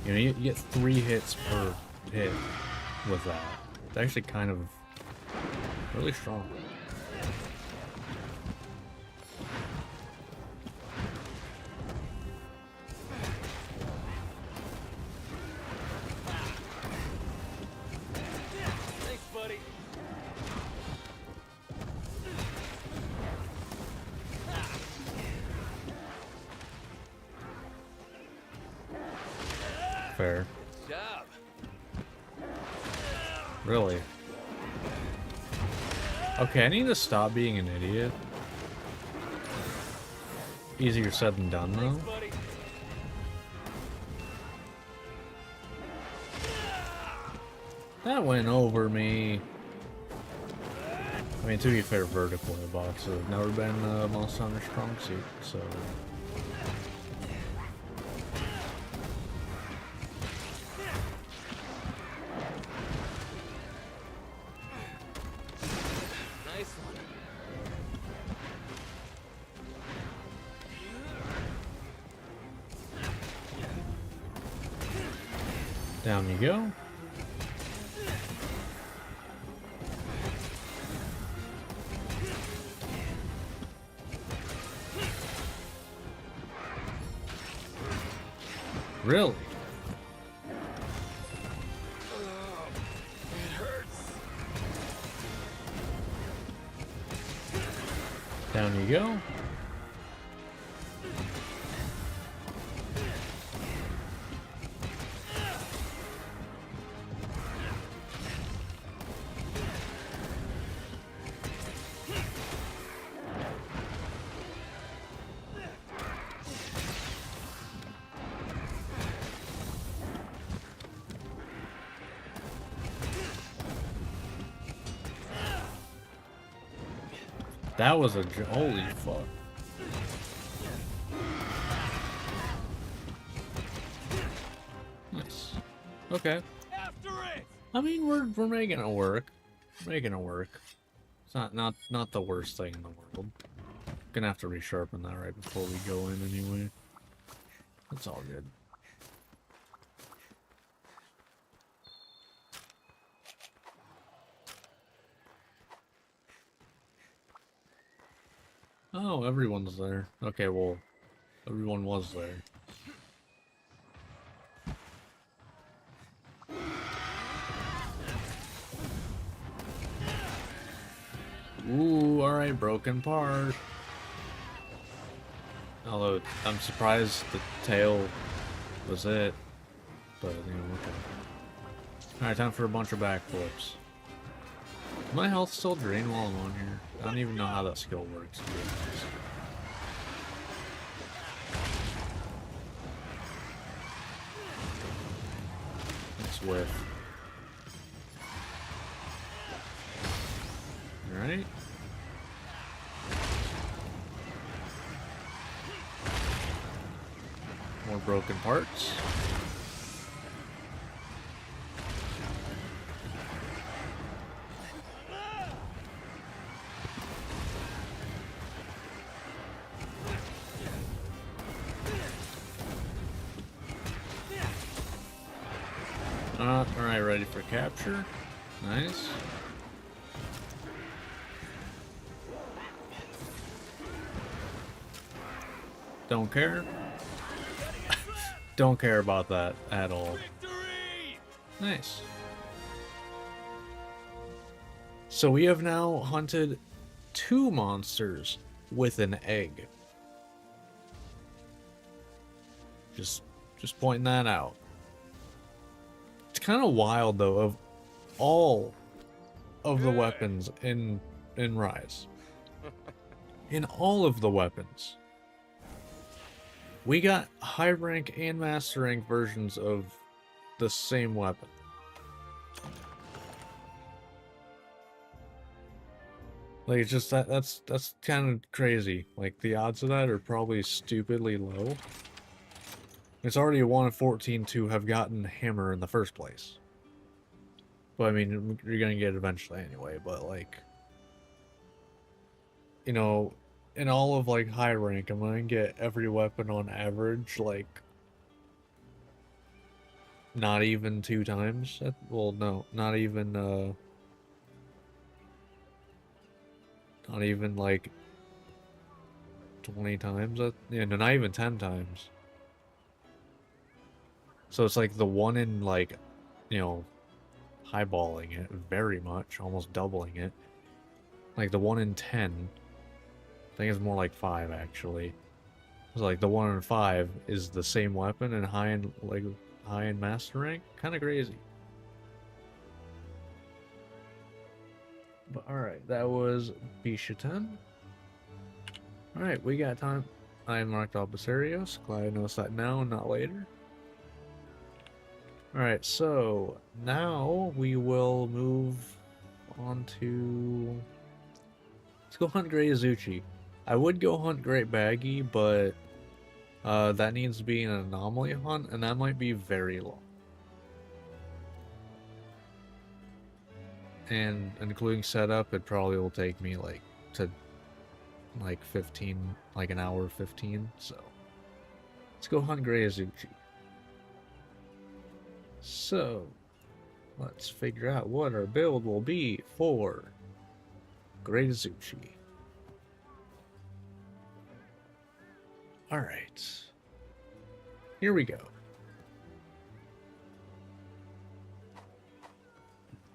You know, you get 3 hits per hit with that. It's actually kind of really strong. Thanks, buddy. Fair. Job. Really? Okay, I need to stop being an idiot. Easier said than done, though. Thanks, buddy. That went over me. I mean, to be fair, vertical bots have never been Monster Hunter's strong suit, so... Nice one. Down you go. Really? Down you go. That was a holy fuck. Nice. Okay. After it! I mean, we're making it work. Making it work. It's not the worst thing in the world. Gonna have to resharpen that right before we go in anyway. That's all good. Oh, everyone's there. Okay, well, everyone was there. Ooh, alright, broken part. Although, I'm surprised the tail was it. But, you know, okay. Alright, time for a bunch of backflips. Is my health still drained while I'm on here? I don't even know how that skill works, to be honest. It's with. Alright. More broken parts. Alright, ready for capture. Nice. Don't care. Don't care about that at all. Victory! Nice. So we have now hunted 2 monsters with an egg. Just pointing that out. It's kind of wild though, of all of the weapons in Rise. In all of the weapons, we got high rank and master rank versions of the same weapon. Like, it's just that's kind of crazy. Like, the odds of that are probably stupidly low. It's already a 1 in 14 to have gotten hammer in the first place. But I mean, you're gonna get it eventually anyway, but like, you know, in all of like high rank, I'm gonna get every weapon on average like not even 2 times. Well, no, not even like 20 times. Yeah, no, not even 10 times. So it's like the 1 in like, you know, highballing it very much, almost doubling it. Like the 1 in 10, I think it's more like 5 actually. So like the 1 in 5 is the same weapon and high in master rank. Kind of crazy. But alright, that was Bisha-10. Alright, we got time. I unlocked Albasarios. Glad I noticed that now and not later. Alright, so now we will move on to... Let's go hunt Great Azuchi. I would go hunt Great Baggy, but that needs to be an anomaly hunt, and that might be very long. And including setup, it probably will take me like 15, like an hour 15, so let's go hunt Great Azuchi. So, let's figure out what our build will be for Great Azuchi. Alright. Here we go.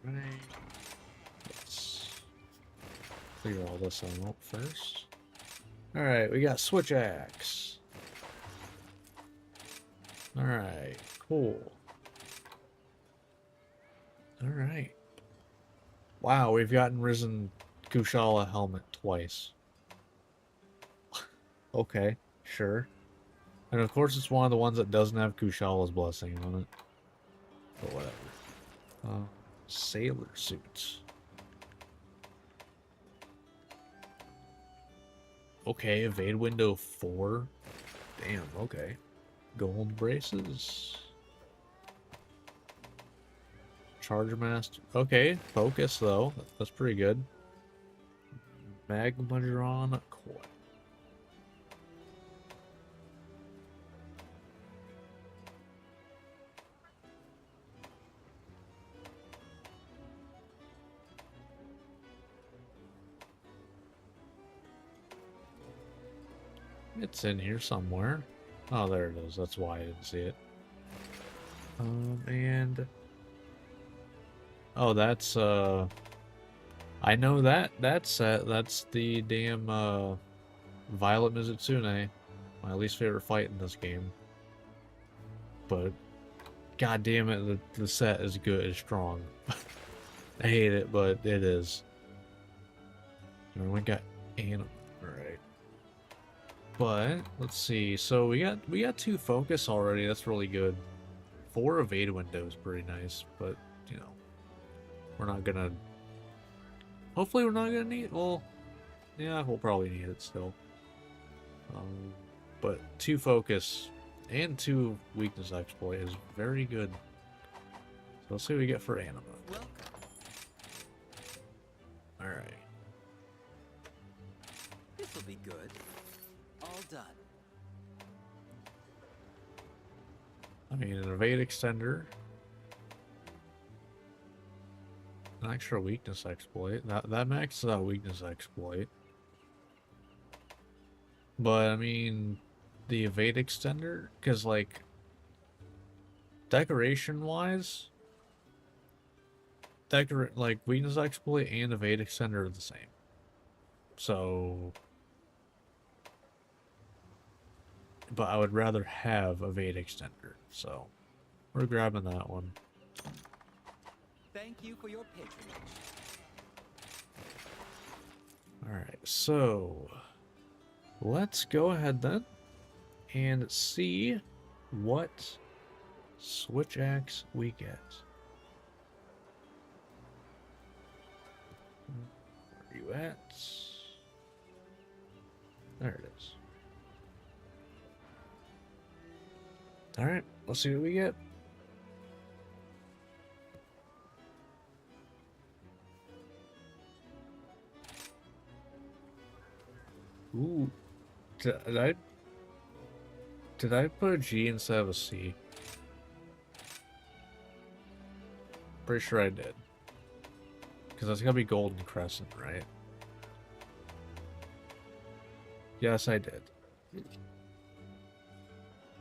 Right. Let's clear all this out first. Alright, we got switch axe. Alright, cool. Alright. Wow, we've gotten Risen Kushala helmet twice. Okay, sure. And of course it's one of the ones that doesn't have Kushala's blessing on it. But whatever. Sailor suits. Okay, evade window 4. Damn, okay. Gold braces. Charger master. Okay, focus though. That's pretty good. Magmadron coil. It's in here somewhere. Oh, there it is. That's why I didn't see it. And oh, that's I know that set. That's the damn Violet Mizutsune, my least favorite fight in this game. But god damn it, the set is good, is strong. I hate it, but it is. And we got Anima, right? But let's see. So we got 2 focus already. That's really good. 4 evade windows, pretty nice. But you know, we're not gonna. Hopefully, we're not gonna need. Well, yeah, we'll probably need it still. But 2 focus and 2 weakness exploit is very good. So let's see what we get for Anima. Welcome. All right. This'll be good. All done. I mean, an evade extender. An extra weakness exploit. That maxes out weakness exploit. But, I mean, the evade extender, because, like, decoration-wise, like, weakness exploit and evade extender are the same. So, but I would rather have evade extender, so we're grabbing that one. Thank you for your patronage. Alright, so let's go ahead then and see what switch axe we get. Where are you at? There it is. Alright, let's see what we get. Ooh. Did I put a G instead of a C? Pretty sure I did. Because that's gotta be Golden Crescent, right? Yes, I did.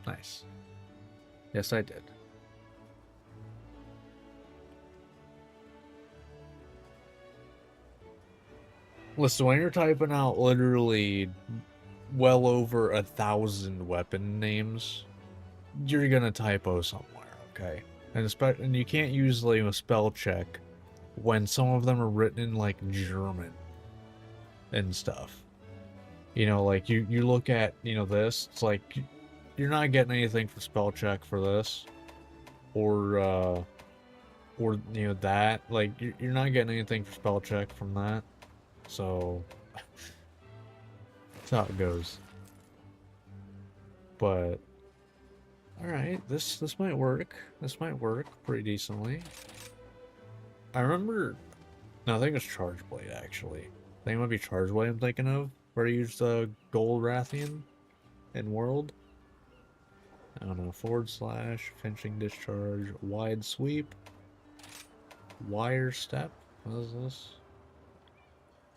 Nice. Yes, I did. Listen, when you're typing out literally well over 1,000 weapon names, you're gonna typo somewhere, okay? And you can't use like a spell check when some of them are written in like German and stuff. You know, like you look at, you know, this, it's like you're not getting anything for spell check for this, or you know that, like you're not getting anything for spell check from that. So that's how it goes. But all right, this might work. This might work pretty decently. I remember. No, I think it's Charge Blade actually. I think it might be Charge Blade I'm thinking of, where I used the Gold Rathian in World. I don't know, / finishing discharge, wide sweep, wire step. What is this?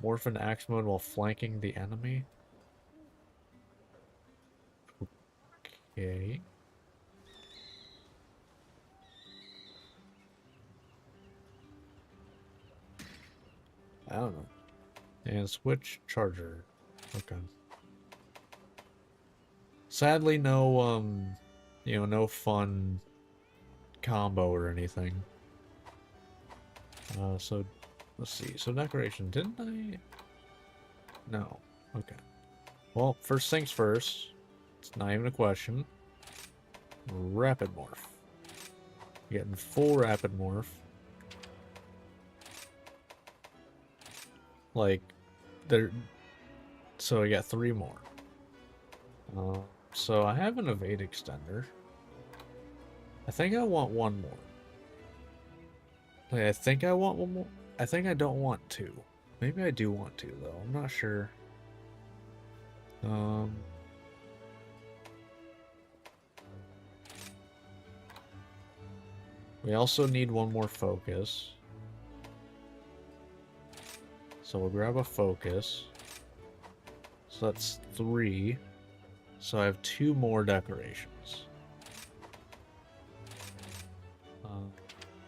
Morph into axe mode while flanking the enemy. Okay. I don't know. And switch charger. Okay. Sadly, no, you know, no fun combo or anything. So, let's see. So decoration, didn't I? No. Okay. Well, first things first. It's not even a question. Rapid morph. Getting full rapid morph. Like, there. So I got 3 more. So I have an evade extender. I think I want 1 more. Like, I think I want 1 more. I think I don't want 2. Maybe I do want 2 though. I'm not sure. We also need 1 more focus. So we'll grab a focus. So that's 3. So I have 2 more decorations.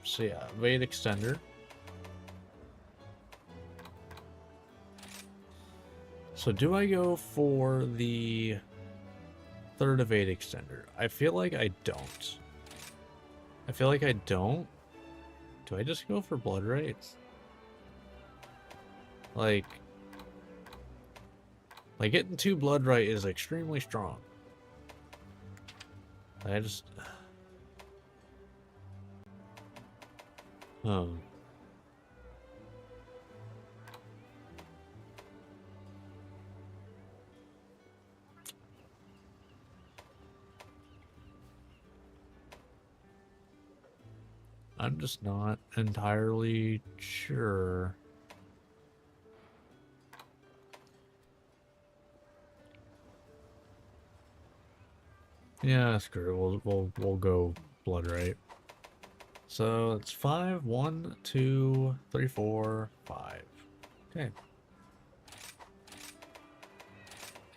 So yeah, evade extender. So do I go for the 3rd evade extender? I feel like I don't. I feel like I don't. Do I just go for blood rights? Like getting 2 blood right is extremely strong. I just I'm just not entirely sure. Yeah, screw it. We'll go blood right. So it's 5, 1, 2, 3, 4, 5. Okay.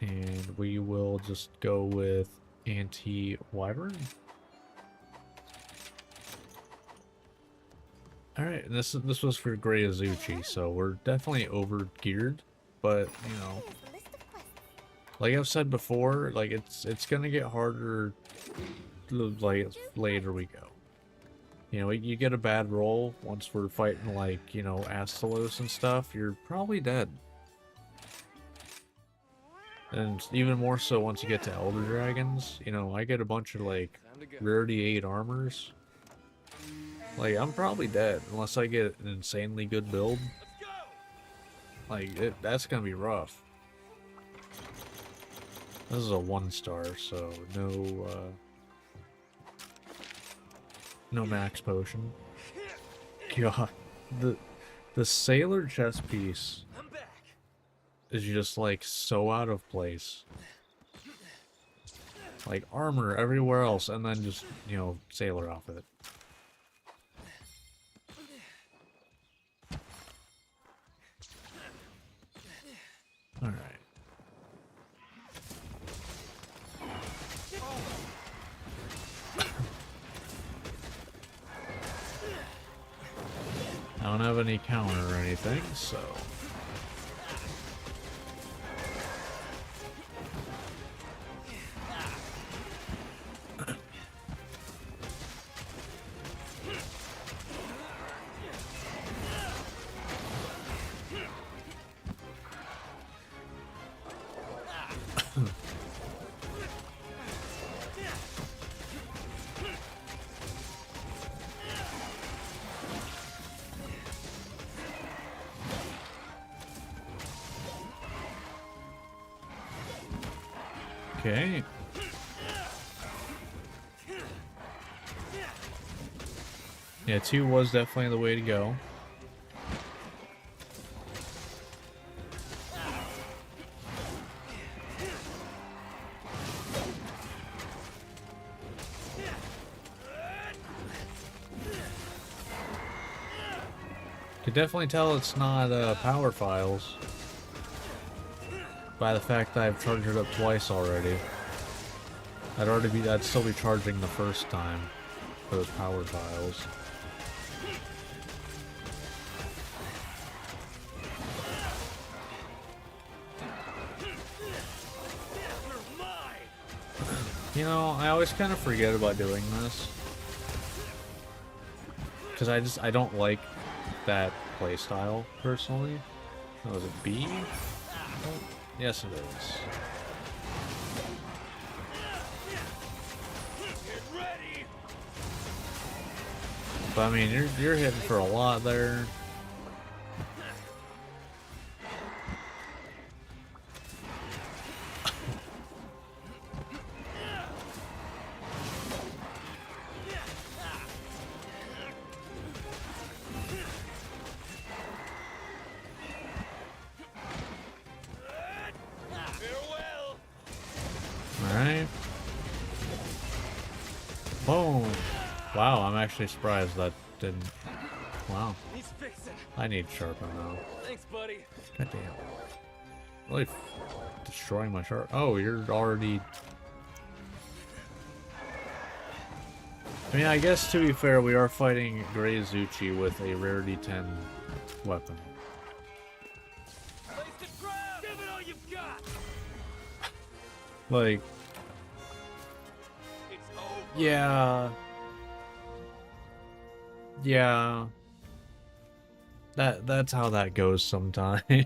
And we will just go with anti-wyvern. Alright, and this was for Grey Azuchi, so we're definitely over geared, but you know, like I've said before, like it's gonna get harder like later we go. You know, you get a bad roll once we're fighting like, you know, Astalos and stuff, you're probably dead. And even more so once you get to Elder Dragons, you know, I get a bunch of like rarity 8 armors. Like, I'm probably dead unless I get an insanely good build. Like, that's gonna be rough. This is a 1-star, so no max potion. God, the sailor chest piece is just like so out of place. Like armor everywhere else, and then just, you know, sailor off of it. All right. I don't have any counter or anything, so. Okay. Yeah, 2 was definitely the way to go. Could definitely tell it's not power files by the fact that I've charged it up twice already. I'd still be charging the first time for those power files. You know, I always kind of forget about doing this. Because I don't like that playstyle, personally. Oh, is it B? Oh, yes, it is. Get ready! But I mean, you're hitting for a lot there. Farewell! Alright. Boom. Wow, I'm actually surprised that didn't... Wow. He's fixing. I need sharpen now. Thanks, buddy. God damn. Really destroying my sharp. Oh, you're already... I mean, I guess to be fair, we are fighting Grey Zuchi with a rarity 10 weapon. Place to grab! Give it all you've got! Like, It's over! yeah. Yeah. That's how that goes sometimes.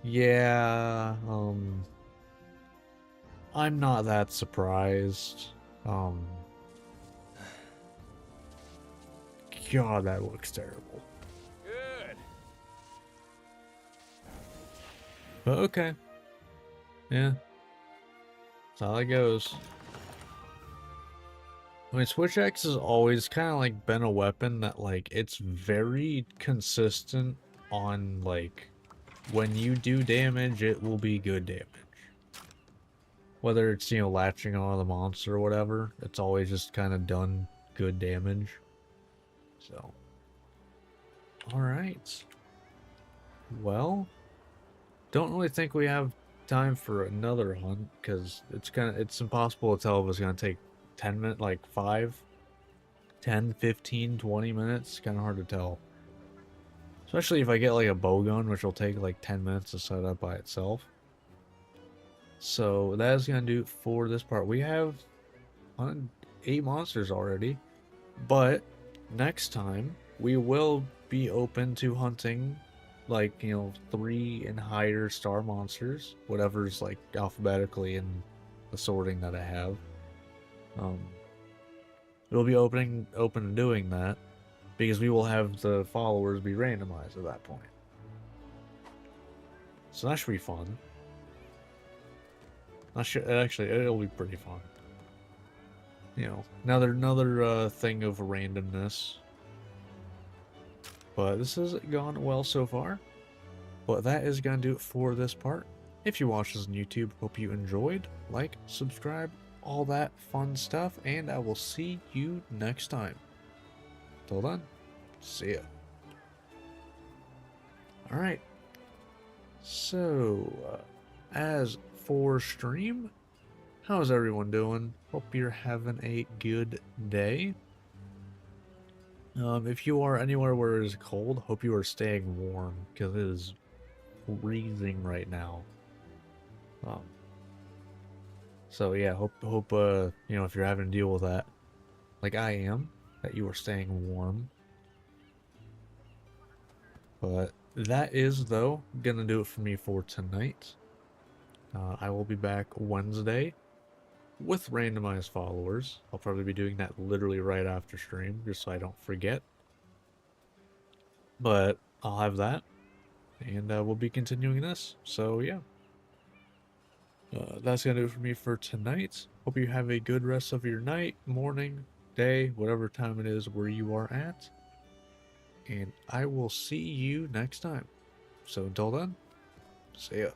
Yeah, I'm not that surprised. God, that looks terrible. Good! But okay. Yeah. That's how it goes. I mean, Switch X has always kind of like been a weapon that like it's very consistent on like when you do damage, it will be good damage. Whether it's, you know, latching on the monster or whatever, it's always just kind of done good damage. So, alright. Well, don't really think we have time for another hunt, because it's impossible to tell if it's going to take 10 minutes, like 5, 10, 15, 20 minutes. Kind of hard to tell. Especially if I get like a bow gun, which will take like 10 minutes to set up by itself. So that is going to do it for this part. We have 8 monsters already, but next time we will be open to hunting like, you know, 3 and higher star monsters, whatever's like alphabetically in the sorting that I have. We'll be open to doing that because we will have the followers be randomized at that point. So that should be fun. Actually, it'll be pretty fun. You know, another thing of randomness. But this has gone well so far. But that is going to do it for this part. If you watched this on YouTube, hope you enjoyed. Like, subscribe, all that fun stuff. And I will see you next time. Till then, see ya. Alright. So, as for stream, how's everyone doing? Hope you're having a good day. If you are anywhere where it is cold, hope you are staying warm, because it is freezing right now. So yeah, hope you know, if you're having to deal with that, like I am, that you are staying warm. But that is, though, gonna do it for me for tonight. I will be back Wednesday with randomized followers. I'll probably be doing that literally right after stream, just so I don't forget. But I'll have that, and we'll be continuing this. So yeah, that's gonna do it for me for tonight. Hope you have a good rest of your night, morning, day, whatever time it is where you are at. And I will see you next time. So until then, see ya.